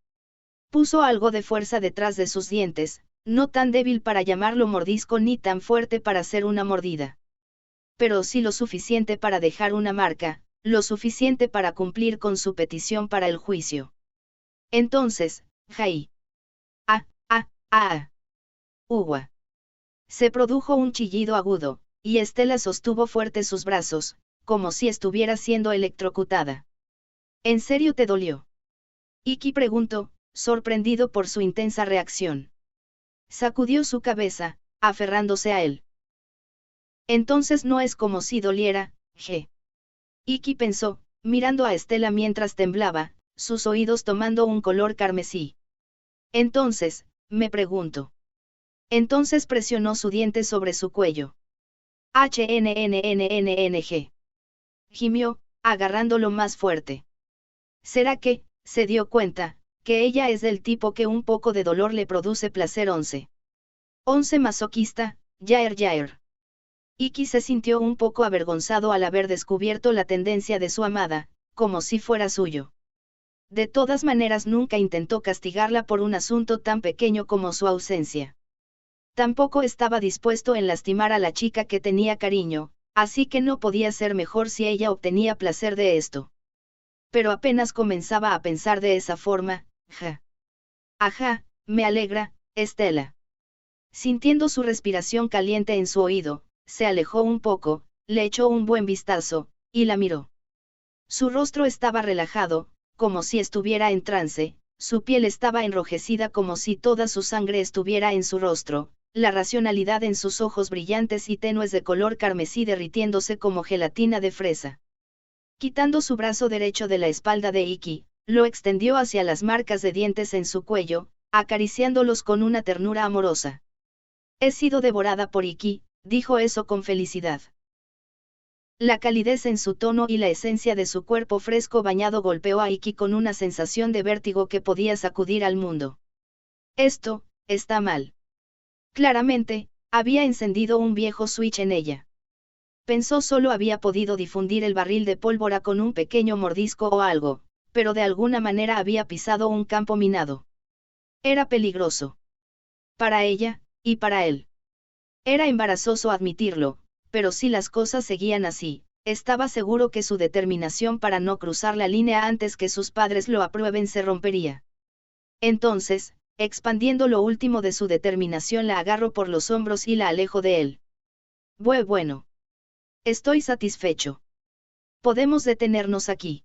Puso algo de fuerza detrás de sus dientes, no tan débil para llamarlo mordisco ni tan fuerte para ser una mordida. Pero sí lo suficiente para dejar una marca, lo suficiente para cumplir con su petición para el juicio. Entonces, Jai. Uwa. Se produjo un chillido agudo, y Estela sostuvo fuerte sus brazos, como si estuviera siendo electrocutada. ¿En serio te dolió? Iki preguntó, sorprendido por su intensa reacción. Sacudió su cabeza, aferrándose a él. Entonces no es como si doliera, G. Iki pensó, mirando a Estela mientras temblaba, sus oídos tomando un color carmesí. Entonces, me pregunto. Entonces presionó su diente sobre su cuello. HNNNNNG. Gimió, agarrándolo más fuerte. ¿Será que, se dio cuenta, que ella es del tipo que un poco de dolor le produce placer? 11 masoquista, Yair. Iki se sintió un poco avergonzado al haber descubierto la tendencia de su amada, como si fuera suyo. De todas maneras nunca intentó castigarla por un asunto tan pequeño como su ausencia. Tampoco estaba dispuesto en lastimar a la chica que tenía cariño, así que no podía ser mejor si ella obtenía placer de esto. Pero apenas comenzaba a pensar de esa forma, ja. Ajá, me alegra, Estela. Sintiendo su respiración caliente en su oído, se alejó un poco, le echó un buen vistazo, y la miró. Su rostro estaba relajado, como si estuviera en trance, su piel estaba enrojecida como si toda su sangre estuviera en su rostro, la racionalidad en sus ojos brillantes y tenues de color carmesí derritiéndose como gelatina de fresa. Quitando su brazo derecho de la espalda de Iki, lo extendió hacia las marcas de dientes en su cuello, acariciándolos con una ternura amorosa. He sido devorada por Iki, dijo eso con felicidad. La calidez en su tono y la esencia de su cuerpo fresco bañado golpeó a Iki con una sensación de vértigo que podía sacudir al mundo. Esto, está mal. Claramente, había encendido un viejo switch en ella. Pensó solo había podido difundir el barril de pólvora con un pequeño mordisco o algo, pero de alguna manera había pisado un campo minado. Era peligroso. Para ella, y para él. Era embarazoso admitirlo, pero si las cosas seguían así, estaba seguro que su determinación para no cruzar la línea antes que sus padres lo aprueben se rompería. Entonces, expandiendo lo último de su determinación, la agarró por los hombros y la alejó de él. Bueno. Estoy satisfecho. Podemos detenernos aquí.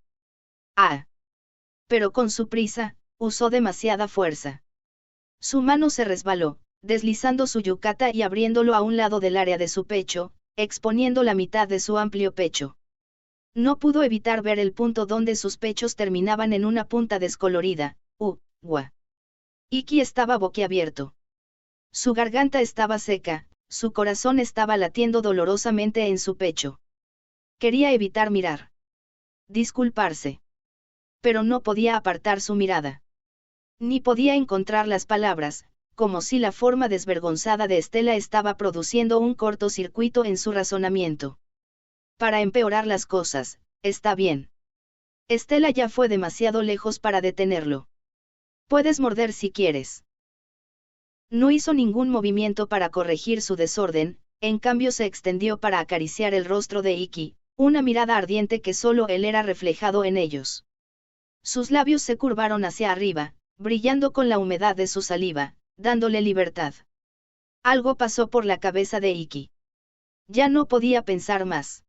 Pero con su prisa, usó demasiada fuerza. Su mano se resbaló, deslizando su yukata y abriéndolo a un lado del área de su pecho, exponiendo la mitad de su amplio pecho. No pudo evitar ver el punto donde sus pechos terminaban en una punta descolorida. Iki estaba boquiabierto. Su garganta estaba seca, su corazón estaba latiendo dolorosamente en su pecho. Quería evitar mirar. Disculparse. Pero no podía apartar su mirada. Ni podía encontrar las palabras, como si la forma desvergonzada de Estela estaba produciendo un cortocircuito en su razonamiento. Para empeorar las cosas, está bien. Estela ya fue demasiado lejos para detenerlo. Puedes morder si quieres. No hizo ningún movimiento para corregir su desorden, en cambio se extendió para acariciar el rostro de Iki, una mirada ardiente que solo él era reflejado en ellos. Sus labios se curvaron hacia arriba, brillando con la humedad de su saliva, dándole libertad. Algo pasó por la cabeza de Iki. Ya no podía pensar más.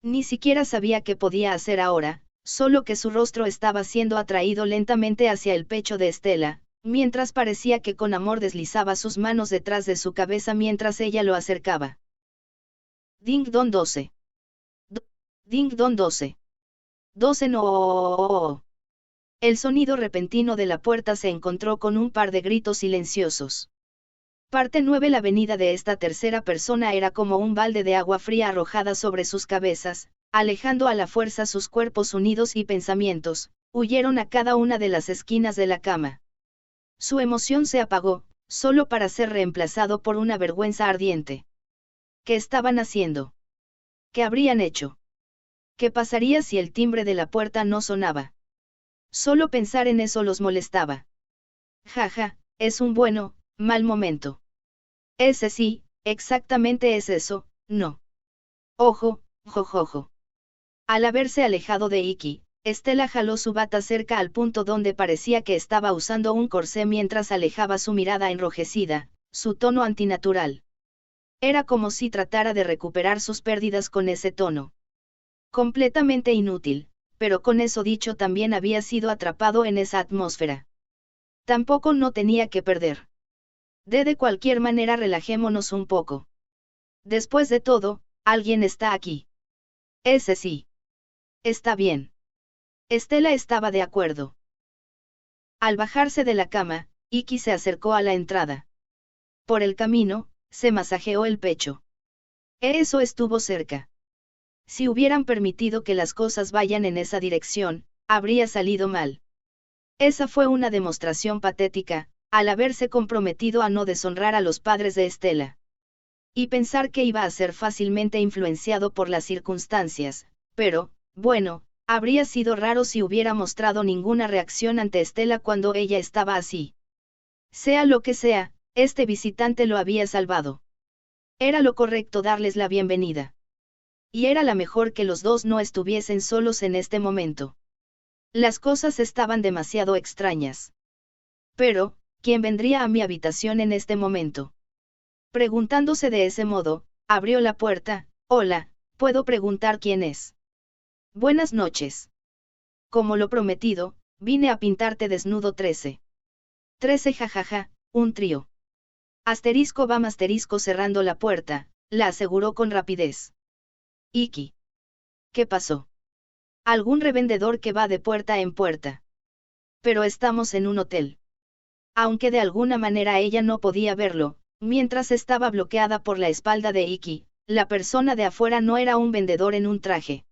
Ni siquiera sabía qué podía hacer ahora, solo que su rostro estaba siendo atraído lentamente hacia el pecho de Estela, mientras parecía que con amor deslizaba sus manos detrás de su cabeza mientras ella lo acercaba. Ding don 12. Ding don 12. 12 no. El sonido repentino de la puerta se encontró con un par de gritos silenciosos. Parte 9. La venida de esta tercera persona era como un balde de agua fría arrojada sobre sus cabezas, alejando a la fuerza sus cuerpos unidos y pensamientos, huyeron a cada una de las esquinas de la cama. Su emoción se apagó, solo para ser reemplazado por una vergüenza ardiente. ¿Qué estaban haciendo? ¿Qué habrían hecho? ¿Qué pasaría si el timbre de la puerta no sonaba? Solo pensar en eso los molestaba. Jaja, es un mal momento. Ese sí, exactamente es eso, no. Ojo, jojojo. Al haberse alejado de Iki, Estela jaló su bata cerca al punto donde parecía que estaba usando un corsé mientras alejaba su mirada enrojecida, su tono antinatural. Era como si tratara de recuperar sus pérdidas con ese tono. Completamente inútil, pero con eso dicho también había sido atrapado en esa atmósfera. Tampoco no tenía que perder. De cualquier manera relajémonos un poco. Después de todo, alguien está aquí. Ese sí. Está bien. Estela estaba de acuerdo. Al bajarse de la cama, Iki se acercó a la entrada. Por el camino, se masajeó el pecho. Eso estuvo cerca. Si hubieran permitido que las cosas vayan en esa dirección, habría salido mal. Esa fue una demostración patética, al haberse comprometido a no deshonrar a los padres de Estela. Y pensar que iba a ser fácilmente influenciado por las circunstancias, pero, bueno, habría sido raro si hubiera mostrado ninguna reacción ante Estela cuando ella estaba así. Sea lo que sea, este visitante lo había salvado. Era lo correcto darles la bienvenida. Y era la mejor que los dos no estuviesen solos en este momento. Las cosas estaban demasiado extrañas. Pero, ¿quién vendría a mi habitación en este momento? Preguntándose de ese modo, abrió la puerta. Hola, ¿puedo preguntar quién es? Buenas noches. Como lo prometido, vine a pintarte desnudo 13. 13 jajaja, un trío. Asterisco bam asterisco cerrando la puerta, la aseguró con rapidez. Iki. ¿Qué pasó? Algún revendedor que va de puerta en puerta. Pero estamos en un hotel. Aunque de alguna manera ella no podía verlo, mientras estaba bloqueada por la espalda de Iki, la persona de afuera no era un vendedor en un traje,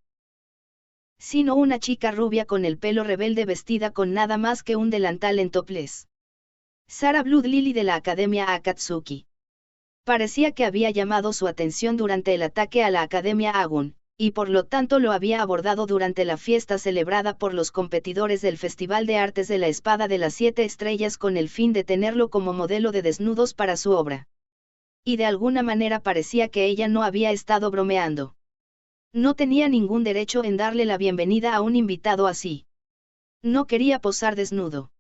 sino una chica rubia con el pelo rebelde vestida con nada más que un delantal en topless. Sarah Blood Lily de la Academia Akatsuki. Parecía que había llamado su atención durante el ataque a la Academia Agun, y por lo tanto lo había abordado durante la fiesta celebrada por los competidores del Festival de Artes de la Espada de las 7 Estrellas con el fin de tenerlo como modelo de desnudos para su obra. Y de alguna manera parecía que ella no había estado bromeando. No tenía ningún derecho en darle la bienvenida a un invitado así. No quería posar desnudo.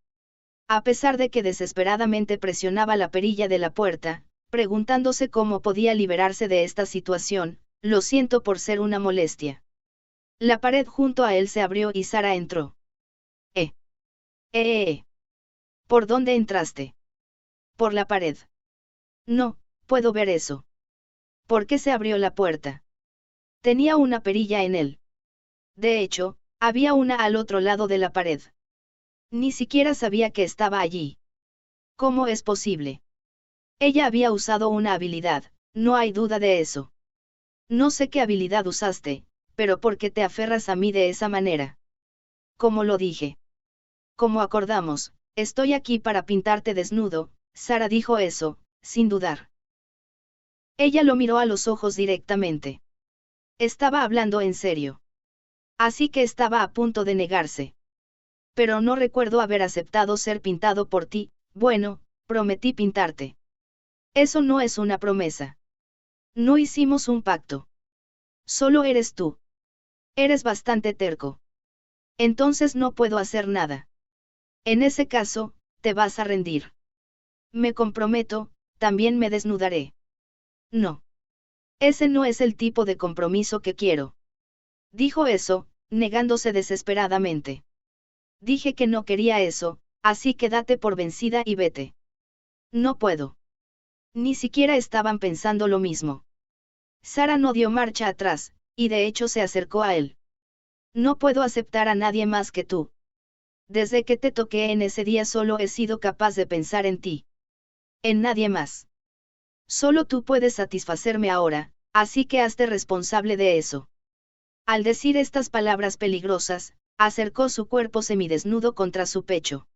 A pesar de que desesperadamente presionaba la perilla de la puerta, preguntándose cómo podía liberarse de esta situación, lo siento por ser una molestia. La pared junto a él se abrió y Sara entró. ¡Eh! ¿Por dónde entraste? Por la pared. No, puedo ver eso. ¿Por qué se abrió la puerta? Tenía una perilla en él. De hecho, había una al otro lado de la pared. Ni siquiera sabía que estaba allí. ¿Cómo es posible? Ella había usado una habilidad, no hay duda de eso. No sé qué habilidad usaste, pero ¿por qué te aferras a mí de esa manera? Como lo dije. Como acordamos, estoy aquí para pintarte desnudo, Sara dijo eso, sin dudar. Ella lo miró a los ojos directamente. Estaba hablando en serio. Así que estaba a punto de negarse. Pero no recuerdo haber aceptado ser pintado por ti, bueno, prometí pintarte. Eso no es una promesa. No hicimos un pacto. Solo eres tú. Eres bastante terco. Entonces no puedo hacer nada. En ese caso, te vas a rendir. Me comprometo, también me desnudaré. No. Ese no es el tipo de compromiso que quiero. Dijo eso, negándose desesperadamente. Dije que no quería eso, así que date por vencida y vete. No puedo. Ni siquiera estaban pensando lo mismo. Sara no dio marcha atrás, y de hecho se acercó a él. No puedo aceptar a nadie más que tú. Desde que te toqué en ese día solo he sido capaz de pensar en ti. En nadie más. Solo tú puedes satisfacerme ahora, así que hazte responsable de eso. Al decir estas palabras peligrosas, acercó su cuerpo semidesnudo contra su pecho.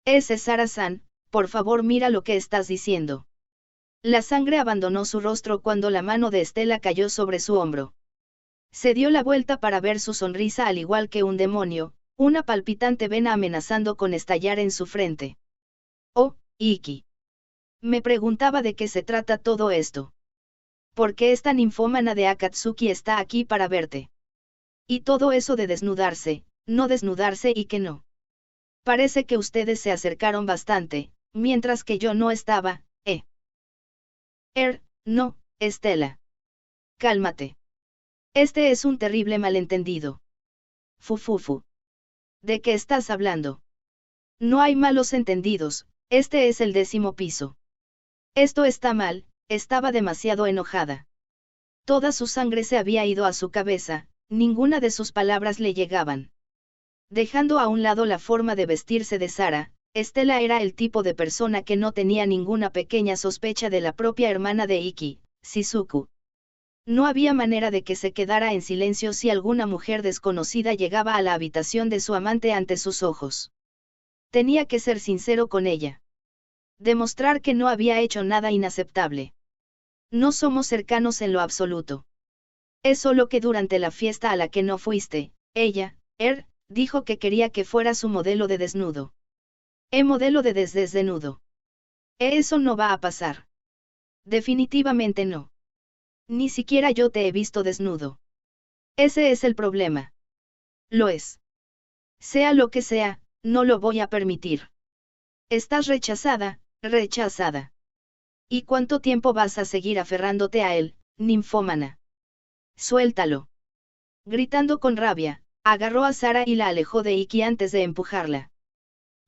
Sara-san, por favor mira lo que estás diciendo. La sangre abandonó su rostro cuando la mano de Estela cayó sobre su hombro. Se dio la vuelta para ver su sonrisa al igual que un demonio, una palpitante vena amenazando con estallar en su frente. Oh, Iki. Me preguntaba de qué se trata todo esto. ¿Por qué esta ninfómana de Akatsuki está aquí para verte? Y todo eso de desnudarse, no desnudarse y que no. Parece que ustedes se acercaron bastante, mientras que yo no estaba, ¿eh? No, Estela. Cálmate. Este es un terrible malentendido. Fufufu. ¿De qué estás hablando? No hay malos entendidos, este es el 10º piso. Esto está mal, estaba demasiado enojada. Toda su sangre se había ido a su cabeza, ninguna de sus palabras le llegaban. Dejando a un lado la forma de vestirse de Sara, Estela era el tipo de persona que no tenía ninguna pequeña sospecha de la propia hermana de Iki, Shizuku. No había manera de que se quedara en silencio si alguna mujer desconocida llegaba a la habitación de su amante ante sus ojos. Tenía que ser sincero con ella. Demostrar que no había hecho nada inaceptable. No somos cercanos en lo absoluto. Es solo que durante la fiesta a la que no fuiste, ella, dijo que quería que fuera su modelo de desnudo. Modelo de desnudo. Eso no va a pasar. Definitivamente no. Ni siquiera yo te he visto desnudo. Ese es el problema. Lo es. Sea lo que sea, no lo voy a permitir. Estás rechazada, rechazada. ¿Y cuánto tiempo vas a seguir aferrándote a él, ninfómana? Suéltalo. Gritando con rabia, agarró a Sara y la alejó de Iki antes de empujarla.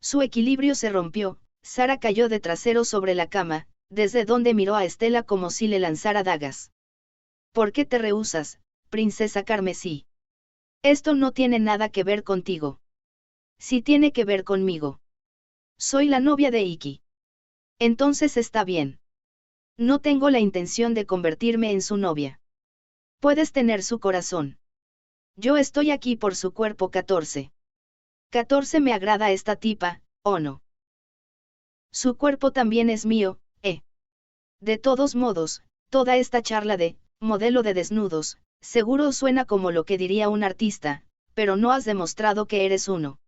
Su equilibrio se rompió, Sara cayó de trasero sobre la cama, desde donde miró a Estela como si le lanzara dagas. ¿Por qué te rehusas, princesa carmesí? Esto no tiene nada que ver contigo. Sí tiene que ver conmigo. Soy la novia de Iki. Entonces está bien. No tengo la intención de convertirme en su novia. Puedes tener su corazón. Yo estoy aquí por su cuerpo 14. 14 me agrada esta tipa, ¿o no? Su cuerpo también es mío, ¿eh? De todos modos, toda esta charla de modelo de desnudos, seguro suena como lo que diría un artista, pero no has demostrado que eres uno.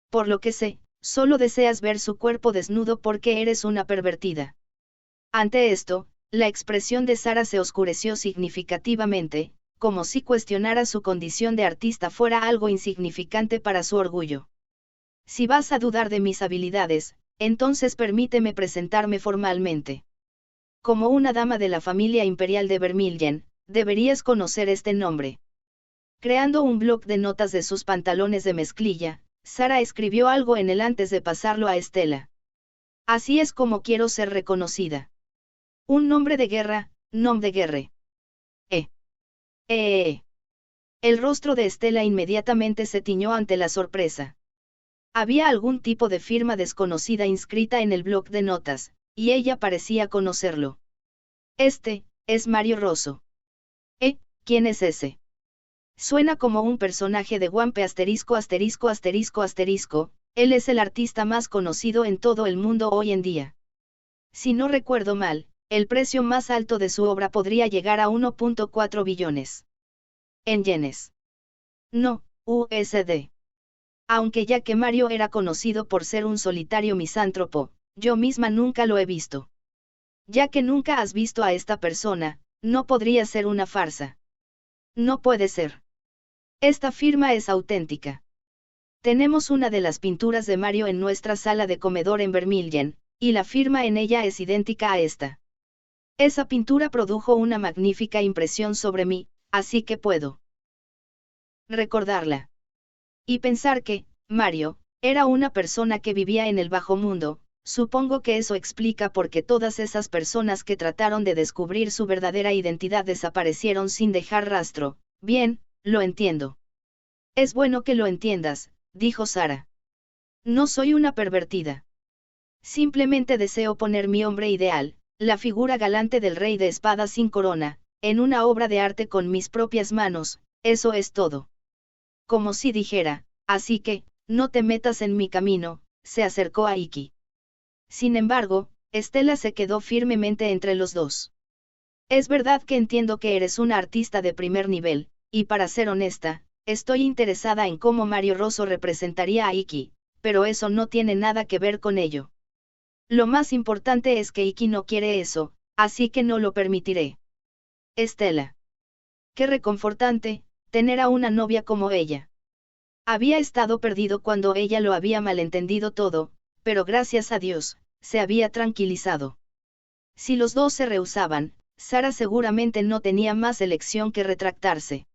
Por lo que sé, solo deseas ver su cuerpo desnudo porque eres una pervertida. Ante esto, la expresión de Sara se oscureció significativamente, como si cuestionara su condición de artista fuera algo insignificante para su orgullo. Si vas a dudar de mis habilidades, entonces permíteme presentarme formalmente. Como una dama de la familia imperial de Vermilyen, deberías conocer este nombre. Creando un bloc de notas de sus pantalones de mezclilla, Sara escribió algo en él antes de pasarlo a Estela. Así es como quiero ser reconocida. Un nombre de guerra, nom de guerre. El rostro de Estela inmediatamente se tiñó ante la sorpresa. Había algún tipo de firma desconocida inscrita en el bloc de notas, y ella parecía conocerlo. Este, es Mario Rosso. ¿Quién es ese? Suena como un personaje de One Piece ********, él es el artista más conocido en todo el mundo hoy en día. Si no recuerdo mal, el precio más alto de su obra podría llegar a 1.4 billones. En yenes. No, USD. Aunque ya que Mario era conocido por ser un solitario misántropo, yo misma nunca lo he visto. Ya que nunca has visto a esta persona, no podría ser una farsa. No puede ser. Esta firma es auténtica. Tenemos una de las pinturas de Mario en nuestra sala de comedor en Vermilyen, y la firma en ella es idéntica a esta. Esa pintura produjo una magnífica impresión sobre mí, así que puedo recordarla. Y pensar que, Mario, era una persona que vivía en el bajo mundo, supongo que eso explica por qué todas esas personas que trataron de descubrir su verdadera identidad desaparecieron sin dejar rastro. Bien, lo entiendo. Es bueno que lo entiendas, dijo Sara. No soy una pervertida. Simplemente deseo poner mi hombre ideal, la figura galante del rey de espadas sin corona, en una obra de arte con mis propias manos, eso es todo. Como si dijera, así que, no te metas en mi camino, se acercó a Iki. Sin embargo, Estela se quedó firmemente entre los dos. Es verdad que entiendo que eres una artista de primer nivel, y para ser honesta, estoy interesada en cómo Mario Rosso representaría a Iki, pero eso no tiene nada que ver con ello. Lo más importante es que Iki no quiere eso, así que no lo permitiré. Estela. Qué reconfortante, tener a una novia como ella. Había estado perdido cuando ella lo había malentendido todo, pero gracias a Dios, se había tranquilizado. Si los dos se rehusaban, Sara seguramente no tenía más elección que retractarse.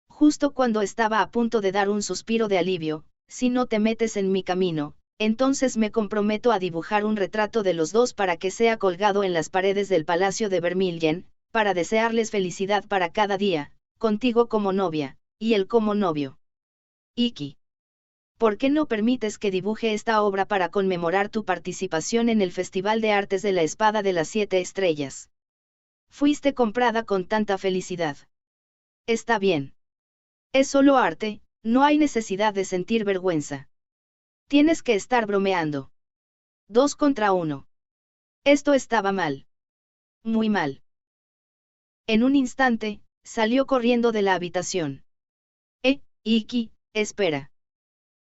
Justo cuando estaba a punto de dar un suspiro de alivio, si no te metes en mi camino, entonces me comprometo a dibujar un retrato de los dos para que sea colgado en las paredes del Palacio de Vermilyen, para desearles felicidad para cada día, contigo como novia, y él como novio. Iki. ¿Por qué no permites que dibuje esta obra para conmemorar tu participación en el Festival de Artes de la Espada de las 7 Estrellas? Fuiste comprada con tanta felicidad. Está bien. Es solo arte, no hay necesidad de sentir vergüenza. Tienes que estar bromeando. 2 contra 1. Esto estaba mal. Muy mal. En un instante, salió corriendo de la habitación. Iki, espera.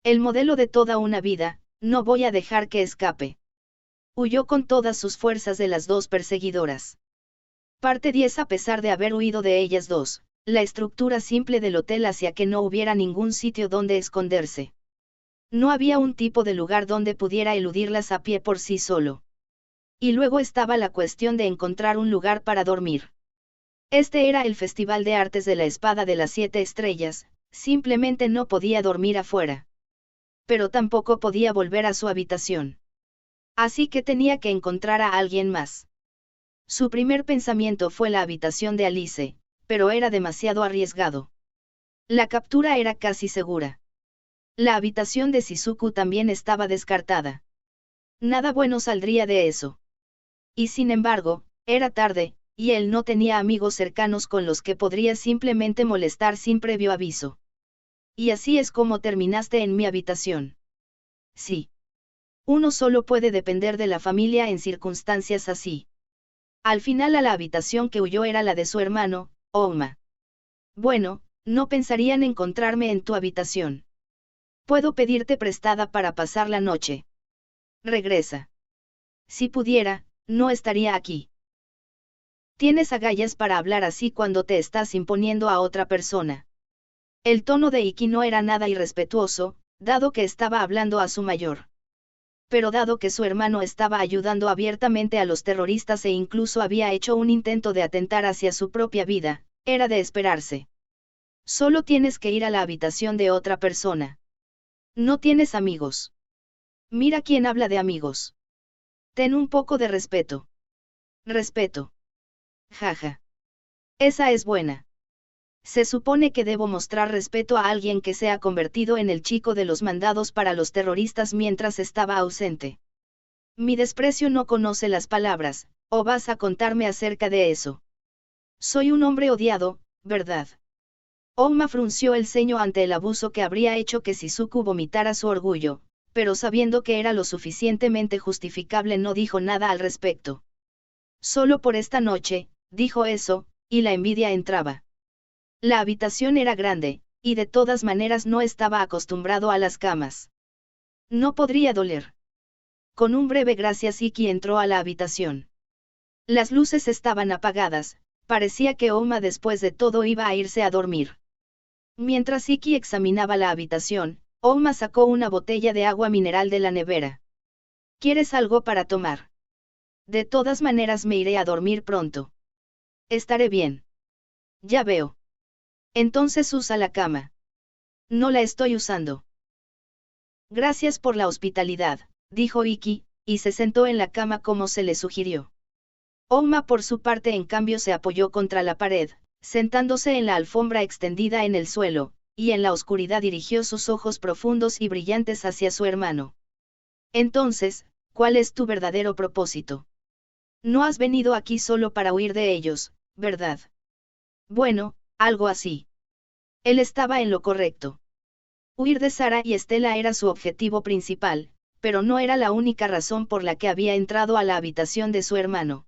El modelo de toda una vida, no voy a dejar que escape. Huyó con todas sus fuerzas de las dos perseguidoras. Parte 10. A pesar de haber huido de ellas dos, la estructura simple del hotel hacía que no hubiera ningún sitio donde esconderse. No había un tipo de lugar donde pudiera eludirlas a pie por sí solo. Y luego estaba la cuestión de encontrar un lugar para dormir. Este era el Festival de Artes de la Espada de las 7 Estrellas, simplemente no podía dormir afuera. Pero tampoco podía volver a su habitación. Así que tenía que encontrar a alguien más. Su primer pensamiento fue la habitación de Alice, pero era demasiado arriesgado. La captura era casi segura. La habitación de Shizuku también estaba descartada. Nada bueno saldría de eso. Y sin embargo, era tarde, y él no tenía amigos cercanos con los que podría simplemente molestar sin previo aviso. Y así es como terminaste en mi habitación. Sí. Uno solo puede depender de la familia en circunstancias así. Al final a la habitación que huyó era la de su hermano, Ouma. Bueno, no pensarían encontrarme en tu habitación. Puedo pedirte prestada para pasar la noche. Regresa. Si pudiera, no estaría aquí. Tienes agallas para hablar así cuando te estás imponiendo a otra persona. El tono de Iki no era nada irrespetuoso, dado que estaba hablando a su mayor. Pero dado que su hermano estaba ayudando abiertamente a los terroristas e incluso había hecho un intento de atentar hacia su propia vida, era de esperarse. Solo tienes que ir a la habitación de otra persona. No tienes amigos. Mira quién habla de amigos. Ten un poco de respeto. Respeto. Jaja. Esa es buena. Se supone que debo mostrar respeto a alguien que se ha convertido en el chico de los mandados para los terroristas mientras estaba ausente. Mi desprecio no conoce las palabras, ¿o vas a contarme acerca de eso? Soy un hombre odiado, ¿verdad? Ouma frunció el ceño ante el abuso que habría hecho que Shizuku vomitara su orgullo, pero sabiendo que era lo suficientemente justificable no dijo nada al respecto. Solo por esta noche, dijo eso, y la envidia entraba. La habitación era grande, y de todas maneras no estaba acostumbrado a las camas. No podría doler. Con un breve gracias Iki entró a la habitación. Las luces estaban apagadas, parecía que Ouma después de todo iba a irse a dormir. Mientras Iki examinaba la habitación, Ouma sacó una botella de agua mineral de la nevera. ¿Quieres algo para tomar? De todas maneras me iré a dormir pronto. Estaré bien. Ya veo. Entonces usa la cama. No la estoy usando. Gracias por la hospitalidad, dijo Iki, y se sentó en la cama como se le sugirió. Ouma por su parte en cambio se apoyó contra la pared, sentándose en la alfombra extendida en el suelo, y en la oscuridad dirigió sus ojos profundos y brillantes hacia su hermano. Entonces, ¿cuál es tu verdadero propósito? No has venido aquí solo para huir de ellos, ¿verdad? Bueno, algo así. Él estaba en lo correcto. Huir de Sara y Estela era su objetivo principal, pero no era la única razón por la que había entrado a la habitación de su hermano.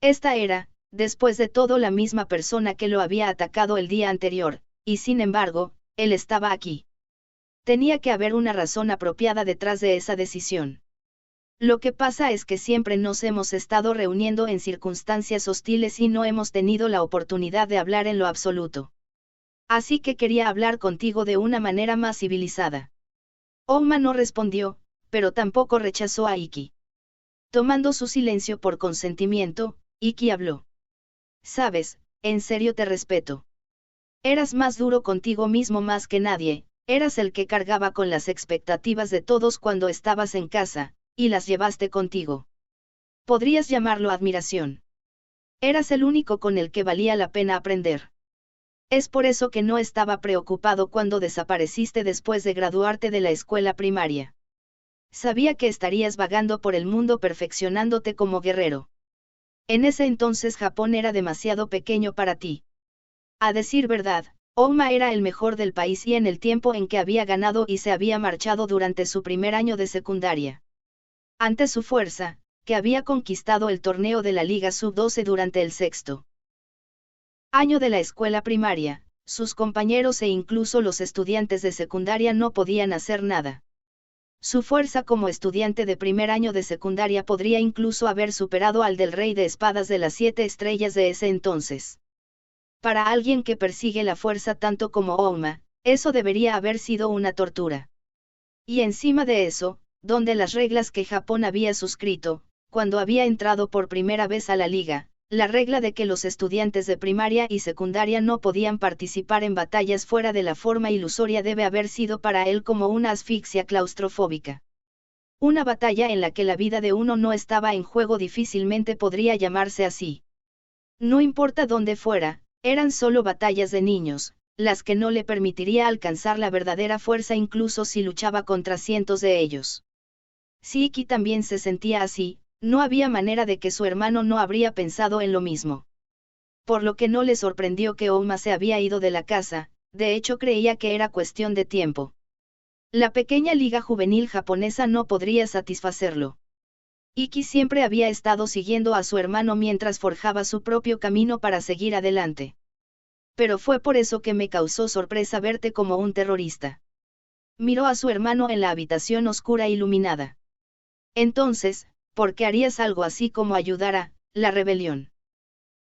Esta era, después de todo la misma persona que lo había atacado el día anterior, y sin embargo, él estaba aquí. Tenía que haber una razón apropiada detrás de esa decisión. Lo que pasa es que siempre nos hemos estado reuniendo en circunstancias hostiles y no hemos tenido la oportunidad de hablar en lo absoluto. Así que quería hablar contigo de una manera más civilizada. Ouma no respondió, pero tampoco rechazó a Iki. Tomando su silencio por consentimiento, Iki habló. Sabes, en serio te respeto. Eras más duro contigo mismo más que nadie, eras el que cargaba con las expectativas de todos cuando estabas en casa, y las llevaste contigo. Podrías llamarlo admiración. Eras el único con el que valía la pena aprender. Es por eso que no estaba preocupado cuando desapareciste después de graduarte de la escuela primaria. Sabía que estarías vagando por el mundo perfeccionándote como guerrero. En ese entonces Japón era demasiado pequeño para ti. A decir verdad, Ouma era el mejor del país y en el tiempo en que había ganado y se había marchado durante su primer año de secundaria. Ante su fuerza, que había conquistado el torneo de la Liga Sub-12 durante el sexto año de la escuela primaria, sus compañeros e incluso los estudiantes de secundaria no podían hacer nada. Su fuerza como estudiante de primer año de secundaria podría incluso haber superado al del Rey de Espadas de las 7 estrellas de ese entonces. Para alguien que persigue la fuerza tanto como Ouma, eso debería haber sido una tortura. Y encima de eso, donde las reglas que Japón había suscrito, cuando había entrado por primera vez a la liga, la regla de que los estudiantes de primaria y secundaria no podían participar en batallas fuera de la forma ilusoria debe haber sido para él como una asfixia claustrofóbica. Una batalla en la que la vida de uno no estaba en juego difícilmente podría llamarse así. No importa dónde fuera, eran solo batallas de niños, las que no le permitiría alcanzar la verdadera fuerza incluso si luchaba contra cientos de ellos. Si Iki también se sentía así, no había manera de que su hermano no habría pensado en lo mismo. Por lo que no le sorprendió que Ouma se había ido de la casa, de hecho creía que era cuestión de tiempo. La pequeña liga juvenil japonesa no podría satisfacerlo. Iki siempre había estado siguiendo a su hermano mientras forjaba su propio camino para seguir adelante. Pero fue por eso que me causó sorpresa verte como un terrorista. Miró a su hermano en la habitación oscura iluminada. Entonces, ¿por qué harías algo así como ayudar a la rebelión?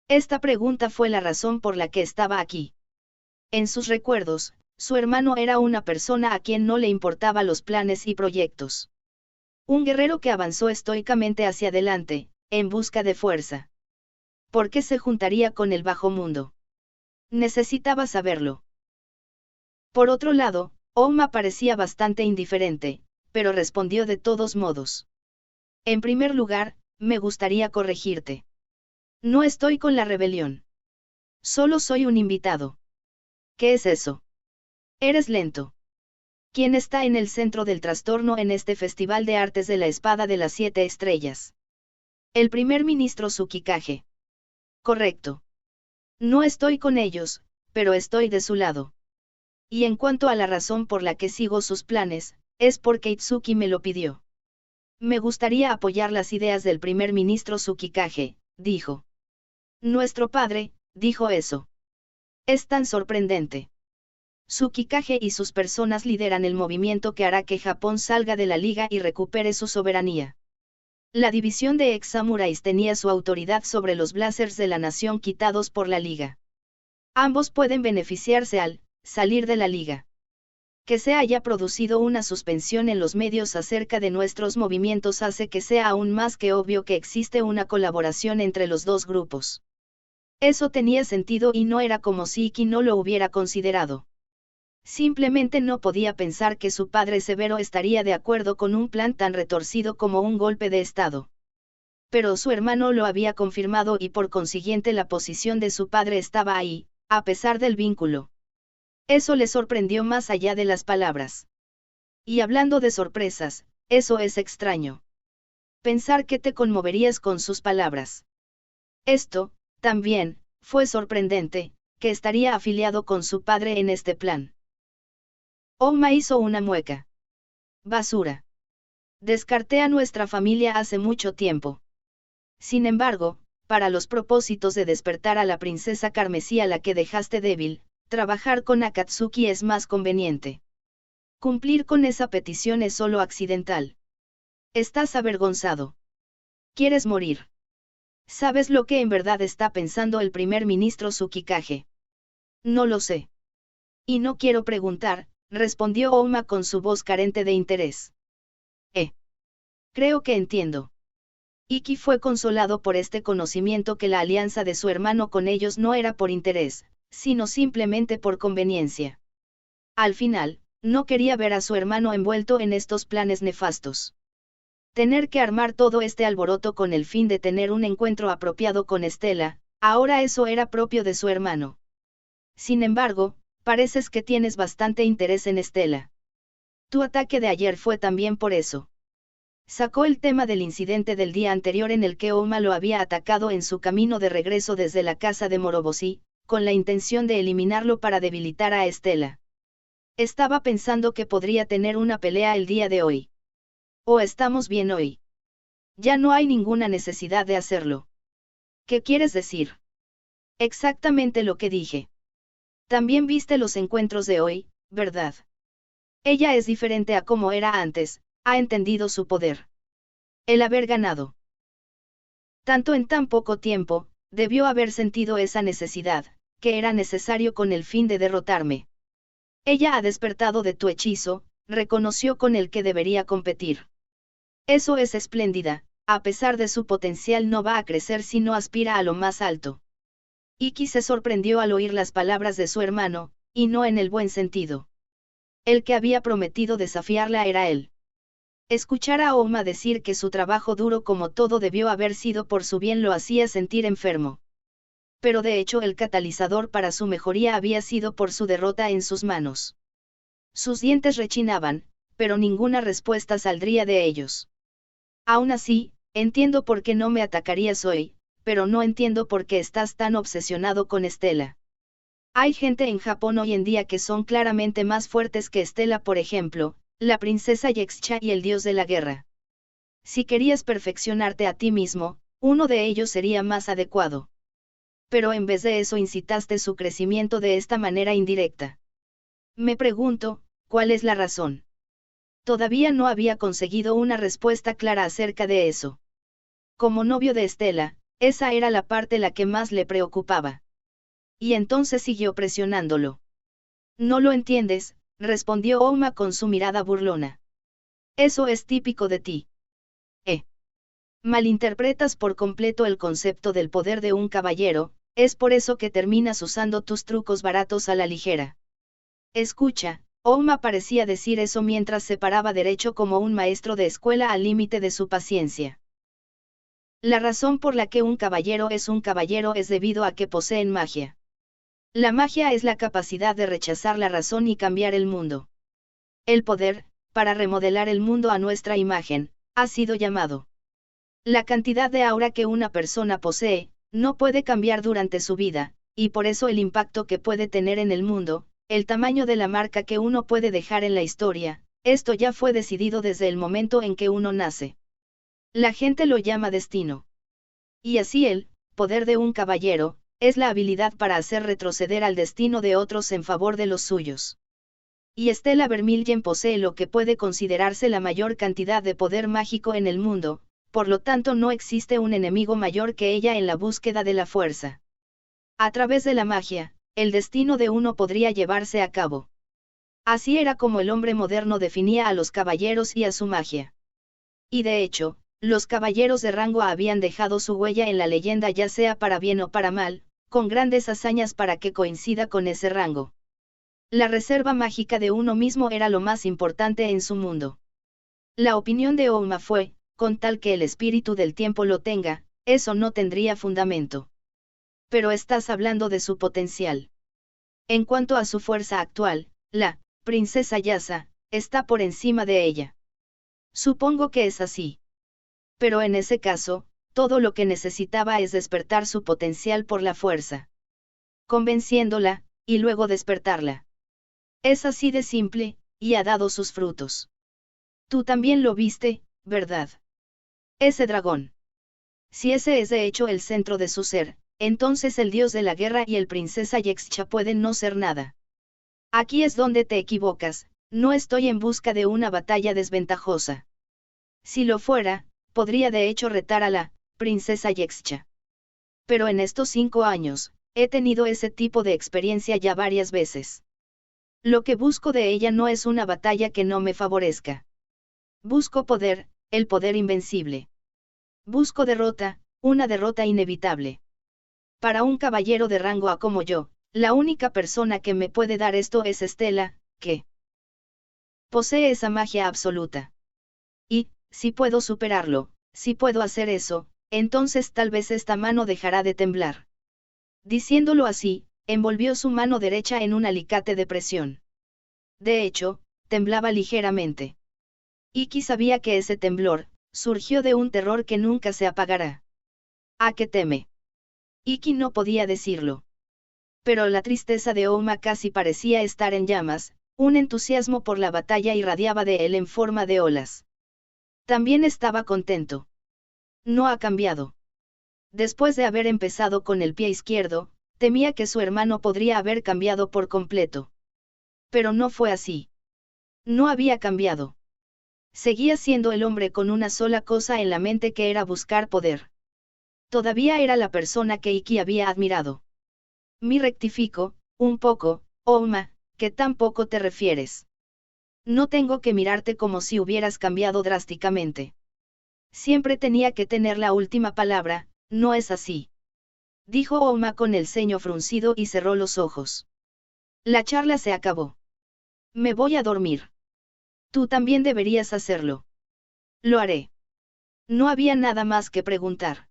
Esta pregunta fue la razón por la que estaba aquí. En sus recuerdos, su hermano era una persona a quien no le importaba los planes y proyectos. Un guerrero que avanzó estoicamente hacia adelante, en busca de fuerza. ¿Por qué se juntaría con el bajo mundo? Necesitaba saberlo. Por otro lado, Ouma parecía bastante indiferente, pero respondió de todos modos. En primer lugar, me gustaría corregirte. No estoy con la rebelión. Solo soy un invitado. ¿Qué es eso? Eres lento. ¿Quién está en el centro del trastorno en este Festival de Artes de la Espada de las 7 estrellas? El primer ministro Tsukikage. Correcto. No estoy con ellos, pero estoy de su lado. Y en cuanto a la razón por la que sigo sus planes, es porque Itsuki me lo pidió. Me gustaría apoyar las ideas del primer ministro Tsukikage, dijo. Nuestro padre, dijo eso. Es tan sorprendente. Tsukikage y sus personas lideran el movimiento que hará que Japón salga de la liga y recupere su soberanía. La división de ex-samuráis tenía su autoridad sobre los blazers de la nación quitados por la liga. Ambos pueden beneficiarse al salir de la liga. Que se haya producido una suspensión en los medios acerca de nuestros movimientos hace que sea aún más que obvio que existe una colaboración entre los dos grupos. Eso tenía sentido y no era como si Iki no lo hubiera considerado. Simplemente no podía pensar que su padre severo estaría de acuerdo con un plan tan retorcido como un golpe de Estado. Pero su hermano lo había confirmado y por consiguiente la posición de su padre estaba ahí, a pesar del vínculo. Eso le sorprendió más allá de las palabras. Y hablando de sorpresas, eso es extraño. Pensar que te conmoverías con sus palabras. Esto, también, fue sorprendente, que estaría afiliado con su padre en este plan. Ouma hizo una mueca. Basura. Descarté a nuestra familia hace mucho tiempo. Sin embargo, para los propósitos de despertar a la princesa carmesí a la que dejaste débil, trabajar con Akatsuki es más conveniente. Cumplir con esa petición es solo accidental. Estás avergonzado. ¿Quieres morir? ¿Sabes lo que en verdad está pensando el primer ministro Tsukikage? No lo sé. Y no quiero preguntar, respondió Ouma con su voz carente de interés. Creo que entiendo. Iki fue consolado por este conocimiento que la alianza de su hermano con ellos no era por interés, sino simplemente por conveniencia. Al final, no quería ver a su hermano envuelto en estos planes nefastos. Tener que armar todo este alboroto con el fin de tener un encuentro apropiado con Estela, ahora eso era propio de su hermano. Sin embargo, pareces que tienes bastante interés en Estela. Tu ataque de ayer fue también por eso. Sacó el tema del incidente del día anterior en el que Ouma lo había atacado en su camino de regreso desde la casa de Moroboshi, con la intención de eliminarlo para debilitar a Estela. Estaba pensando que podría tener una pelea el día de hoy. ¿O estamos bien hoy? Ya no hay ninguna necesidad de hacerlo. ¿Qué quieres decir? Exactamente lo que dije. También viste los encuentros de hoy, ¿verdad? Ella es diferente a como era antes, ha entendido su poder. El haber ganado tanto en tan poco tiempo, debió haber sentido esa necesidad, que era necesario con el fin de derrotarme. Ella ha despertado de tu hechizo, reconoció con el que debería competir. Eso es espléndida, a pesar de su potencial no va a crecer si no aspira a lo más alto. Iki se sorprendió al oír las palabras de su hermano, y no en el buen sentido. El que había prometido desafiarla era él. Escuchar a Ouma decir que su trabajo duro como todo debió haber sido por su bien lo hacía sentir enfermo. Pero de hecho el catalizador para su mejoría había sido por su derrota en sus manos. Sus dientes rechinaban, pero ninguna respuesta saldría de ellos. Aún así, entiendo por qué no me atacarías hoy, pero no entiendo por qué estás tan obsesionado con Estela. Hay gente en Japón hoy en día que son claramente más fuertes que Estela, por ejemplo, la princesa Yexcha y el dios de la guerra. Si querías perfeccionarte a ti mismo, uno de ellos sería más adecuado. Pero en vez de eso incitaste su crecimiento de esta manera indirecta. Me pregunto, ¿cuál es la razón? Todavía no había conseguido una respuesta clara acerca de eso. Como novio de Estela, esa era la parte la que más le preocupaba. Y entonces siguió presionándolo. No lo entiendes, respondió Ouma con su mirada burlona. Eso es típico de ti. Malinterpretas por completo el concepto del poder de un caballero, es por eso que terminas usando tus trucos baratos a la ligera. Escucha, Ouma parecía decir eso mientras se paraba derecho como un maestro de escuela al límite de su paciencia. La razón por la que un caballero es debido a que poseen magia. La magia es la capacidad de rechazar la razón y cambiar el mundo. El poder, para remodelar el mundo a nuestra imagen, ha sido llamado. La cantidad de aura que una persona posee, no puede cambiar durante su vida, y por eso el impacto que puede tener en el mundo, el tamaño de la marca que uno puede dejar en la historia, esto ya fue decidido desde el momento en que uno nace. La gente lo llama destino. Y así el poder de un caballero, es la habilidad para hacer retroceder al destino de otros en favor de los suyos. Y Estela Vermillion posee lo que puede considerarse la mayor cantidad de poder mágico en el mundo, por lo tanto no existe un enemigo mayor que ella en la búsqueda de la fuerza. A través de la magia, el destino de uno podría llevarse a cabo. Así era como el hombre moderno definía a los caballeros y a su magia. Y de hecho, los caballeros de rango habían dejado su huella en la leyenda ya sea para bien o para mal, con grandes hazañas para que coincida con ese rango. La reserva mágica de uno mismo era lo más importante en su mundo. La opinión de Ouma fue, con tal que el espíritu del tiempo lo tenga, eso no tendría fundamento. Pero estás hablando de su potencial. En cuanto a su fuerza actual, la princesa Yasa está por encima de ella. Supongo que es así. Pero en ese caso, todo lo que necesitaba es despertar su potencial por la fuerza. Convenciéndola, y luego despertarla. Es así de simple, y ha dado sus frutos. Tú también lo viste, ¿verdad? Ese dragón. Si ese es de hecho el centro de su ser, entonces el dios de la guerra y el princesa Yexcha pueden no ser nada. Aquí es donde te equivocas, no estoy en busca de una batalla desventajosa. Si lo fuera, podría de hecho retar a la princesa Yexcha. Pero en estos 5 años, he tenido ese tipo de experiencia ya varias veces. Lo que busco de ella no es una batalla que no me favorezca. Busco poder, el poder invencible. Busco derrota, una derrota inevitable. Para un caballero de rango A como yo, la única persona que me puede dar esto es Estela, que posee esa magia absoluta. Y, si puedo superarlo, si puedo hacer eso, entonces tal vez esta mano dejará de temblar. Diciéndolo así, envolvió su mano derecha en un alicate de presión. De hecho, temblaba ligeramente. Iki sabía que ese temblor surgió de un terror que nunca se apagará. ¿A qué teme? Iki no podía decirlo. Pero la tristeza de Ouma casi parecía estar en llamas, un entusiasmo por la batalla irradiaba de él en forma de olas. También estaba contento. No ha cambiado. Después de haber empezado con el pie izquierdo, temía que su hermano podría haber cambiado por completo. Pero no fue así. No había cambiado. Seguía siendo el hombre con una sola cosa en la mente, que era buscar poder. Todavía era la persona que Iki había admirado. Me rectifico, un poco, Ouma, que tampoco te refieres. No tengo que mirarte como si hubieras cambiado drásticamente. Siempre tenía que tener la última palabra, ¿no es así? Dijo Ouma con el ceño fruncido y cerró los ojos. La charla se acabó. Me voy a dormir. Tú también deberías hacerlo. Lo haré. No había nada más que preguntar.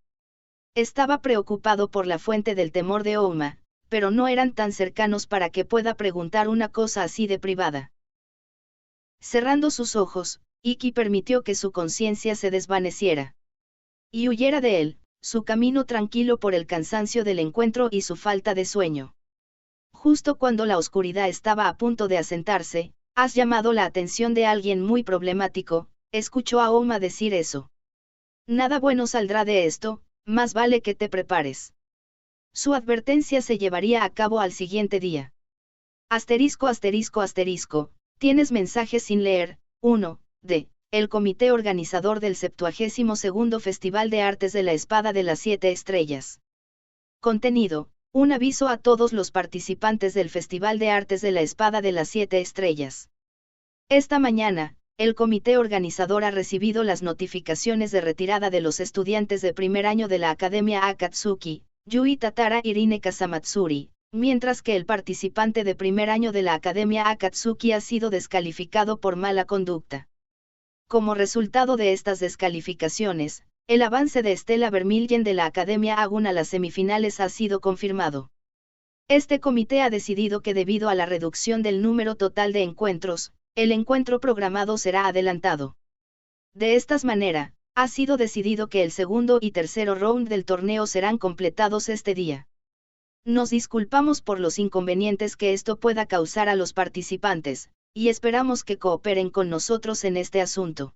Estaba preocupado por la fuente del temor de Ouma, pero no eran tan cercanos para que pueda preguntar una cosa así de privada. Cerrando sus ojos, Iki permitió que su conciencia se desvaneciera. Y huyera de él, su camino tranquilo por el cansancio del encuentro y su falta de sueño. Justo cuando la oscuridad estaba a punto de asentarse, has llamado la atención de alguien muy problemático, escuchó a Ouma decir eso. Nada bueno saldrá de esto, más vale que te prepares. Su advertencia se llevaría a cabo al siguiente día. Asterisco asterisco asterisco, tienes mensajes sin leer, 1, de, el comité organizador del 72º Festival de Artes de la Espada de las 7 Estrellas. Contenido, un aviso a todos los participantes del Festival de Artes de la Espada de las 7 Estrellas. Esta mañana, el comité organizador ha recibido las notificaciones de retirada de los estudiantes de primer año de la Academia Akatsuki, Yui Tatara y Rine Kasamatsuri, mientras que el participante de primer año de la Academia Akatsuki ha sido descalificado por mala conducta. Como resultado de estas descalificaciones, el avance de Estela Vermilyen de la Academia Agun a las semifinales ha sido confirmado. Este comité ha decidido que debido a la reducción del número total de encuentros, el encuentro programado será adelantado. De esta manera, ha sido decidido que el segundo y tercero round del torneo serán completados este día. Nos disculpamos por los inconvenientes que esto pueda causar a los participantes, y esperamos que cooperen con nosotros en este asunto.